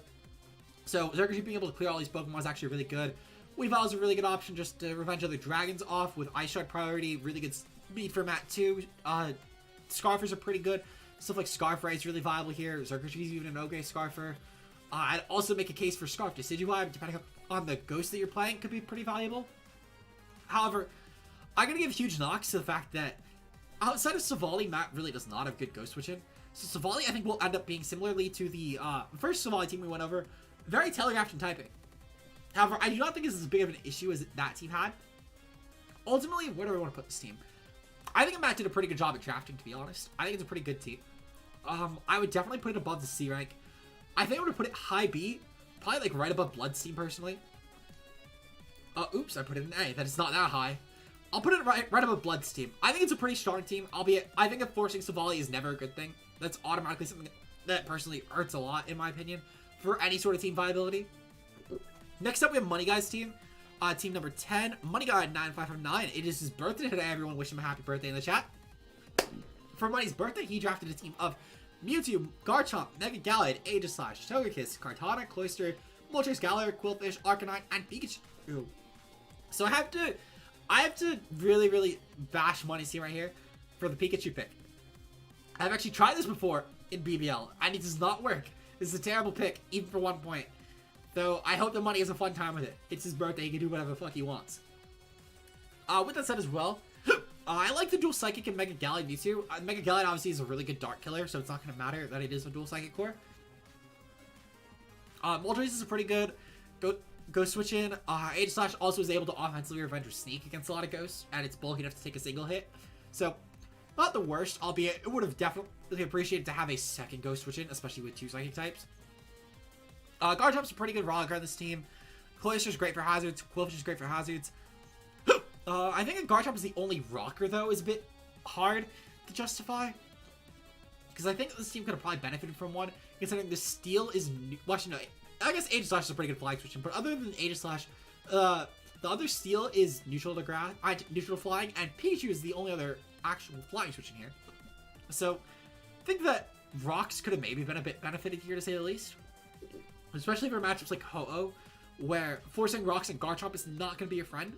So Xurkitree being able to clear all these Pokemon is actually really good. Weavile is a really good option just to revenge other dragons off with Ice Shard priority. Really good speed for Matt too. Scarfers are pretty good. Stuff like Scarf Ray is really viable here. Xurkitree is even an okay Scarfer. I'd also make a case for Scarf Decidueye, depending on the ghost that you're playing, could be pretty valuable. However, I'm going to give huge knocks to the fact that outside of Savali, Matt really does not have good ghost switching. So Savali, I think, will end up being similarly to the first Savali team we went over. Very telegraphed in typing. However, I do not think this is as big of an issue as that team had. Ultimately, where do I want to put this team? I think Matt did a pretty good job at drafting, to be honest. I think it's a pretty good team. I would definitely put it above the C rank. I think I would put it high B. Probably like right above Bloodstein, personally. Oops, I put it in A. That is not that high. I'll put it right above Bloodstein. I think it's a pretty strong team, albeit I think that forcing Savali is never a good thing. That's automatically something that personally hurts a lot, in my opinion, for any sort of team viability. Next up, we have Money Guy's team. Team number 10, Money Guy 9559. It is his birthday today, everyone. Wish him a happy birthday in the chat. for Money's birthday, he drafted a team of Mewtwo, Garchomp, Mega Gallade, Aegislash, Togekiss, Kartana, Cloyster, Moltres, Galar, Quillfish, Arcanine, and Pikachu. So I have to really bash Money's team right here for the Pikachu pick. I've actually tried this before in BBL, and it does not work. This is a terrible pick, even for 1 point. Though I hope that Money has a fun time with it. It's his birthday, he can do whatever the fuck he wants. With that said as well, I like the dual Psychic and Mega Gallade Mewtwo. Mega Gallade obviously is a really good Dark Killer, so it's not going to matter that it is a dual Psychic core. Moltres is a pretty good Ghost Switch in. Aegislash also is able to offensively revenge or sneak against a lot of Ghosts, and it's bulky enough to take a single hit. So, not the worst, albeit it would have definitely appreciated to have a second Ghost Switch in, especially with 2 Psychic types. Garchomp's a pretty good raw guard on this team. Cloyster's great for hazards. Quillfish is great for hazards. I think Garchomp is the only rocker, though, is a bit hard to justify. Because I think this team could have probably benefited from one, considering the Steel is... Well, actually, no. I guess Aegislash is a pretty good flying switch, but other than Aegislash, the other Steel is neutral to neutral to flying, and Pikachu is the only other actual flying switch in here. So, I think that Rocks could have maybe been a bit benefited here, to say the least. Especially for matchups like Ho-Oh, where forcing Rocks and Garchomp is not going to be your friend.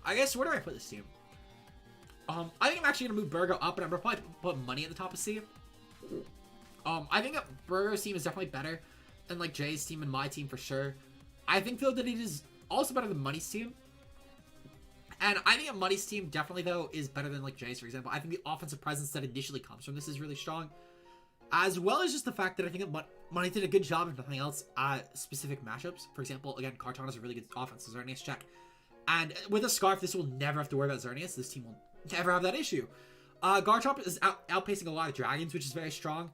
I guess, where do I put this team? I think I'm actually going to move Burgo up, and I'm going to probably put Money at the top of C. I think that Burgo's team is definitely better than, like, Jay's team and my team for sure. I think, though, that it is also better than Money's team. And I think that Money's team definitely, though, is better than, like, Jay's, for example. I think the offensive presence that initially comes from this is really strong. As well as just the fact that I think that Money did a good job, if nothing else, at specific matchups. For example, again, Kartana is a really good offense. Xerneas check. And with a Scarf, this will never have to worry about Xerneas. This team will never have that issue. Garchomp is outpacing a lot of Dragons, which is very strong.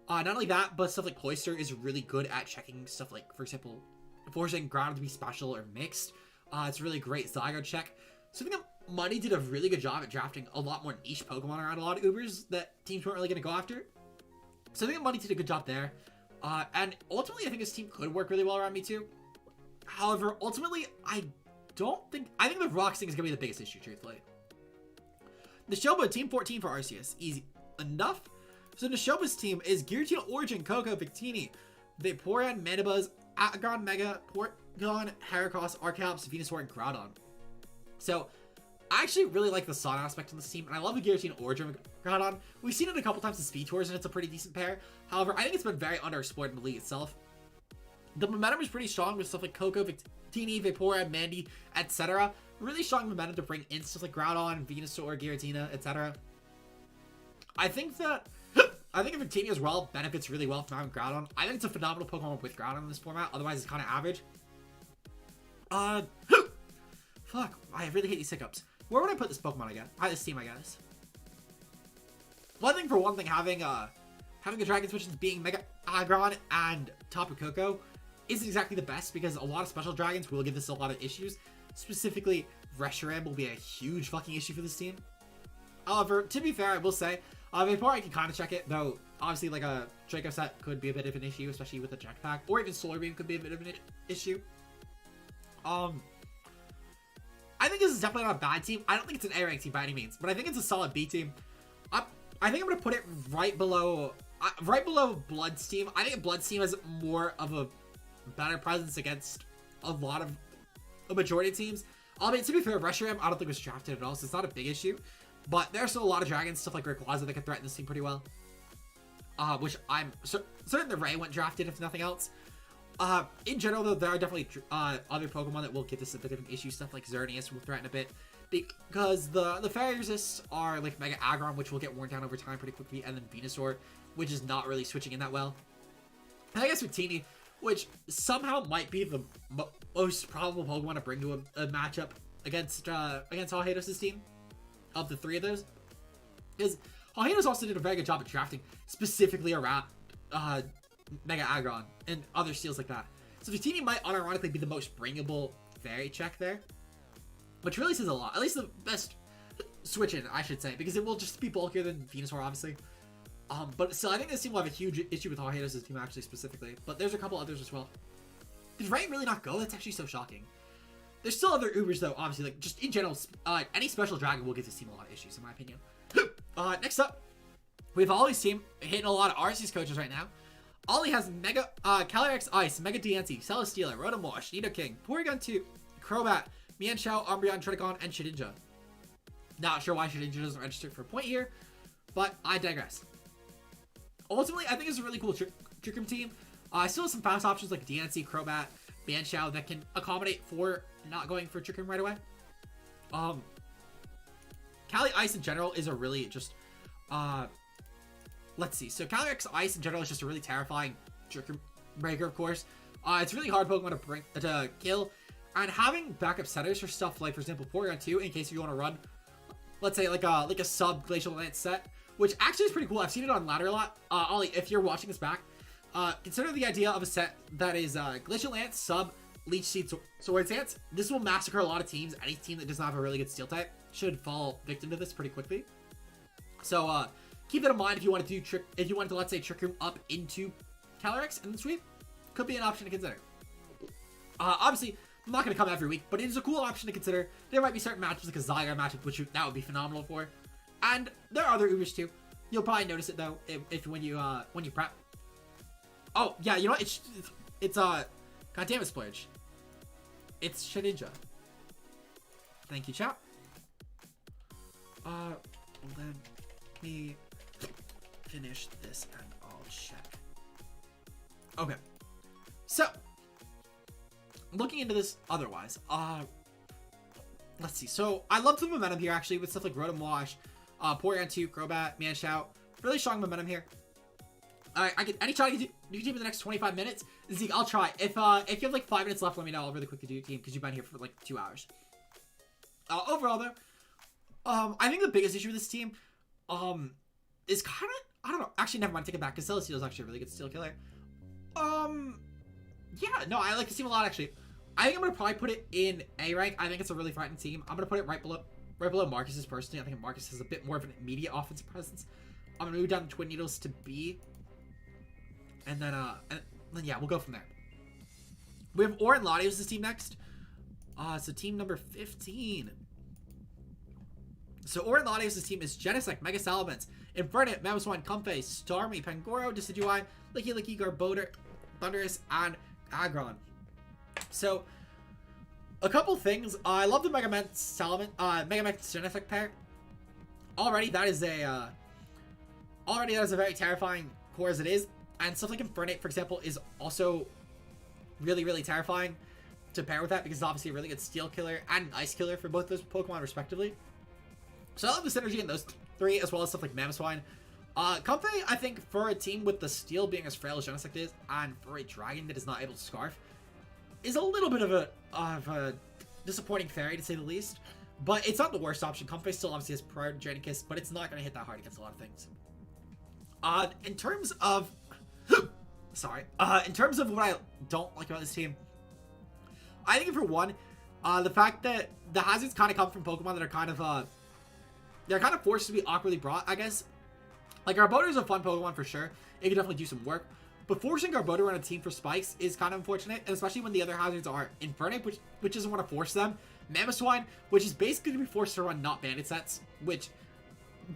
Not only that, but stuff like Cloyster is really good at checking stuff like, for example, forcing Ground to be special or mixed. It's a really great Zygarde check. So I think that Money did a really good job at drafting a lot more niche Pokemon around a lot of Ubers that teams weren't really going to go after. So I think that Money did a good job there. And ultimately, I think his team could work really well around me too. However, ultimately, I think the Rocks thing is going to be the biggest issue, truthfully. Neshoba, Team 14 for Arceus. Easy enough. So Neshoba's team is Giratina, Origin, Koko, Victini, Vaporeon, Manabuzz, Aggron, Mega, Porygon, Heracross, Archeops, Venusaur, and Groudon. So, I actually really like the Sun aspect of this team, and I love the Giratina Origin Groudon. We've seen it a couple times in Speed Tours, and it's a pretty decent pair. However, I think it's been very underexplored in the league itself. The momentum is pretty strong with stuff like Koko, Victini, Vaporeon, Mandy, etc. Really strong momentum to bring in stuff like Groudon, Venusaur, Giratina, etc. I think Victini as well benefits really well from having Groudon. I think it's a phenomenal Pokemon with Groudon in this format. Otherwise, it's kind of average. Fuck. I really hate these hiccups. Where would I put this Pokemon again? This team, I guess. One thing, having a Dragon Switch being Mega Aggron and Tapu Koko isn't exactly the best because a lot of special dragons will give this a lot of issues. Specifically, Reshiram will be a huge fucking issue for this team. However, to be fair, I will say, Vaporeon can kind of check it, though obviously like a Draco set could be a bit of an issue, especially with the Jetpack, or even Solar Beam could be a bit of an issue. I think this is definitely not a bad team. I don't think it's an A-rank team by any means, but I think it's a solid B team. I think I'm going to put it right below Blood's team. I think Blood's team has more of a better presence against a majority of teams. Albeit, to be fair, Reshiram I don't think was drafted at all, so it's not a big issue. But there's still a lot of dragons, stuff like Rayquaza that can threaten this team pretty well. Which I'm certain the Ray went drafted, if nothing else. In general, though, there are definitely other Pokemon that will give this a bit of an issue. Stuff like Xerneas will threaten a bit. Because the Fairy Resists are like Mega Aggron, which will get worn down over time pretty quickly. And then Venusaur, which is not really switching in that well. And I guess Victini, which somehow might be the most probable Pokemon to bring to a matchup against Alhados' team. Of the three of those. Because Alhados also did a very good job at drafting specifically around Mega Aggron and other steals like that. So Victini might unironically be the most bringable fairy check there. Which really says a lot. At least the best switch in, I should say. Because it will just be bulkier than Venusaur, obviously. But still, I think this team will have a huge issue with Alhados' team, actually, specifically. But there's a couple others as well. Did Ray really not go? That's actually so shocking. There's still other Ubers, though, obviously. Like, just in general, any special dragon will give this team a lot of issues, in my opinion. Next up, we have Ollie's team hitting a lot of RC's coaches right now. Ollie has Mega, Calyrex Ice, Mega DNC, Celesteela, Rotomosh, Nidoking, Porygon 2, Crobat, Mienshao, Umbreon, Triticon, and Shedinja. Not sure why Shedinja doesn't register for a point here, but I digress. Ultimately, I think it's a really cool Trick Room team. I still have some fast options like DNC, Crobat, Mienshao that can accommodate for not going for Trick Room right away. Cali Ice in general is a really just, let's see. So Calyrex Ice in general is just a really terrifying Trick Room breaker, of course. It's really hard Pokemon to kill, and having backup setters for stuff like, for example, Porygon 2 in case you want to run, let's say like a sub Glacial Lance set, which actually is pretty cool. I've seen it on ladder a lot. Ollie, if you're watching this back, consider the idea of a set that is Glacial Lance, sub, Leech Seed, Swords Dance. This will massacre a lot of teams. Any team that does not have a really good Steel type should fall victim to this pretty quickly. So keep that in mind if you want to do let's say Trick Room up into Calyrex in the sweep. Could be an option to consider. Obviously, I'm not going to come every week, but it is a cool option to consider. There might be certain matchups like a Zygarde matchup, which that would be phenomenal for. And there are other Ubers too. You'll probably notice it though if when you prep. Oh yeah, you know what? It's God damn it, Splurge. It's Shedinja. Thank you, chat. Let me finish this and I'll check. Okay. So, looking into this otherwise, let's see. So, I love the momentum here actually with stuff like Rotom, Porygon 2, Crobat, Mienshao. Really strong momentum here. I can any try to do team in the next 25 minutes. Zeke, I'll try. If you have like 5 minutes left, let me know. I'll really quickly do your team because you've been here for like 2 hours. Overall though, I think the biggest issue with this team, is kind of, I don't know. Actually, never mind. Take it back because Celesteela is actually a really good Steel killer. Yeah, no, I like this team a lot actually. I think I'm gonna probably put it in A rank. I think it's a really frightening team. I'm gonna put it right below Marcus's personally. I think Marcus has a bit more of an immediate offensive presence. I'm gonna move down Twin Needles to B. And then yeah, we'll go from there. We have Orin Latios' team next. So team number 15. So Orin Latios' team is Genesect, Mega Salamence, Infernape, Mamoswine, Comfey, Starmie, Pangoro, Decidueye, Licky, Garbodor, Thundurus, and Aggron. So, a couple things. I love the Mega Man Genesect pair. Already that is a very terrifying core as it is. And stuff like Infernape, for example, is also really, really terrifying to pair with that because it's obviously a really good Steel killer and an Ice killer for both those Pokemon respectively. So I love the synergy in those three, as well as stuff like Mamoswine. Comfey, I think, for a team with the Steel being as frail as Genesect is, and for a Dragon that is not able to Scarf, is a little bit of a disappointing fairy, to say the least. But it's not the worst option. Comfey still obviously has prior to Dranicus, but it's not going to hit that hard against a lot of things. In terms of... Sorry. In terms of what I don't like about this team, I think for one, the fact that the hazards kind of come from Pokemon that are kind of they're kind of forced to be awkwardly brought, I guess. Like Garbodor is a fun Pokemon for sure. It can definitely do some work, but forcing Garbodor on a team for spikes is kind of unfortunate, and especially when the other hazards are Infernape, which doesn't want to force them, Mamoswine, which is basically to be forced to run not bandit sets, which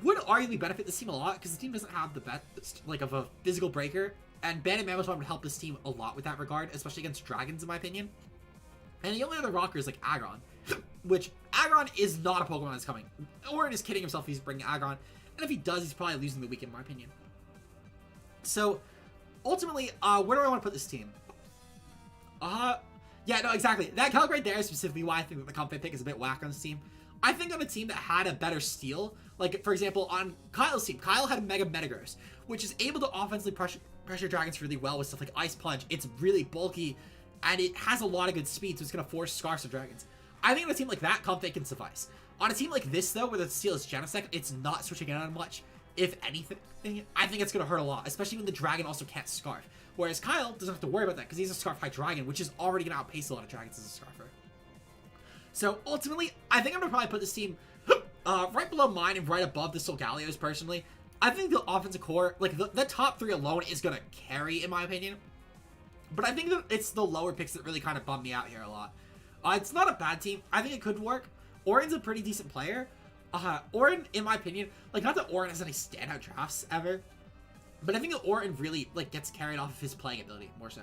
would arguably benefit this team a lot because the team doesn't have the best like of a physical breaker. And Bandit Mamoswine would help this team a lot with that regard, especially against dragons, in my opinion. And the only other rocker is like Aggron, which Aggron is not a Pokemon that's coming. Orin is kidding himself if he's bringing Aggron. And if he does, he's probably losing the week, in my opinion. So, ultimately, where do I want to put this team? Yeah, no, exactly. That calc right there is specifically why I think that the Comfey pick is a bit whack on this team. I think on a team that had a better Steel, like, for example, on Kyle's team, Kyle had Mega Metagross, which is able to offensively pressure dragons really well with stuff like Ice Punch. It's really bulky, and it has a lot of good speed, so it's going to force Scarfs of dragons. I think on a team like that, Comfey can suffice. On a team like this, though, where the Steel is Genesect, it's not switching it on much. If anything, I think it's going to hurt a lot, especially when the dragon also can't Scarf. Whereas Kyle doesn't have to worry about that, because he's a Scarf High Dragon, which is already going to outpace a lot of dragons as a Scarfer. So, ultimately, I think I'm going to probably put this team right below mine and right above the Solgalios, personally. I think the offensive core, like the top three alone is going to carry, in my opinion. But I think that it's the lower picks that really kind of bum me out here a lot. It's not a bad team. I think it could work. Orin's a pretty decent player. Orin, in my opinion, like, not that Orin has any standout drafts ever, but I think that Orin really, like, gets carried off of his playing ability, more so.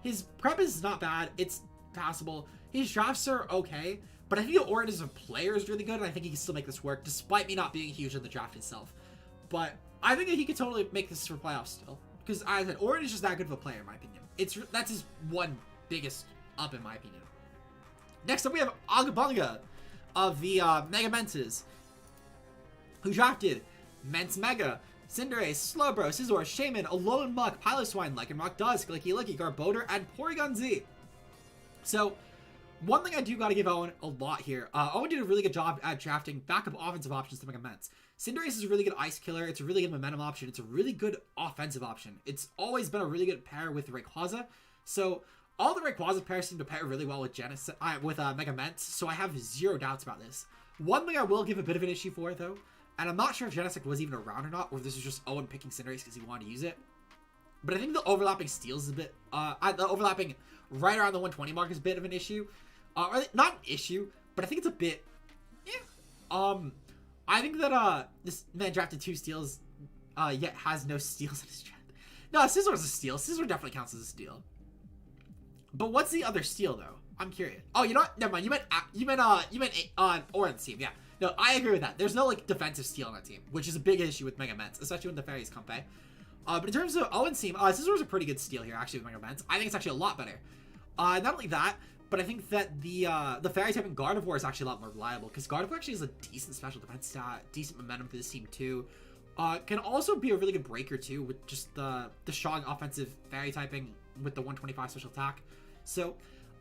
His prep is not bad, it's passable. His drafts are okay, but I think that Orin as a player is really good, and I think he can still make this work, despite me not being huge in the draft itself. But I think that he could totally make this for playoffs still, because I said Orin is just that good of a player, in my opinion. That's his one biggest up, in my opinion. Next up, we have Agabunga of the Mega Menses, who drafted Mence Mega, Cinderace, Slowbro, Scizor, Shaman, Alolan Muck, Piloswine, Lycanroc, Dusk, Licky Licky, Garbodor, and Porygon Z. So, one thing I do got to give Owen a lot here. Owen did a really good job at drafting backup offensive options to Mega Mence. Cinderace is a really good ice killer. It's a really good momentum option. It's a really good offensive option. It's always been a really good pair with Rayquaza. So, all the Rayquaza pairs seem to pair really well with Mega Mence, so I have zero doubts about this. One thing I will give a bit of an issue for, though, and I'm not sure if Genesect was even around or not, or if this was just Owen picking Cinderace because he wanted to use it. But I think the overlapping steals is a bit, the overlapping right around the 120 mark is a bit of an issue. Or not an issue, but I think it's a bit, I think that, this man drafted 2 steals, yet has no steals in his draft. No, Scizor's a steal. Scizor definitely counts as a steal. But what's the other steal, though? I'm curious. Oh, you know what? Never mind. You meant Oren's team, yeah. No, I agree with that. There's no, like, defensive steal on that team, which is a big issue with Mega Mence, especially when the fairies come pay. But in terms of Owen's team, Scizor's a pretty good steal here, actually, with Mega Mence. I think it's actually a lot better. Not only that, but I think that the fairy type in Gardevoir is actually a lot more reliable, because Gardevoir actually has a decent special defense stat, decent momentum for this team, too. Can also be a really good breaker, too, with just the strong offensive fairy typing with the 125 special attack. So,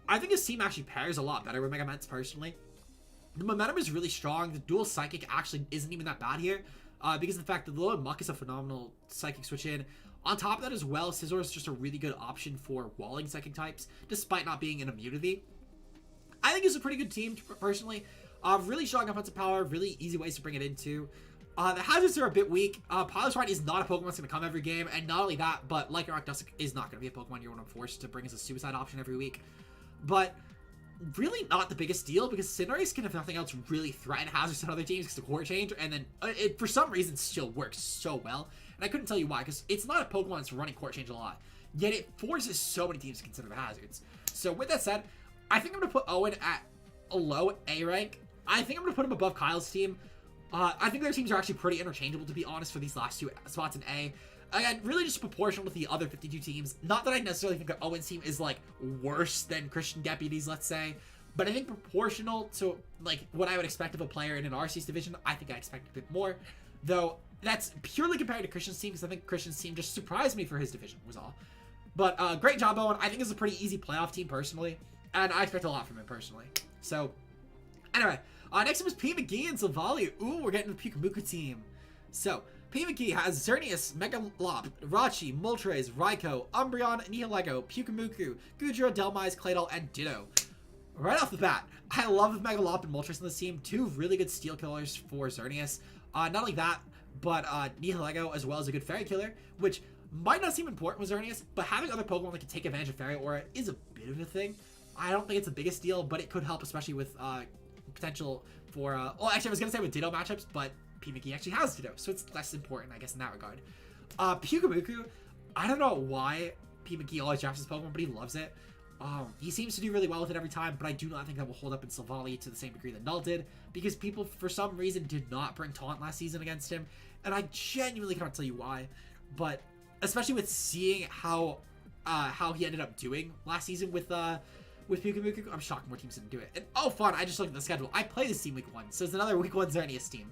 I think his team actually pairs a lot better with Mega Mence, personally. The momentum is really strong. The dual Psychic actually isn't even that bad here, because of the fact that the Alolan Muck is a phenomenal Psychic switch in. On top of that as well, Scizor is just a really good option for walling Psychic types, despite not being an immunity. I think it's a pretty good team, personally. Really strong offensive power, really easy ways to bring it into. The hazards are a bit weak. Piloswine is not a Pokemon that's going to come every game, and not only that, but Lycanroc Dusk is not going to be a Pokemon you're going to force to bring as a suicide option every week. But really not the biggest deal, because Cinderace can, if nothing else, really threaten hazards on other teams because of Core Change, and then it, for some reason, still works so well. And I couldn't tell you why, because it's not a Pokemon that's running Core Change a lot, yet it forces so many teams to consider the hazards. So with that said, I think I'm going to put Owen at a low A rank. I think I'm going to put him above Kyle's team. I think their teams are actually pretty interchangeable, to be honest, for these last 2 spots in A. Again, really just proportional with the other 52 teams. Not that I necessarily think that Owen's team is, like, worse than Christian Deputy's, let's say. But I think proportional to, like, what I would expect of a player in an RC's division, I think I expect a bit more. Though, that's purely compared to Christian's team, because I think Christian's team just surprised me for his division, was all. But, great job, Owen. I think it's a pretty easy playoff team, personally. And I expect a lot from him, personally. So, anyway. Next up is P. McGee and Silvally. Ooh, we're getting the Pyukumuku team. So, P. McGee has Xerneas, Megalop, Rachi, Moltres, Raikou, Umbreon, Nihilego, Pyukumuku, Goodra, Delmise, Claydol, and Ditto. Right off the bat, I love Megalop and Moltres on this team. 2 really good steel killers for Xerneas. Not only that, but Nihilego as well as a good fairy killer, which might not seem important with Xerneas, but having other Pokemon that can take advantage of Fairy Aura is a bit of a thing. I don't think it's the biggest deal, but it could help, especially with potential for, well, actually, I was going to say with Ditto matchups, but P. McGee actually has Ditto, so it's less important, I guess, in that regard. Pyukumuku, I don't know why P. McGee always drafts his Pokemon, but he loves it. He seems to do really well with it every time, but I do not think that will hold up in Silvally to the same degree that Null did, because people, for some reason, did not bring Taunt last season against him, and I genuinely cannot tell you why, but especially with seeing how he ended up doing last season with Pyukumuku, I'm shocked more teams didn't do it. And oh, fun, I just looked at the schedule. I play this team week 1, so it's another week 1 Xerneas team.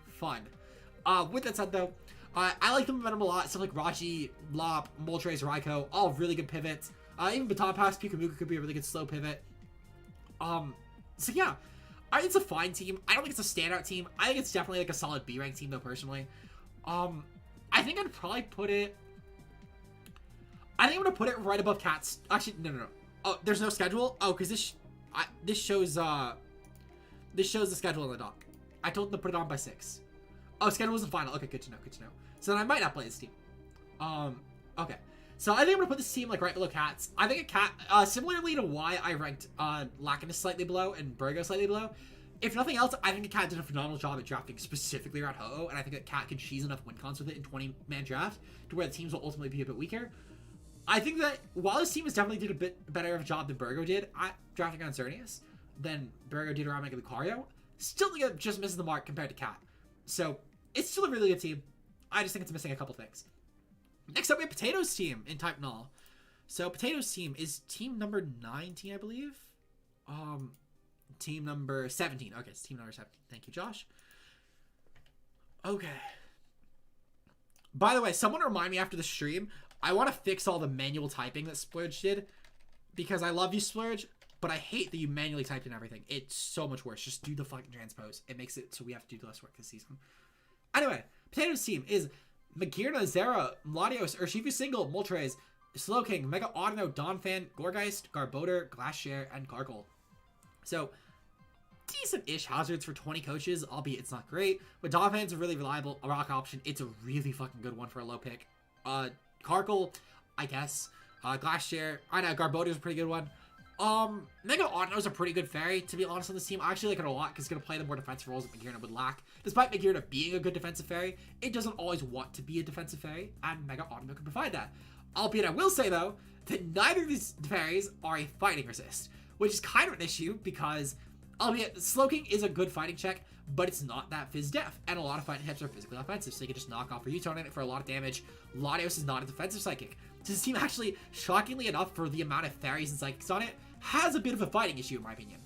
Fun. With that said, though, I like the momentum a lot. Stuff like Rachi, Lop, Moltres, Raikou, all really good pivots. Even Baton Pass, Pyukumuku could be a really good slow pivot. So yeah, it's a fine team. I don't think it's a standout team. I think it's definitely like a solid B rank team, though, personally. I think I'd probably put it... I think I'm gonna put it right above Cats. Actually, no. Oh, there's no schedule? Oh, because this shows the schedule on the dock. I told them to put it on by 6. Oh, schedule wasn't final. Okay, good to know. So then I might not play this team. Okay. So I think I'm gonna put this team like right below Cats. I think a Cat, similarly to why I ranked Lacanus slightly below and Burgo slightly below, if nothing else, I think the Cat did a phenomenal job at drafting specifically around Ho-Oh, and I think that Cat can cheese enough win cons with it in 20-man draft to where the teams will ultimately be a bit weaker. I think that while his team has definitely did a bit better of a job than Burgo did at drafting on Xerneas, than Burgo did around Mega Lucario, still think it just misses the mark compared to Cat. So, it's still a really good team. I just think it's missing a couple things. Next up, we have Potato's team in Type Null. So, Potato's team is team number 19, I believe. Team number 17. Okay, it's team number 17. Thank you, Josh. Okay. By the way, someone remind me after the stream, I want to fix all the manual typing that Splurge did. Because I love you, Splurge, but I hate that you manually typed in everything. It's so much worse. Just do the fucking transpose. It makes it so we have to do less work this season. Anyway, Potato's team is Magirna, Zera, Latios, Urshifu Single, Moltres, Slowking, Mega Audino, Donphan, Gorgeist, Garbodor, Glassshare, and Gargle. So, decent-ish hazards for 20 coaches, albeit it's not great. But Donphan's a really reliable rock option. It's a really fucking good one for a low pick. Gargle, I guess. Glassshare, I know, Garbodor's a pretty good one. Mega Audino's a pretty good fairy, to be honest, on this team. I actually like it a lot because it's going to play the more defensive roles that Magirna would lack. Despite Magirna being a good defensive fairy, it doesn't always want to be a defensive fairy, and Mega Audino can provide that. Albeit I will say, though, that neither of these fairies are a fighting resist, which is kind of an issue because, albeit Slowking is a good fighting check, but it's not that phys def, and a lot of fighting types are physically offensive, so you can just knock off or U-turn it for a lot of damage. Latios is not a defensive psychic. So this team actually, shockingly enough, for the amount of fairies and psychics on it, has a bit of a fighting issue in my opinion,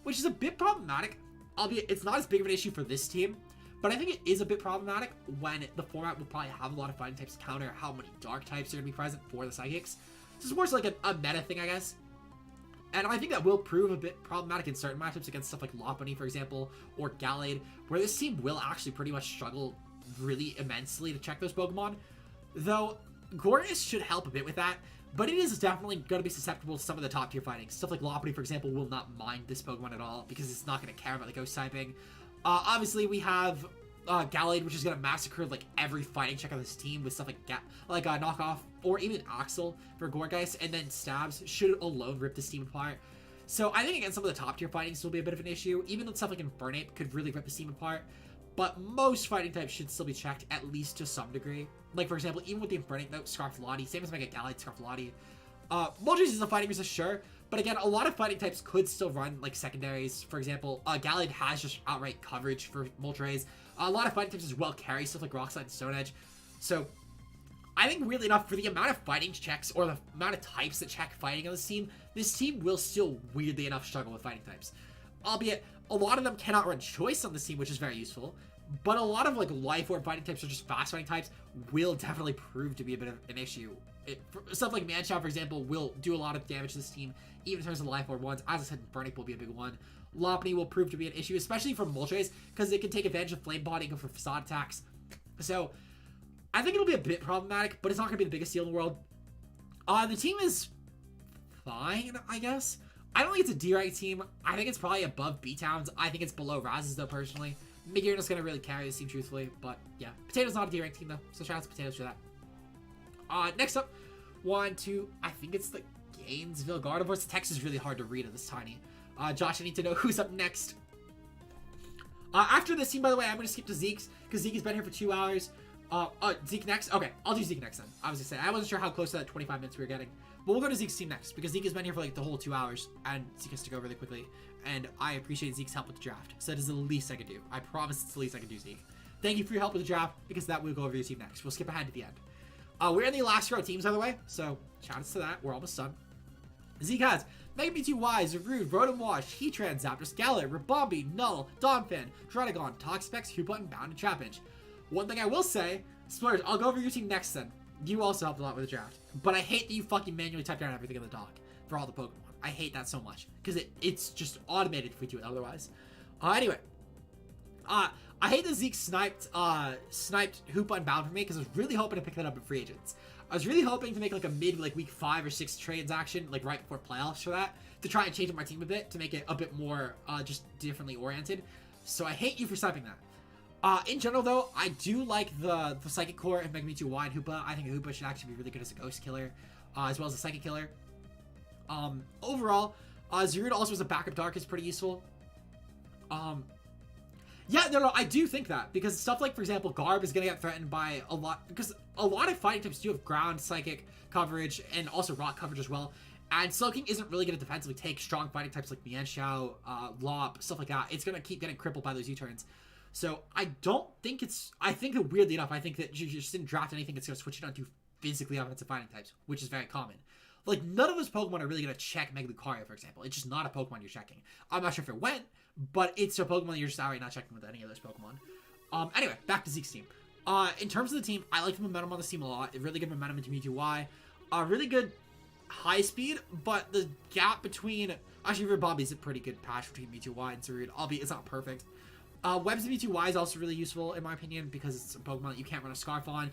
which is a bit problematic, albeit it's not as big of an issue for this team, but I think it is a bit problematic when the format will probably have a lot of fighting types to counter how many dark types are going to be present for the psychics. So it's more so like a meta thing, I guess. And I think that will prove a bit problematic in certain matchups against stuff like Lopunny, for example, or Gallade, where this team will actually pretty much struggle really immensely to check those Pokemon. Though, Gorgeous should help a bit with that, but it is definitely going to be susceptible to some of the top tier fighting. Stuff like Lopunny, for example, will not mind this Pokemon at all because it's not going to care about the ghost typing. Obviously, we have Gallade, which is going to massacre like every fighting check on this team with stuff like Knockoff or even Axel for Gorgeist, and then Stabs should alone rip this team apart. So I think against some of the top tier fighting this will be a bit of an issue. Even though stuff like Infernape could really rip this team apart. But most fighting types should still be checked, at least to some degree. Like, for example, even with the Infernape note, Scarflati, same as Mega Gallade, Scarflati. Moltres is a fighting resist, sure. But again, a lot of fighting types could still run, like, secondaries. For example, Gallade has just outright coverage for Moltres. A lot of fighting types as well carry stuff like Rock Slide and Stone Edge. So, I think really enough, for the amount of fighting checks, or the amount of types that check fighting on this team will still weirdly enough struggle with fighting types. Albeit, a lot of them cannot run choice on this team, which is very useful. But a lot of like life orb fighting types or just fast fighting types will definitely prove to be a bit of an issue. Stuff like Manchow, for example, will do a lot of damage to this team, even in terms of the life orb ones. As I said, Infernape will be a big one. Lopunny will prove to be an issue, especially for Moltres, because it can take advantage of Flame Body and go for facade attacks. So, I think it'll be a bit problematic, but it's not going to be the biggest deal in the world. The team is fine, I guess. I don't think it's a D-rank team. I think it's probably above B-Towns. I think it's below Raz's, though, personally. Magirna's going to really carry this team, truthfully. But, yeah. Potato's not a D-rank team, though. So, shout out to Potatoes for that. Next up, I think it's the Gainesville Gardevoirs. The text is really hard to read at this tiny. Josh, I need to know who's up next. After this team, by the way, I'm going to skip to Zeke's, because Zeke has been here for 2 hours. Zeke next? Okay, I'll do Zeke next then. I was going to say, I wasn't sure how close to that 25 minutes we were getting. But we'll go to Zeke's team next, because Zeke has been here for like the whole 2 hours, and Zeke has to go really quickly. And I appreciate Zeke's help with the draft, so that is the least I can do. I promise it's the least I can do, Zeke. Thank you for your help with the draft, because that will go over your team next. We'll skip ahead to the end. We're in the last row of teams, by the way, so shout outs to that. We're almost done. Zeke has Mega Mewtwo Y, Zarude, Rotom-Wash, Heatran, Zapdos, Galar, Rabombi, Null, Donphan, Druddigon, Toxapex, Hootbutton, Bound, and Trapinch. One thing I will say, Splurge, I'll go over your team next then. You also helped a lot with the draft. But I hate that you fucking manually type down everything in the doc for all the Pokemon. I hate that so much. Because it's just automated if we do it otherwise. Anyway. I hate that Zeke sniped Hoopa and Bound for me because I was really hoping to pick that up in free agents. I was really hoping to make like a mid like week 5 or 6 transaction like right before playoffs for that to try and change up my team a bit to make it a bit more just differently oriented. So I hate you for sniping that. In general though, I do like the Psychic Core and Mega Mewtwo Y and Hoopa. I think Hoopa should actually be really good as a Ghost Killer, as well as a Psychic Killer. Overall, Zarude also as a backup Dark is pretty useful. Yeah, no, I do think that, because stuff like, for example, Garb is going to get threatened by a lot, because a lot of fighting types do have ground, psychic coverage, and also rock coverage as well, and Slowking isn't really going to defensively take strong fighting types like Mienshao, Lop, stuff like that. It's going to keep getting crippled by those U-turns. So I don't think I think that weirdly enough, I think that you just didn't draft anything that's going to switch it onto physically offensive fighting types, which is very common. Like, none of those Pokemon are really going to check Mega Lucario, for example. It's just not a Pokemon you're checking. I'm not sure if it went, but it's a Pokemon you're just outright not checking with any of those Pokemon. Anyway, back to Zeke's team. In terms of the team, I like the momentum on this team a lot. Really good momentum into Mewtwo Y. Really good high speed, but the gap between... Actually, Ribobby's a pretty good patch between Mewtwo Y and Sarud, albeit it's not perfect. Webs of Mewtwo Y is also really useful, in my opinion, because it's a Pokemon that you can't run a Scarf on.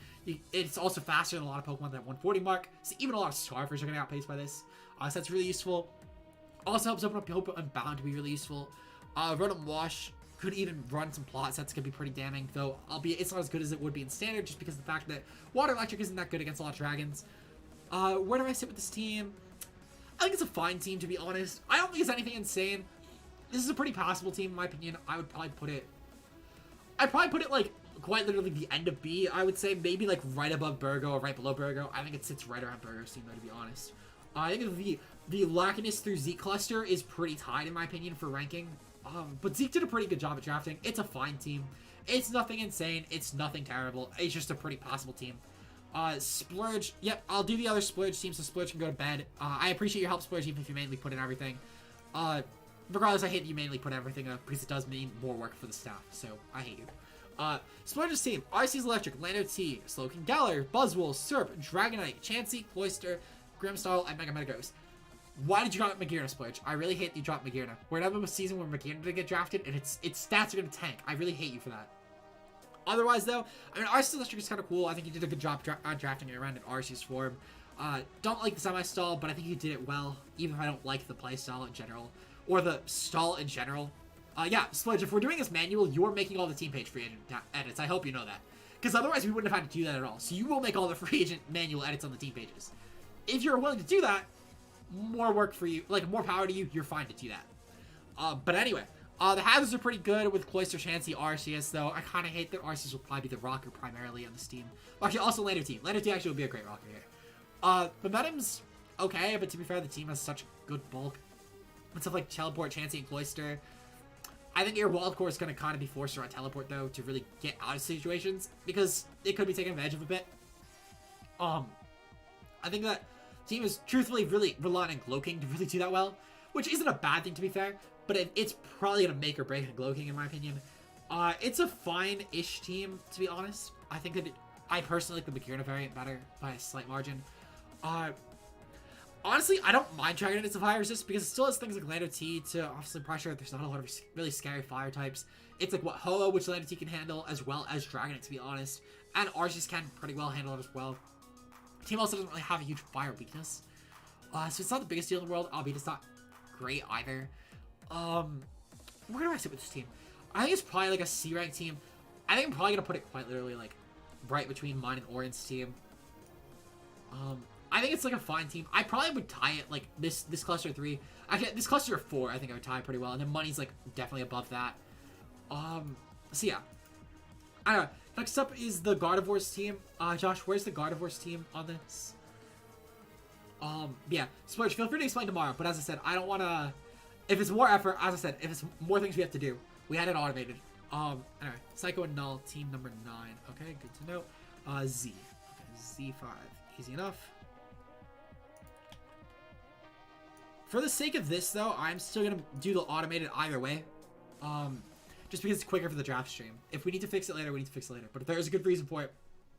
It's also faster than a lot of Pokemon that 140 mark, so even a lot of Scarfers are going to get outpaced by this. So that's really useful. Also helps open up Hope Unbound to be really useful. Rotom Wash could even run some plot sets, could be pretty damning, though albeit it's not as good as it would be in Standard, just because of the fact that Water Electric isn't that good against a lot of Dragons. Where do I sit with this team? I think it's a fine team, to be honest. I don't think it's anything insane. This is a pretty passable team, in my opinion. I'd probably put it, like, quite literally the end of B, I would say. Maybe, like, right above Burgo or right below Burgo. I think it sits right around Burgo's team, though, to be honest. I think the Lachinus through Zeke cluster is pretty tied, in my opinion, for ranking. But Zeke did a pretty good job at drafting. It's a fine team. It's nothing insane. It's nothing terrible. It's just a pretty passable team. Splurge. Yep, I'll do the other Splurge team, so Splurge can go to bed. I appreciate your help, Splurge, even if you mainly put in everything. Regardless, I hate that you mainly put everything up, because it does mean more work for the staff, so I hate you. Splurge's team: RC's Electric, Lando T, Slowking Galar, Buzzwole, Serp, Dragonite, Chansey, Cloyster, Grimstyle, and Mega Metagross. Why did you drop Magearna, Splurge? I really hate that you dropped Magearna. We're gonna have a season where Magearna didn't get drafted, and its stats are gonna tank. I really hate you for that. Otherwise, though, I mean, RC's Electric is kind of cool. I think you did a good job drafting it around in RC's form. Don't like the semi-stall, but I think you did it well, even if I don't like the play style in general. Or the stall in general. Yeah, Splurge, if we're doing this manual, you're making all the team page free agent edits. I hope you know that. Because otherwise, we wouldn't have had to do that at all. So you will make all the free agent manual edits on the team pages. If you're willing to do that, more work for you. Like, more power to you. You're fine to do that. But anyway, the hazards are pretty good with Cloyster, Chansey, Arceus, though. I kind of hate that Arceus will probably be the rocker primarily on this team. Well, actually, also Lander T. Lander T actually would be a great rocker here. Momentum's okay, but to be fair, the team has such good bulk. And stuff like Teleport, Chansey, and Cloyster. I think your Wild Core is going to kind of be forced around Teleport, though, to really get out of situations, because it could be taken advantage of a bit. I think that team is truthfully really relying on Glowking to really do that well, which isn't a bad thing, to be fair, but it's probably going to make or break a Glowking, in my opinion. It's a fine-ish team, to be honest. I think that I personally like the Magearna variant better by a slight margin. Honestly, I don't mind Dragonite as a fire resist, because it still has things like Lando T to obviously pressure. There's not a lot of really scary fire types. It's like what Ho-Oh, which Lando T can handle, as well as Dragonite, to be honest. And Arceus can pretty well handle it as well. The team also doesn't really have a huge fire weakness. So it's not the biggest deal in the world, albeit it's not great either. Where do I sit with this team? I think it's probably like a C-rank team. I think I'm probably going to put it quite literally like right between mine and Orion's team. I think it's like a fine team. I probably would tie it like this cluster 3. Actually, this cluster 4, I think I would tie pretty well. And then Money's like definitely above that. So yeah. I don't know. Next up is the Gardevoir's team. Josh, where's the Gardevoir's team on this? Yeah. Splurge, feel free to explain tomorrow. But as I said, I don't want to... If it's more effort, as I said, if it's more things we have to do, we had it automated. Anyway. Psycho and Null, team number 9. Okay, good to know. Z. Okay, Z5. Easy enough. For the sake of this, though, I'm still going to do the automated either way. Just because it's quicker for the draft stream. If we need to fix it later, we need to fix it later. But if there's a good reason for it,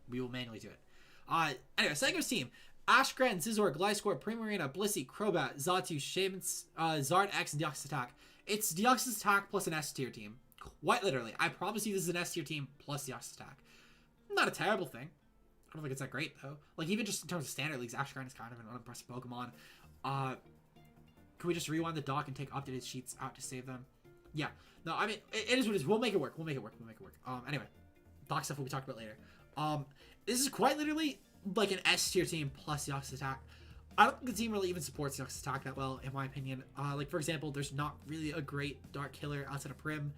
we will manually do it. Anyway, Psycho's team. Ashgren, Scizor, Gliscor, Primarina, Blissey, Crobat, Xatu, Shamens, Zard X, and Deoxys Attack. It's Deoxys Attack plus an S tier team. Quite literally. I promise you this is an S tier team plus Deoxys Attack. Not a terrible thing. I don't think it's that great, though. Like, even just in terms of standard leagues, Ashgren is kind of an unimpressive Pokemon. Can we just rewind the doc and take updated sheets out to save them? Yeah. No, I mean, it is what it is. We'll make it work. We'll make it work. We'll make it work. Anyway. Doc stuff will be talked about later. This is quite literally like an S tier team plus Deoxys Attack. I don't think the team really even supports Yuck's attack that well, in my opinion. Like, for example, there's not really a great Dark Killer outside of Prim.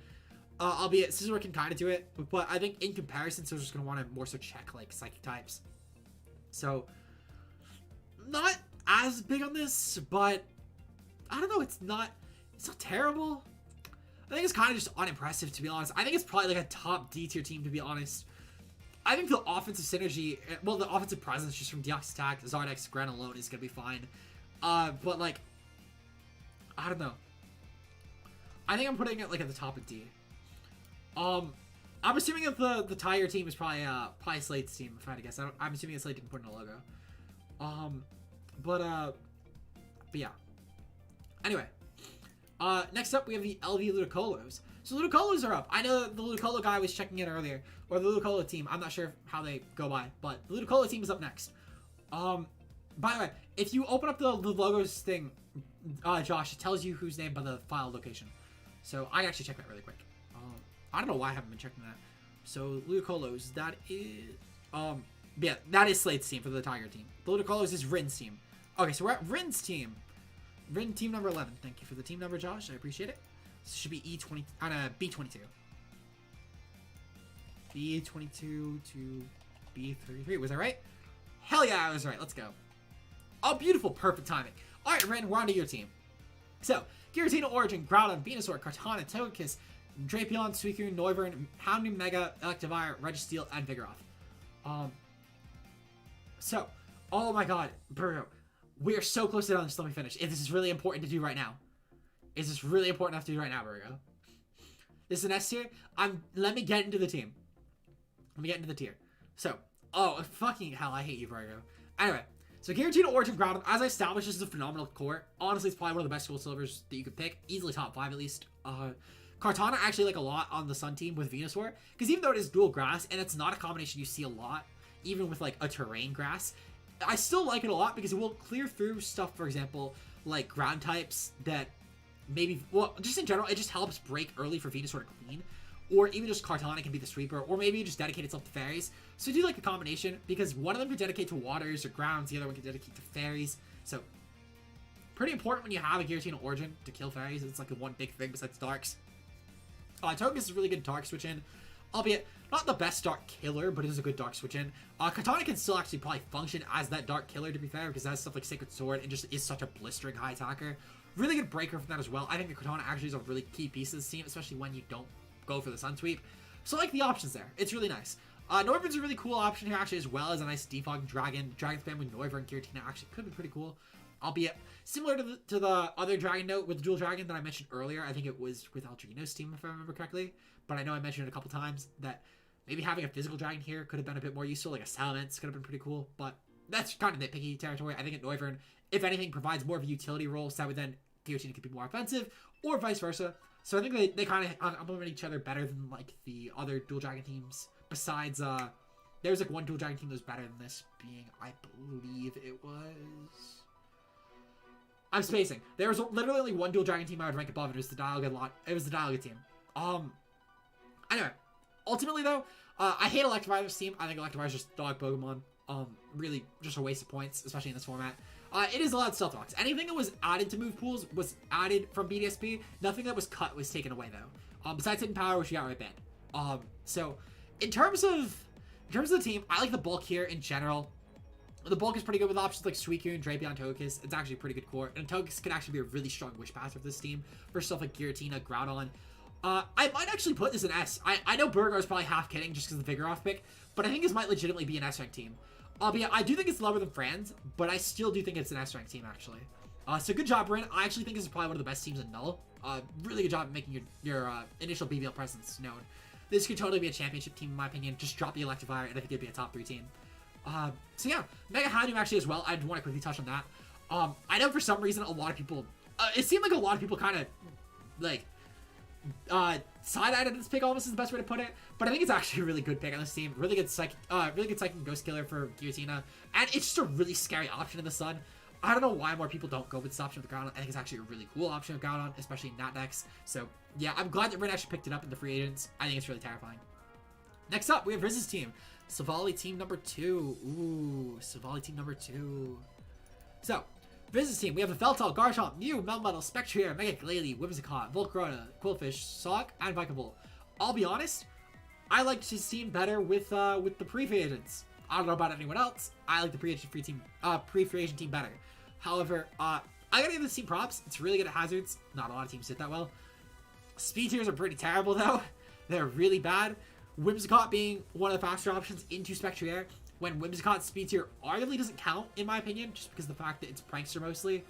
Albeit, Scizor can kind of do it, but I think in comparison, Scizor's going to want to more so check, like, Psychic types. So, not as big on this, but I don't know, it's not terrible. I think it's kind of just unimpressive, to be honest. I think it's probably like a top D tier team, to be honest. I think the offensive synergy, well, the offensive presence just from Deoxys attack, Zardex, Gran alone is going to be fine. But, like, I don't know. I think I'm putting it, like, at the top of D. I'm assuming that the Tiger team is probably Slade's team, if I had to guess. I'm assuming that Slade didn't put in a logo. But yeah. Anyway. Next up, we have the LV Ludicolos. So Ludicolos are up. I know the Ludicolo guy was checking in earlier, or the Ludicolo team. I'm not sure how they go by, but the Ludicolo team is up next. By the way, if you open up the logos thing, Josh, it tells you who's named by the file location. So I actually check that really quick. I don't know why I haven't been checking that. So Ludicolos, that is, yeah, that is Slade's team for the Tiger team. The Ludicolos is Rin's team. Okay, so we're at Rin's team. Rin team number 11. Thank you for the team number, Josh. I appreciate it. This should be B22. B22 to B33. Was I right? Hell yeah, I was right. Let's go. Oh, beautiful. Perfect timing. All right, Rin, we're on to your team. So, Giratina, Origin, Groudon, Venusaur, Kartana, Togekiss, Drapion, Suicune, Noivern, Houndoom, Mega, Electivire, Registeel, and Vigoroth. So, oh my god, Burrow. We are so close to done. Just let me finish. If this is really important to do right now. Is this really important enough to do right now, Virgo? This is an S tier. Let me get into the team. Let me get into the tier. So, oh, fucking hell, I hate you, Virgo. Anyway, so Giratina, Origin, Groudon, as I established, this is a phenomenal core. Honestly, it's probably one of the best Soul Silvers that you could pick. Easily top 5 at least. Kartana I actually like a lot on the Sun team with Venusaur. Because even though it is dual grass, and it's not a combination you see a lot, even with like a terrain grass, I still like it a lot because it will clear through stuff, for example, like ground types that maybe, well, just in general, it just helps break early for Venusaur to clean. Or even just Kartana can be the sweeper, or maybe just dedicate itself to fairies. So I do like the combination because one of them can dedicate to waters or grounds, the other one can dedicate to fairies. So pretty important when you have a Giratina Origin to kill fairies. It's like the one big thing besides darks. Togekiss is a really good dark switch in. Albeit, not the best dark killer, but it is a good dark switch in. Katana can still actually probably function as that dark killer, to be fair, because it has stuff like Sacred Sword and just is such a blistering high attacker. Really good breaker from that as well. I think the Katana actually is a really key piece of this team, especially when you don't go for the Sun Sweep. So I like the options there. It's really nice. Noivern's a really cool option here, actually, as well as a nice Defog Dragon. Dragon spam with Noivern and Giratina actually could be pretty cool. Albeit, similar to the other Dragon note with the Dual Dragon that I mentioned earlier. I think it was with Aldrino's team, if I remember correctly. But I know I mentioned it a couple times that maybe having a physical dragon here could have been a bit more useful, like a Salamence could have been pretty cool, but that's kind of nitpicky territory. I think at Noivern, if anything, provides more of a utility role, so that would then Giratina could be more offensive, or vice versa. So I think they kind of complement each other better than like the other dual dragon teams. Besides, there's like one dual dragon team that was better than this, being, I believe it was... I'm spacing. There was literally only one dual dragon team I would rank above, and it was the Dialga team. Anyway, ultimately though, I hate Electivire's team. I think Electivire's just dog Pokemon. Really just a waste of points, especially in this format. It is allowed Stealth Rocks. Anything that was added to move pools was added from BDSP. Nothing that was cut was taken away though. Besides Hidden Power, which we got right banned. So in terms of the team, I like the bulk here in general. The bulk is pretty good with options like Suicune, Drapion, Togekiss. It's actually a pretty good core. And Togekiss could actually be a really strong Wish Pass for this team for stuff like Giratina, Groudon. I might actually put this in S. I know Burgo is probably half kidding just because of the Vigoroth pick, but I think this might legitimately be an S-rank team. Albeit, I do think it's lower than Franz, but I still do think it's an S-rank team, actually. So good job, Rin. I actually think this is probably one of the best teams in Null. Really good job at making your initial BBL presence known. This could totally be a championship team, in my opinion. Just drop the Electivire, and I think it'd be a top 3 team. So yeah, Mega Houndoom actually as well. I want to quickly touch on that. I know for some reason a lot of people, it seemed like a lot of people kind of, like, side-eyed this pick almost is the best way to put it, but I think it's actually a really good pick on this team. Really good Psychic Ghost Killer for Giratina, and it's just a really scary option in the Sun. I don't know why more people don't go with this option with Groudon. I think it's actually a really cool option with Groudon, especially in Nat decks. So yeah, I'm glad that Rin actually picked it up in the free agents. I think it's really terrifying. Next up, we have Riz's team. Savali team number 2. Ooh, Savali team number 2. So, Business team, we have a Feltal, Garchomp, Mew, Melmetal, Spectrier, Mega Glalie, Whimsicott, Volcarona, Quillfish, Sock, and Vikavolt. I'll be honest, I liked his team better with the pre-free agents. I don't know about anyone else. I like the pre-free agent team better. However, I gotta give this team props. It's really good at hazards. Not a lot of teams did that well. Speed tiers are pretty terrible though. They're really bad. Whimsicott being one of the faster options into Spectrier, when Whimsicott's speed tier arguably doesn't count, in my opinion, just because of the fact that it's Prankster mostly.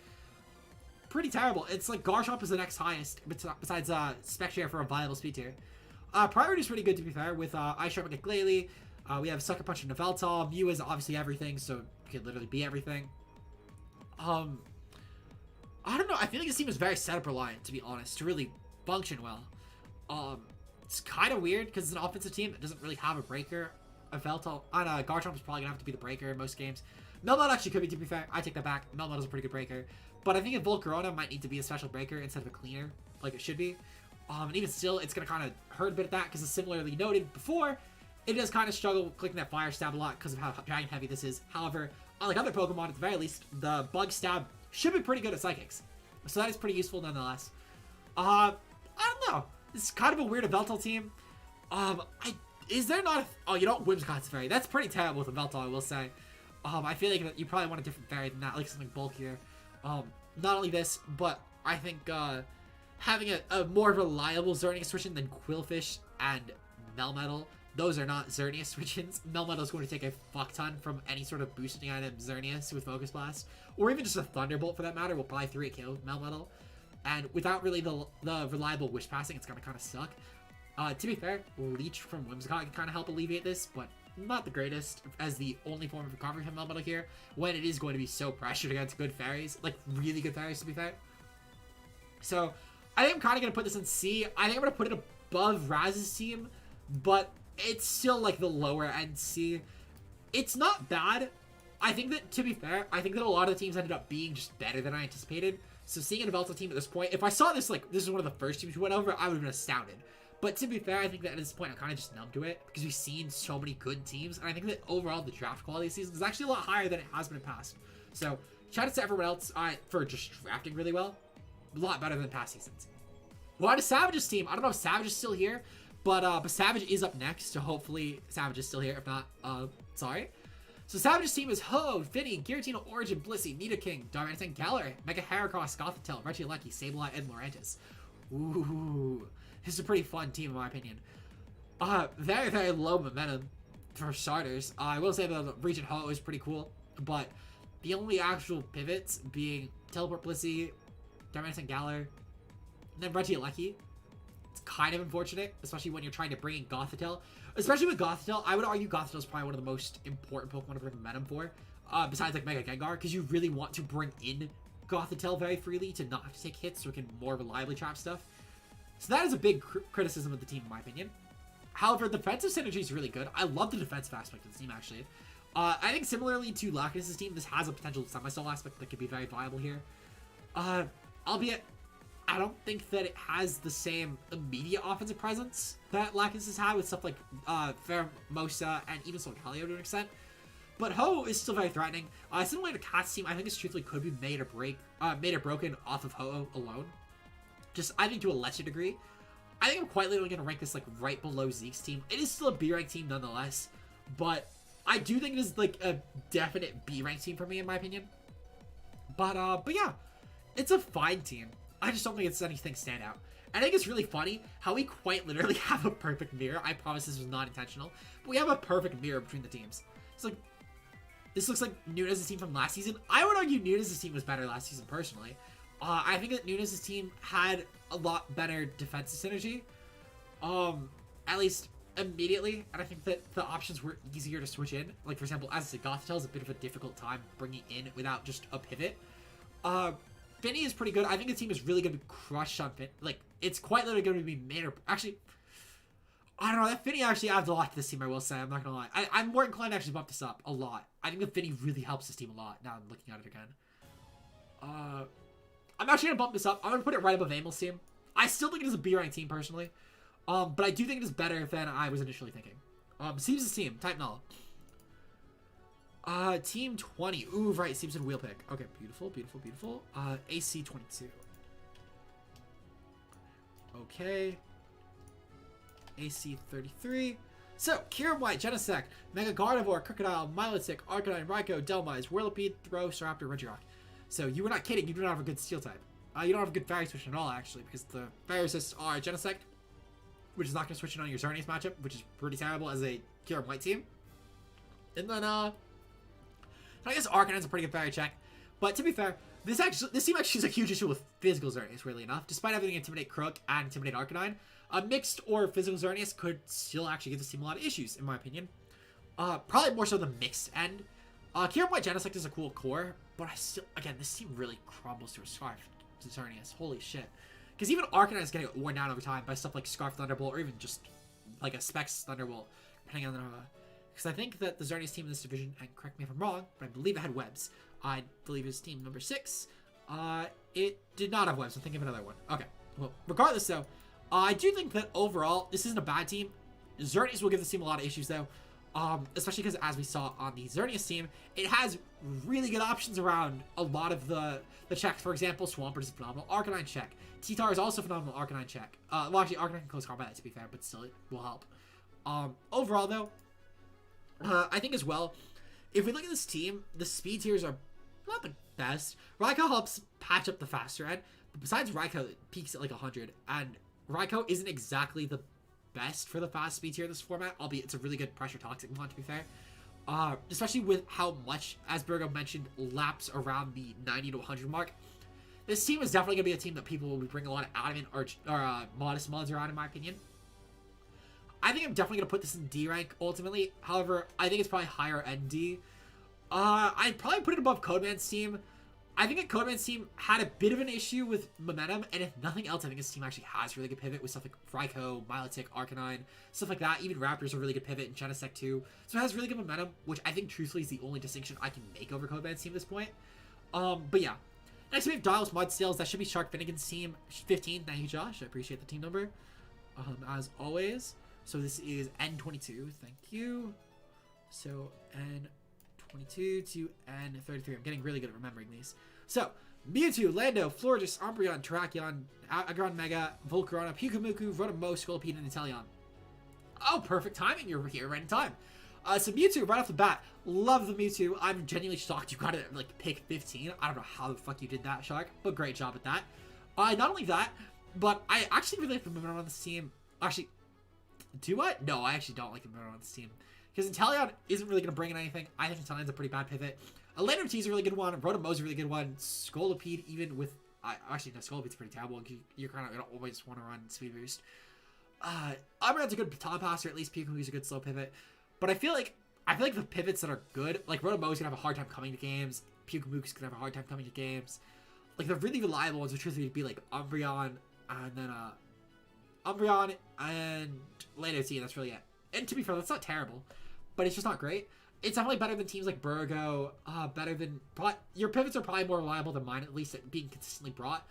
Pretty terrible. It's like Garchomp is the next highest, besides Spectrier for a viable speed tier. Priority is pretty good, to be fair, with Ice Sharp and Glalie. We have Sucker Punch and Yveltal. Mew is obviously everything, so it could literally be everything. I don't know. I feel like this team is very setup reliant, to be honest, to really function well. It's kind of weird because it's an offensive team that doesn't really have a breaker. Yveltal and Garchomp is probably gonna have to be the breaker in most games. Melmetal actually could be, to be fair. I take that back. Melmetal's a pretty good breaker, but I think if Volcarona might need to be a special breaker instead of a cleaner, like it should be. And even still, it's gonna kind of hurt a bit of that because, as similarly noted before, it does kind of struggle clicking that fire stab a lot because of how dragon heavy this is. However, unlike other Pokemon, at the very least, the bug stab should be pretty good at psychics, so that is pretty useful nonetheless. I don't know. This is kind of a weird Yveltal team. Is there not oh, you know what? Whimsicott's fairy. That's pretty terrible with Yveltal, I will say. I feel like you probably want a different fairy than that, like something bulkier. Not only this, but I think having a more reliable Xerneas switch-in than Quillfish and Melmetal, those are not Xerneas switch-ins. Melmetal is going to take a fuck ton from any sort of boosting item Xerneas with Focus Blast, or even just a Thunderbolt for that matter, will probably 3-hit KO Melmetal. And without really the reliable Wish Passing, it's going to kind of suck. To be fair, Leech from Whimsicott can kind of help alleviate this, but not the greatest as the only form of recovery from Melmetal here, when it is going to be so pressured against good fairies, like really good fairies, to be fair. So, I think I'm kind of going to put this in C. I think I'm going to put it above Raz's team, but it's still like the lower end C. It's not bad. I think that, to be fair, I think that a lot of the teams ended up being just better than I anticipated. So seeing an Yveltal team at this point, if I saw this, like, this is one of the first teams we went over, I would have been astounded. But to be fair, I think that at this point, I'm kind of just numb to it because we've seen so many good teams. And I think that overall, the draft quality this season is actually a lot higher than it has been in past. So, shout out to everyone else for just drafting really well. A lot better than past seasons. Well, on to Savage's team. I don't know if Savage is still here, but Savage is up next. So, hopefully, Savage is still here. If not, sorry. So, Savage's team is Ho, Finny, Giratina, Origin, Blissey, Nidoking, Darmanitan, Galar, Mega Heracross, Gothitelle, Regieleki, Sableye, and Lurantis. Ooh. This is a pretty fun team, in my opinion. Very, very low momentum for starters. I will say that the Regent Ho is pretty cool, but the only actual pivots being Teleport Blissey, Darmanitan Galar, and then Regieleki. It's kind of unfortunate, especially when you're trying to bring in Gothitelle. Especially with Gothitelle, I would argue Gothitelle is probably one of the most important Pokemon to bring momentum for, besides like Mega Gengar, because you really want to bring in Gothitelle very freely to not have to take hits so it can more reliably trap stuff. So that is a big criticism of the team, in my opinion. However, the defensive synergy is really good. I love the defensive aspect of the team, actually. I think similarly to Lacus' team, this has a potential semi-solo aspect that could be very viable here. Albeit, I don't think that it has the same immediate offensive presence that Lacus has had with stuff like Pheromosa and even Solgaleo to an extent. But Ho is still very threatening. Similar to Cat's team, I think this truthfully could be made or broken off of Ho alone. Just, I think, to a lesser degree. I think I'm quite literally going to rank this, like, right below Zeke's team. It is still a B-rank team, nonetheless. But I do think it is, like, a definite B-rank team for me, in my opinion. But yeah. It's a fine team. I just don't think it's anything stand out. I think it's really funny how we quite literally have a perfect mirror. I promise this was not intentional. But we have a perfect mirror between the teams. It's like, this looks like Nunes' team from last season. I would argue Nunes' team was better last season, personally. I think that Nunes' team had a lot better defensive synergy, at least immediately, and I think that the options were easier to switch in. Like, for example, as I said, Gothitelle is a bit of a difficult time bringing in without just a pivot. Finny is pretty good. I think the team is really going to be crushed on Finny. Like, it's quite literally going to be made or... Actually, I don't know. That Finny actually adds a lot to this team, I will say. I'm not going to lie. I'm more inclined to actually bump this up a lot. I think that Finny really helps this team a lot, now I'm looking at it again. I'm actually going to bump this up. I'm going to put it right above Amel's team. I still think it is a B-rank team, personally. But I do think it is better than I was initially thinking. Seems' team, type null. Team 20. Ooh, right. Seems in wheel pick. Okay, beautiful, beautiful, beautiful. AC 22. Okay. AC 33. So, Kieran White, Genesect, Mega Gardevoir, Crocodile, Milotic, Arcanine, Raikou, Delmise, Whirlipede, Throw, Staraptor, Regirock. So, you were not kidding. You do not have a good Steel type. You don't have a good Fairy Switch at all, actually, because the Fairy Assists are Genesect, which is not going to switch in on your Xerneas matchup, which is pretty terrible as a Kieran White team. And then, I guess Arcanine's a pretty good Fairy check. But to be fair, this team actually has a huge issue with physical Xerneas, really enough. Despite having Intimidate Crook and Intimidate Arcanine, a mixed or physical Xerneas could still actually give this team a lot of issues, in my opinion. Probably more so the mixed end. Kieran White Genesect is a cool core, but I still, again, this team really crumbles to a Scarf Xerneas. Holy shit. Because even Arcanine is getting worn down over time by stuff like Scarf Thunderbolt, or even just like a Specs Thunderbolt, depending on the... Because I think that the Xerneas team in this division, and correct me if I'm wrong, but I believe it had webs. I believe it was team number 6. It did not have webs. I'm thinking of another one. Okay. Well, regardless, though, I do think that overall, this isn't a bad team. Xerneas will give this team a lot of issues, though. Especially because, as we saw on the Xerneas team, it has really good options around a lot of the checks. For example, Swampert is a phenomenal Arcanine check. T-Tar is also a phenomenal Arcanine check. Well, actually, Arcanine can close combat, to be fair, but still, it will help. Overall, though, I think as well, if we look at this team, the speed tiers are not the best. Raikou helps patch up the faster end, but besides Raikou, it peaks at like 100, and Raikou isn't exactly the best for the fast speed tier in this format, albeit it's a really good pressure toxic one, to be fair. Especially with how much, as Burgo mentioned, laps around the 90 to 100 mark. This team is definitely going to be a team that people will be bringing a lot of adamant or modest mods around, in my opinion. I think I'm definitely going to put this in D rank, ultimately. However, I think it's probably higher ND. I'd probably put it above Codeman's team. I think that Codeman's team had a bit of an issue with momentum, and if nothing else, I think his team actually has really good pivot with stuff like Raikou, Milotic, Arcanine, stuff like that. Even Raptor's a really good pivot, and Genesect too. So it has really good momentum, which I think truthfully is the only distinction I can make over Codeman's team at this point. But yeah. Next we have Dials Mudsteals. That should be Shark Finnegan's team. 15. Thank you, Josh. I appreciate the team number. As always. So this is N22. Thank you. So N22 to N33. I'm getting really good at remembering these. So, Mewtwo, Lando, Florges, Umbreon, Terrakion, Aggron Mega, Volcarona, Pyukumuku, Rotom-Mow, Scolipede, and Inteleon. Oh, perfect timing. You're here right in time. So Mewtwo, right off the bat, love the Mewtwo. I'm genuinely shocked you got it at like pick 15. I don't know how the fuck you did that, Shark, but great job at that. Not only that, but I actually really like the momentum on this team. Actually, do I? No, I actually don't like the momentum on this team. Because Inteleon isn't really going to bring in anything. I think Inteleon's a pretty bad pivot. Lando T is a really good one. Rotom-Mow's a really good one. Scolipede, even with... actually, no, Scolipede's pretty terrible. You're kind of going to always want to run Speed Boost. Umbreon's a good baton passer. At least Pyukumuku's a good slow pivot. But I feel like the pivots that are good... Like, Rotom-Mow's going to have a hard time coming to games. Pyukumuku's going to have a hard time coming to games. Like, the really reliable ones would truthfully be, like, Umbreon, and then, Umbreon, and Lando T, and that's really it. And to be fair, that's not terrible. But it's just not great. It's definitely better than teams like Burgo. Better than... Your pivots are probably more reliable than mine, at least at being consistently brought.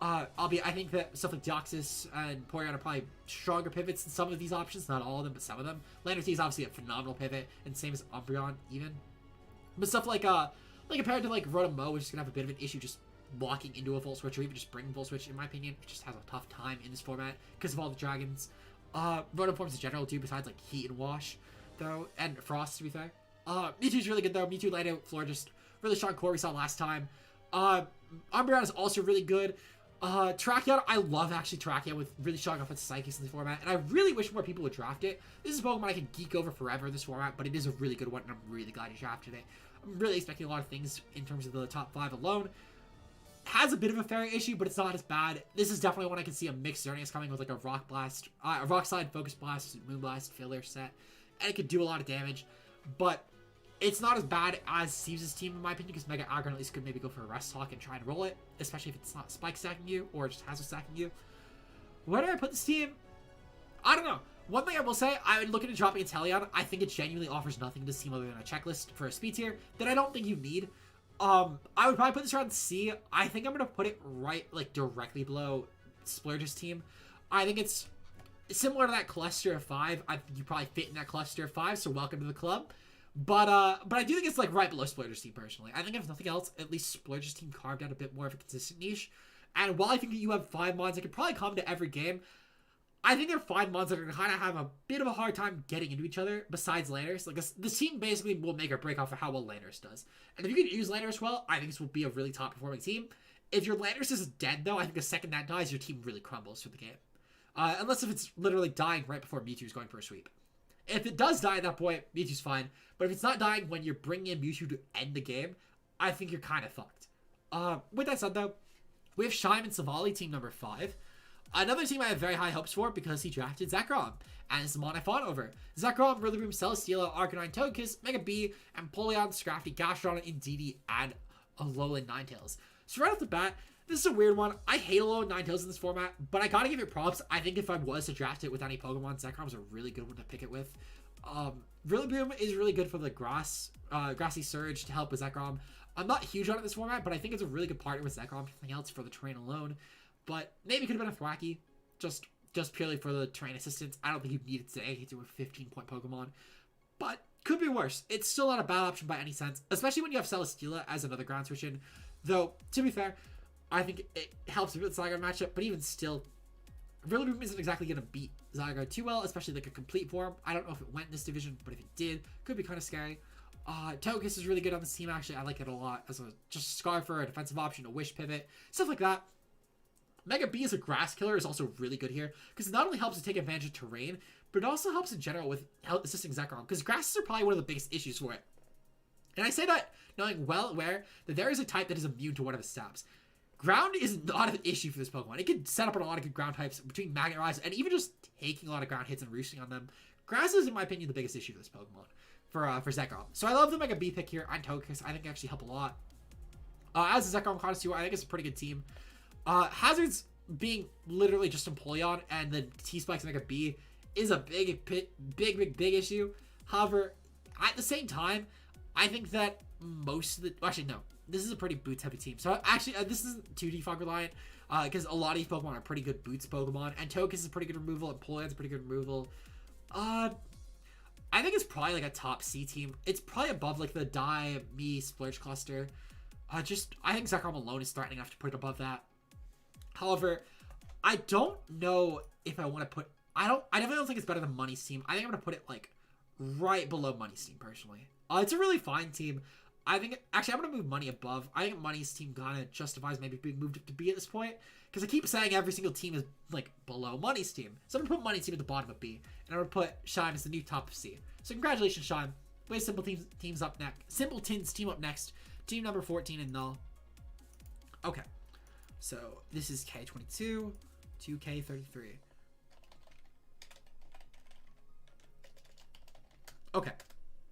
Albeit, I think that stuff like Deoxys and Porygon are probably stronger pivots than some of these options. Not all of them, but some of them. Lando T is obviously a phenomenal pivot, and same as Umbreon, even. But stuff like compared to, like, Rotom-Mow, which is going to have a bit of an issue just walking into a Volt Switch, or even just bringing Volt Switch, in my opinion. It just has a tough time in this format, because of all the dragons. Rotom forms in general, too, besides, like, Heat and Wash, though, and Frost, to be fair. Mewtwo's really good, though. Mewtwo, Lando, Florges, really strong core we saw last time. Umbreon is also really good. Terrakion, I love, actually, Terrakion with really strong offensive psychics in this format, and I really wish more people would draft it. This is a Pokemon I could geek over forever in this format, but it is a really good one, and I'm really glad you drafted it. I'm really expecting a lot of things in terms of the top 5 alone. Has a bit of a fairy issue, but it's not as bad. This is definitely one I can see a mixed Xerneas coming with, like, a Rock Blast, a Rock Slide, Focus Blast, Moon Blast filler set, and it could do a lot of damage, but it's not as bad as Steve's team, in my opinion, because Mega Aggron at least could maybe go for a Rest Talk and try and roll it, especially if it's not Spike stacking you, or just Hazard stacking you. Where do I put this team? I don't know. One thing I will say, I would look into dropping Inteleon. I think it genuinely offers nothing to this team other than a checklist for a speed tier that I don't think you need. I would probably put this around C. I think I'm going to put it right, like, directly below Splurge's team. I think it's similar to that cluster of 5. I think you probably fit in that cluster of 5, so welcome to the club. But I do think it's like right below Splurger's team personally. I think if nothing else, at least Splurger's team carved out a bit more of a consistent niche. And while I think that you have 5 mons that could probably come to every game, I think there are 5 mons that are going to kind of have a bit of a hard time getting into each other besides Landers. Like, this team basically will make or break off of how well Landers does. And if you can use Landers well, I think this will be a really top-performing team. If your Landers is dead, though, I think the second that dies, your team really crumbles for the game. Unless if it's literally dying right before Mewtwo's going for a sweep. If it does die at that point, Mewtwo's fine. But if it's not dying when you're bringing in Mewtwo to end the game, I think you're kind of fucked. With that said, though, we have Shime and Savali, team number 5. Another team I have very high hopes for because he drafted Zekrom, and it's the mon I fought over. Zekrom, Rillaboom, Celesteela, Arcanine, Togekiss, Mega B, and Empoleon, Scrafty, Gastron, Indeedee, and Alolan Ninetales. So right off the bat, this is a weird one. I hate Alolan Ninetales in this format, but I gotta give it props. I think if I was to draft it with any Pokemon, Zekrom's a really good one to pick it with. Rillaboom is really good for the Grassy Surge to help with Zekrom. I'm not huge on it in this format, but I think it's a really good partner with Zekrom, if nothing else, for the terrain alone. But maybe it could have been a Thwacky, just purely for the terrain assistance. I don't think you needed to say to a 15-point Pokemon, but could be worse. It's still not a bad option by any sense, especially when you have Celesteela as another ground switch in. Though, to be fair, I think it helps with the Zygarde matchup, but even still, Rillaboom isn't exactly going to beat Zygarde too well, especially like a complete form. I don't know if it went in this division, but if it did, could be kind of scary. Togekiss is really good on this team, actually. I like it a lot as a just Scarfer, a defensive option, a Wish Pivot, stuff like that. Mega B as a grass killer is also really good here because it not only helps to take advantage of terrain, but it also helps in general with assisting Zekrom because grasses are probably one of the biggest issues for it. And I say that knowing well aware that there is a type that is immune to one of its stabs. Ground is not an issue for this Pokemon. It can set up on a lot of good ground types between Magnet Rise and even just taking a lot of ground hits and roosting on them. Grass is, in my opinion, the biggest issue for this Pokemon for Zekrom. So I love the Mega B pick here on Togekiss. I think they actually help a lot. As a Zekrom connoisseur, I think it's a pretty good team. Hazards being literally just Empoleon and the T-Spikes Mega B is a big issue. However, at the same time, I think that most of the... Actually, no. This is a pretty boots-heavy team. So, actually, this isn't too defog reliant because a lot of these Pokemon are pretty good boots Pokemon. And Togekiss is pretty good removal, and Empoleon's a pretty good removal. I think it's probably like a top C team. It's probably above like the Die, Me, Splurge cluster. I think Zekrom alone is threatening enough to put it above that. However, I don't know if I want to put... I definitely don't think it's better than Money's team. I think I'm going to put it like right below Money's team personally. It's a really fine team. I think... Actually, I'm going to move Money above. I think Money's team kind of justifies maybe being moved up to B at this point. Because I keep saying every single team is like below Money's team. So I'm going to put Money's team at the bottom of B. And I'm going to put Shime as the new top of C. So congratulations, Shime. We have teams up next. Simpletons team up next. Team number 14 and Null. Okay. So this is K22 to K33. Okay.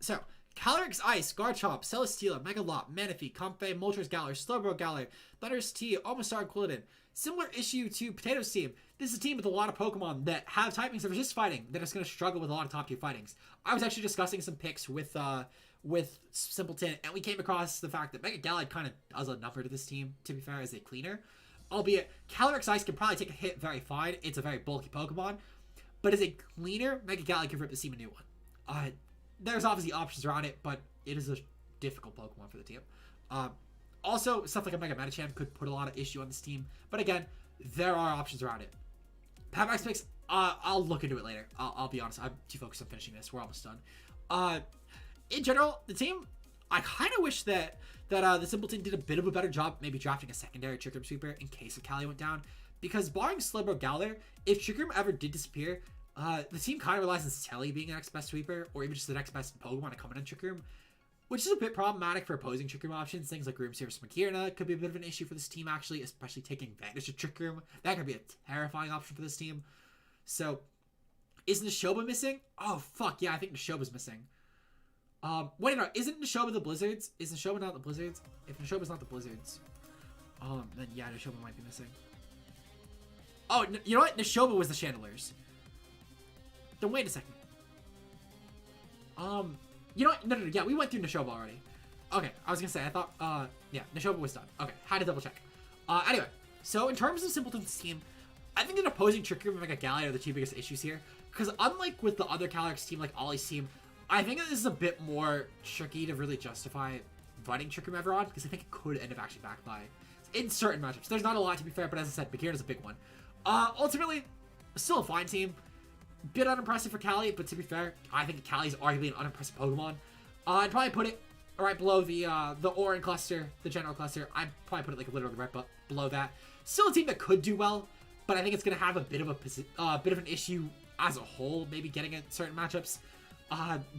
So Calyrex Ice, Garchomp, Celesteela, Megalop, Manaphy, Comfey, Moltres Galar, Slowbro Galar, Thundurus T, Omastar, Quilladin. Similar issue to Potato's team. This is a team with a lot of Pokemon that have typings that resist fighting that is going to struggle with a lot of top tier fightings. I was actually discussing some picks with Simpleton, and we came across the fact that Mega Galad kind of does a number to this team, to be fair, as a cleaner. Albeit, Calyrex Ice can probably take a hit very fine. It's a very bulky Pokemon. But as a cleaner, Mega Galad can rip the team a new one. There's obviously options around it, but it is a difficult Pokemon for the team. Also, stuff like a Mega Medicham could put a lot of issue on this team. But again, there are options around it. Patmax picks, I'll look into it later. I'll be honest, I'm too focused on finishing this. We're almost done. In general, the team, I kind of wish that the Simpleton did a bit of a better job maybe drafting a secondary Trick Room Sweeper in case if Callie went down. Because barring Slowbro Galar, if Trick Room ever did disappear, the team kind of relies on Telly being the next best sweeper, or even just the next best Pokemon to come in Trick Room, which is a bit problematic for opposing Trick Room options. Things like Room Service Magearna could be a bit of an issue for this team, actually, especially taking advantage of Trick Room. That could be a terrifying option for this team. So, is Nishoba missing? Oh, fuck, yeah, I think Nishoba's missing. Wait, no, isn't Nishoba the Blizzards? Is Nishoba not the Blizzards? If Nishoba's not the Blizzards, then yeah, Nishoba might be missing. Oh, you know what? Nishoba was the Chandelers. Then wait a second. You know what? No, yeah, we went through Nishoba already. Okay, I was gonna say, I thought, yeah, Nishoba was done. Okay, had to double check. Anyway, so in terms of Simpleton's team, I think that opposing Trick Room and Mega Galliard are the two biggest issues here. Because unlike with the other Calyrex team, like Ollie's team, I think this is a bit more tricky to really justify running Trick Room Everon, because I think it could end up actually back by in certain matchups. There's not a lot, to be fair, but as I said, Bakirna's a big one. Ultimately, still a fine team. Bit unimpressive for Cali, but to be fair, I think Cali's arguably an unimpressive Pokemon. I'd probably put it right below the Orin cluster, the general cluster. I'd probably put it like literally right below that. Still a team that could do well, but I think it's gonna have a bit of an issue as a whole, maybe getting at certain matchups.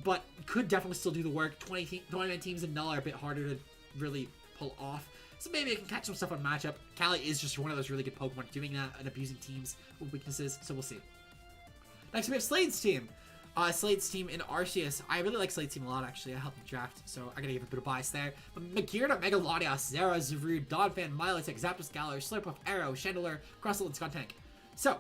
But could definitely still do the work. 29 teams in Null are a bit harder to really pull off. So maybe I can catch some stuff on matchup. Cali is just one of those really good Pokemon doing that and abusing teams with weaknesses, so we'll see. Next we have Slade's team. Slade's team in Arceus. I really like Slade's team a lot, actually. I helped him draft, so I gotta give a bit of bias there. But Bakirna, Mega Latias, Zera, Zarude, Donphan, Milotic, Zapdos, Galar, Slurpuff, Arrow, Chandelure, Crustle, and Skuntank. So,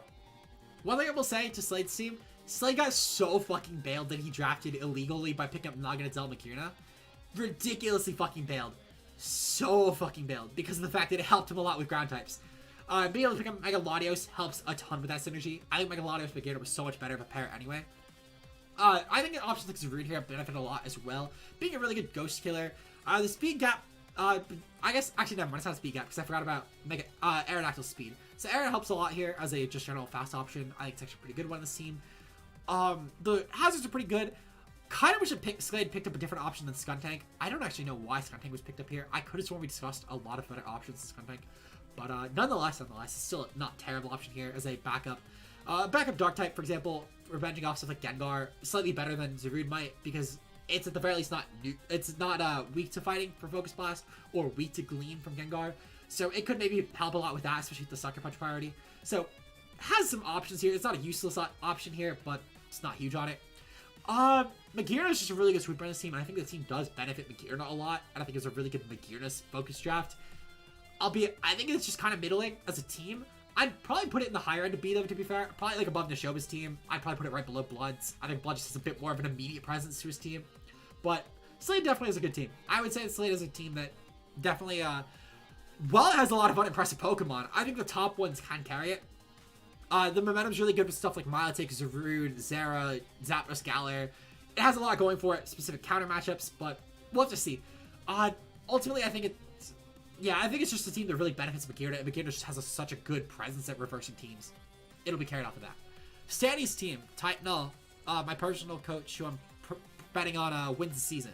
one thing I will say to Slade's team, Slade got so fucking bailed that he drafted illegally by picking up Naganadel Bakirna. Ridiculously fucking bailed. So fucking bailed because of the fact that it helped him a lot with ground types. Being able to pick up Mega Latios helps a ton with that synergy. I think Mega Latios Bakirna was so much better of a pair anyway. I think options like Zarude here benefit a lot as well. Being a really good ghost killer. The speed gap, I guess, actually never mind, it's not a speed gap because I forgot about Aerodactyl speed. So Aerodactyl helps a lot here as a just general fast option. I think it's actually a pretty good one in this team. The hazards are pretty good. Kind of wish Slade picked up a different option than Skuntank. I don't actually know why Skuntank was picked up here. I could have sworn we discussed a lot of better options than Skuntank. But nonetheless, it's still not a terrible option here as a backup. Backup Dark type, for example, revenging off stuff like Gengar, slightly better than Zarude might because it's at the very least not weak to fighting for Focus Blast or weak to Gleam from Gengar. So it could maybe help a lot with that, especially with the Sucker Punch priority. So has some options here. It's not a useless option here, but it's not huge on it. Bakirna is just a really good sweeper on this team, and I think the team does benefit Bakirna a lot, and I think it's a really good Bakirna focus draft. Albeit, I think it's just kind of middling as a team. I'd probably put it in the higher end of B, though, to be fair. Probably like above Nishoba's team. I'd probably put it right below Blood's. I think Blood just has a bit more of an immediate presence to his team. But Slade definitely is a good team. I would say that Slade is a team that definitely, while it has a lot of unimpressive Pokemon, I think the top ones can carry it. The momentum's really good with stuff like Milotic, Zarude, Zera, Zapdos, Galar. It has a lot going for it, specific counter matchups, but we'll have to see. Ultimately, I think it's just a team that really benefits Bakirna, and Bakirna just has such a good presence at reversing teams. It'll be carried off of that. Stanny's team, Titanal, my personal coach, who I'm betting on wins the season.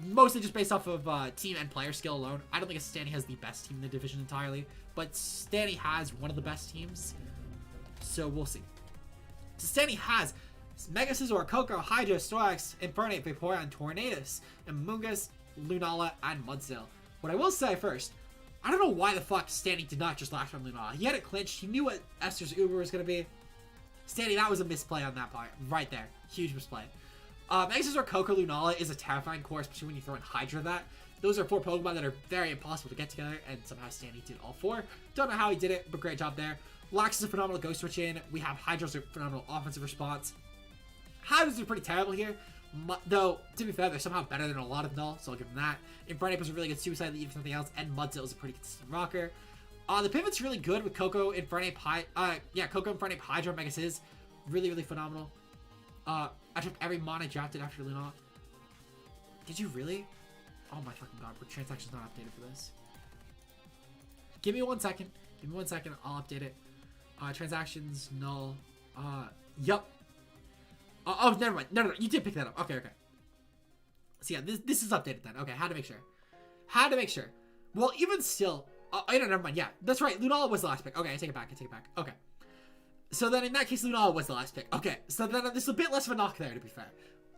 Mostly just based off of team and player skill alone. I don't think Stanny has the best team in the division entirely, but Stanny has one of the best teams, so we'll see. So Stanny has Mega Scizor, Koko, Hydra, Storax, Infernape, Vaporeon, Tornadus, Amoonguss, Lunala, and Mudsdale. What I will say first, I don't know why the fuck Stanny did not just last on Lunala. He had it clinched. He knew what Esther's Uber was going to be. Stanny, that was a misplay on that part. Right there. Huge misplay. Mega Scizor, Koko, Lunala is a terrifying core, especially when you throw in Hydra that. Those are 4 Pokemon that are very impossible to get together, and somehow Stanny did all 4. Don't know how he did it, but great job there. Lax is a phenomenal Ghost Switch in. We have Hydra's a phenomenal offensive response. Hydra's are pretty terrible here, though, to be fair, they're somehow better than a lot of Null, so I'll give them that. Infernape is a really good Suicide Lead, if nothing else, and Mudsdale is a pretty consistent rocker. The pivot's really good with Koko, Infernape, Koko, Infernape, Hydra, Mega Sizz. Really, really phenomenal. I took every mon I drafted after Lunala. Did you really? Oh my fucking god, but transaction's not updated for this. Give me 1 second. Give me 1 second, I'll update it. Transactions, null. Yup. Oh, never mind. No, you did pick that up. Okay. So yeah, this is updated then. Okay, had to make sure. Well, even still, never mind. Yeah, that's right. Lunala was the last pick. Okay, I take it back. Okay. So then in that case, Lunala was the last pick. Okay, so then this is a bit less of a knock there, to be fair.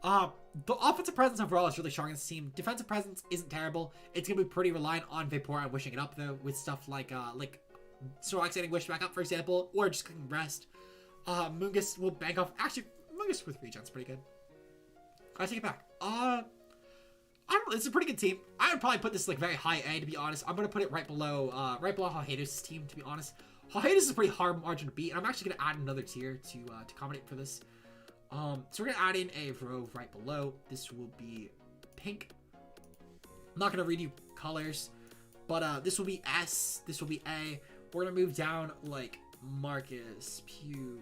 The offensive presence overall is really strong in this team. Defensive presence isn't terrible. It's gonna be pretty reliant on Vaporeon wishing it up though, with stuff like Snorlax getting wished back up, for example, or just clicking rest. Mungus will bank off. Actually, Mungus with regen's pretty good. I take it back. I don't know. It's a pretty good team. I would probably put this like very high A, to be honest. I'm gonna put it right below Hahedus' team, to be honest. Hahedus is a pretty hard margin to beat, and I'm actually gonna add another tier to accommodate for this. So we're gonna add in a row right below. This will be pink. I'm not gonna read you colors, but this will be S. This will be A. We're gonna move down like Marcus, Pew.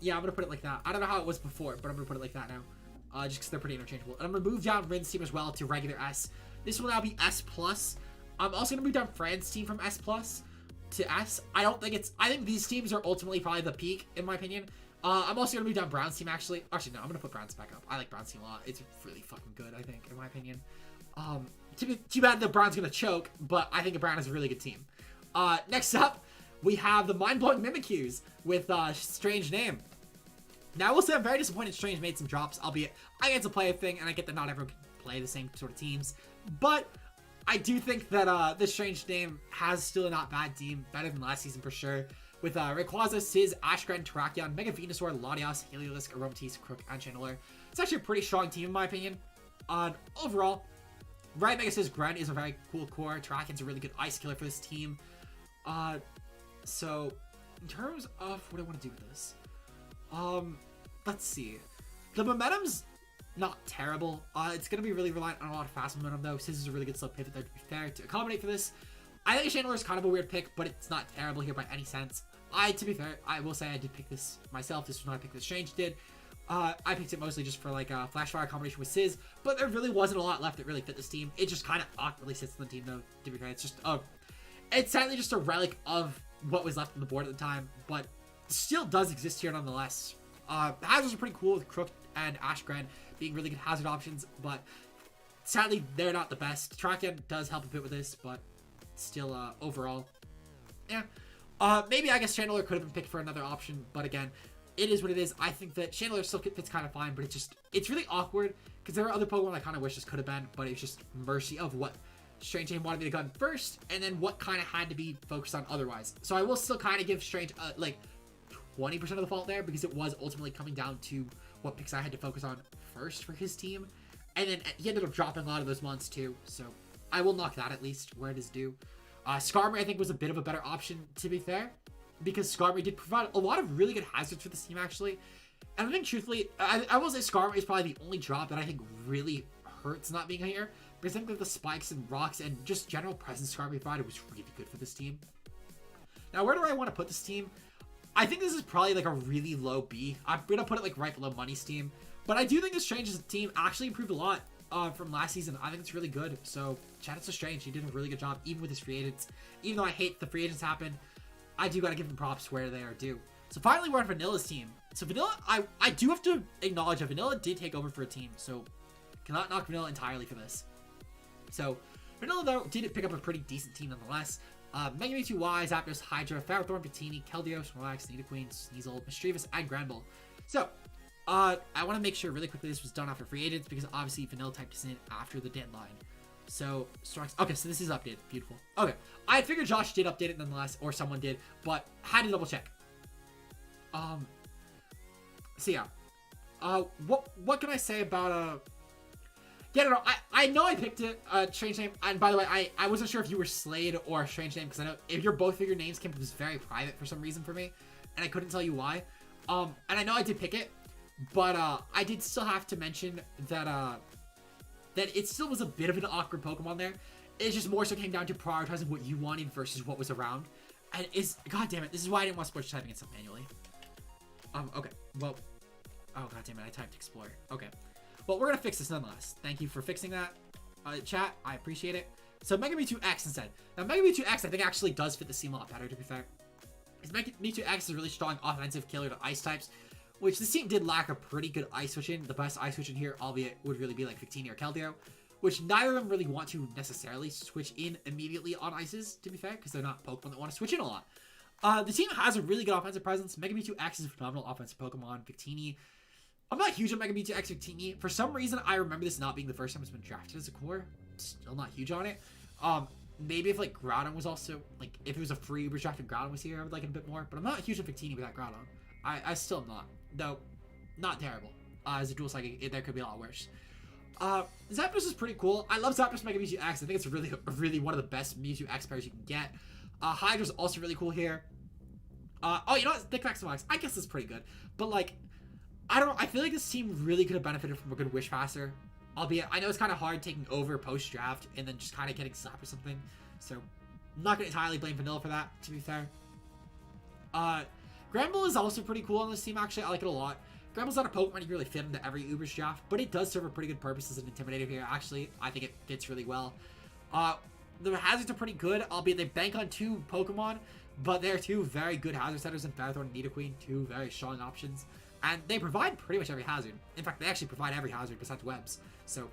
Yeah, I'm gonna put it like that. I don't know how it was before, but I'm gonna put it like that now. Just because they're pretty interchangeable. And I'm gonna move down Rin's team as well to regular S. This will now be S+. I'm also gonna move down Fran's team from S+ to S. I think these teams are ultimately probably the peak, in my opinion. I'm also gonna move down Brown's team, actually. Actually, no, I'm gonna put Brown's back up. I like Brown's team a lot. It's really fucking good, I think, in my opinion. Too bad that Brown's gonna choke, but I think Brown is a really good team. Next up, we have the mind-blowing Mimikyus with Strange Name. Now, I will say I'm very disappointed Strange made some drops, albeit I get to play a thing, and I get that not everyone can play the same sort of teams. But I do think that this Strange Name has still a not bad team, better than last season for sure. With Rayquaza, Sizz, Ashgren, Terrakion, Mega Venusaur, Latias, Heliolisk, Aromatisse, Crook, and Chandelure. It's actually a pretty strong team in my opinion. Overall, Right Mega Sizz Gren is a very cool core. Terrakion's a really good ice killer for this team. So, in terms of what I want to do with this, let's see. The momentum's not terrible. It's going to be really reliant on a lot of fast momentum, though. Sizz is a really good slow pivot there, to be fair, to accommodate for this. I think Chandelure is kind of a weird pick, but it's not terrible here by any sense. To be fair, I will say I did pick this myself. This was not a pick that Strange did. I picked it mostly just for, like, a Flash Fire combination with Sizz, but there really wasn't a lot left that really fit this team. It just kind of awkwardly sits on the team, though, to be fair. It's just, it's sadly just a relic of what was left on the board at the time, but still does exist here nonetheless. Hazards are pretty cool with Crook and Ashgren being really good hazard options, but sadly, they're not the best. Terrakion does help a bit with this, but still, overall, yeah. Maybe I guess Chandelure could have been picked for another option, but again, it is what it is. I think that Chandelure still fits kind of fine, but it's really awkward because there are other Pokemon I kind of wish this could have been, but it's just mercy of what Strange Name wanted me to gun first, and then what kind of had to be focused on otherwise. So I will still kind of give Strange, like, 20% of the fault there, because it was ultimately coming down to what picks I had to focus on first for his team, and then he ended up dropping a lot of those ones too, so I will knock that at least where it is due. Skarmory, I think, was a bit of a better option, to be fair, because Skarmory did provide a lot of really good hazards for this team, actually. And I think, truthfully, I will say Skarmory is probably the only drop that I think really hurts not being here, because I think that the spikes and rocks and just general presence Skarmory provided was really good for this team. Now, where do I want to put this team? I think this is probably like a really low B. I'm going to put it like right below Money's team, but I do think this Strange's team actually improved a lot from last season. I think it's really good. So shout out to Strange. He did a really good job, even with his free agents. Even though I hate the free agents happen, I do got to give him props where they are due. So finally, we're on Vanilla's team. So Vanilla, I do have to acknowledge that Vanilla did take over for a team. So cannot knock Vanilla entirely for this. So Vanilla, though, did pick up a pretty decent team nonetheless. Mega Mewtwo, Y, Zapdos, Hydra, Ferrothorn, Victini, Keldeo, Snorlax, Nidoqueen, Sneasel, Mischievous, and Granbull. So, I want to make sure really quickly this was done after free agents, because obviously Vanilla typed this in after the deadline. So, Snorlax, okay, so this is updated. Beautiful. Okay, I figured Josh did update it nonetheless, or someone did, but had to double check. So yeah. What can I say about, yeah, no, I know I picked it, Strange Name, and by the way, I wasn't sure if you were Slade or Strange Name, because I know if both of your names came, it was very private for some reason for me, and I couldn't tell you why. And I know I did pick it, but, I did still have to mention that, that it still was a bit of an awkward Pokemon there. It just more so came down to prioritizing what you wanted versus what was around, and god damn it, this is why I didn't want to switch typing it stuff manually. Okay, well, oh god damn it, I typed Explorer, okay. Well, we're going to fix this nonetheless. Thank you for fixing that, chat. I appreciate it. So, Mega Mewtwo X instead. Now, Mega Mewtwo X, I think, actually does fit the team a lot better, to be fair. Because Mega Mewtwo X is a really strong offensive killer to Ice types, which this team did lack a pretty good Ice Switch in. The best Ice Switch in here, albeit, would really be like Victini or Keldeo, which neither of them really want to necessarily switch in immediately on Ices, to be fair, because they're not Pokemon that want to switch in a lot. The team has a really good offensive presence. Mega Mewtwo X is a phenomenal offensive Pokemon. Victini, I'm not huge on Mega Mewtwo X Victini. For some reason, I remember this not being the first time it's been drafted as a core. Still not huge on it. Maybe if, like, Groudon was also, like, if it was a free redrafted Groudon was here, I would like it a bit more. But I'm not huge on Victini without Groudon. I still am not. Though, not terrible. As a dual psychic, there could be a lot worse. Zapdos is pretty cool. I love Zapdos Mega Mewtwo X. I think it's really one of the best Mewtwo X pairs you can get. Hydra's also really cool here. Oh, you know what? Thick Max Max. I guess it's pretty good. But, like, I don't know. I feel like this team really could have benefited from a good Wish Passer. Albeit, I know it's kind of hard taking over post-draft and then just kind of getting slapped or something. So, I'm not going to entirely blame Vanilla for that, to be fair. Granbull is also pretty cool on this team, actually. I like it a lot. Granbull's not a Pokemon you really fit into every Uber's draft, but it does serve a pretty good purpose as an Intimidator here. Actually, I think it fits really well. The hazards are pretty good, albeit they bank on 2 Pokemon, but they're 2 very good hazard setters in Ferrothorn and Nidoqueen, 2 very strong options. And they provide pretty much every hazard. In fact, they actually provide every hazard besides webs. So,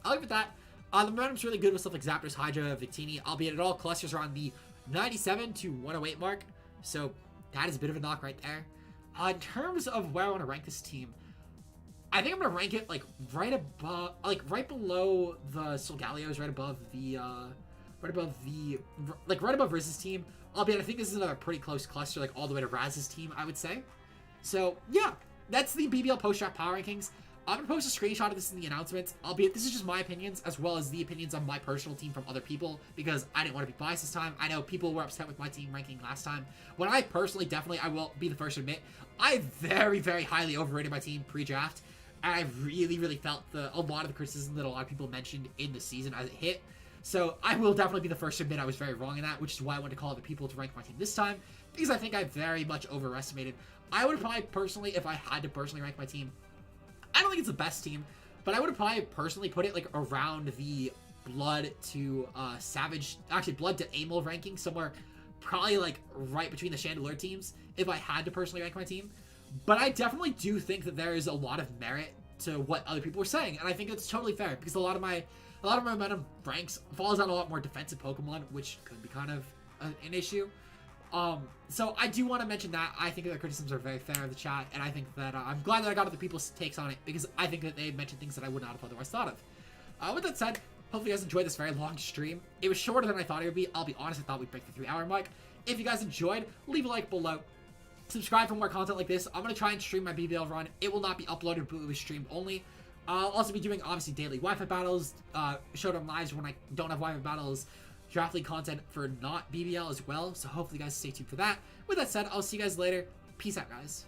I'll leave it at that. The momentum's really good with stuff like Zapdos, Hydra, Victini, albeit it all clusters around the 97 to 108 mark. So, that is a bit of a knock right there. In terms of where I want to rank this team, I think I'm going to rank it, like, right above, like, right below the Solgalios, right above Riz's team. Albeit, I think this is another pretty close cluster, like, all the way to Raz's team, I would say. So, yeah, that's the BBL post-draft power rankings. I'm going to post a screenshot of this in the announcements, albeit this is just my opinions, as well as the opinions on my personal team from other people, because I didn't want to be biased this time. I know people were upset with my team ranking last time. When I personally, definitely, I will be the first to admit, I very, very highly overrated my team pre-draft, and I really, really felt a lot of the criticism that a lot of people mentioned in the season as it hit. So I will definitely be the first to admit I was very wrong in that, which is why I wanted to call other people to rank my team this time, because I think I very much overestimated. I would probably personally, if I had to personally rank my team, I don't think it's the best team, but I would probably personally put it like around the Blood to Savage, actually Blood to Amel ranking, somewhere probably like right between the Chandelure teams, if I had to personally rank my team. But I definitely do think that there is a lot of merit to what other people were saying, and I think it's totally fair, because a lot of my momentum ranks falls on a lot more defensive Pokemon, which could be kind of an issue. So I do want to mention that. I think that the criticisms are very fair in the chat, and I think that I'm glad that I got other people's takes on it, because I think that they mentioned things that I would not have otherwise thought of. With that said, hopefully you guys enjoyed this very long stream. It was shorter than I thought it would be. I'll be honest, I thought we'd break the 3-hour mark. If you guys enjoyed, leave a like below. Subscribe for more content like this. I'm going to try and stream my BBL run. It will not be uploaded, but it will be streamed only. I'll also be doing, obviously, daily Wi-Fi battles, showdown lives when I don't have Wi-Fi battles, draft league content for not BBL as well, so hopefully you guys stay tuned for that. With that said, I'll see you guys later. Peace out, guys.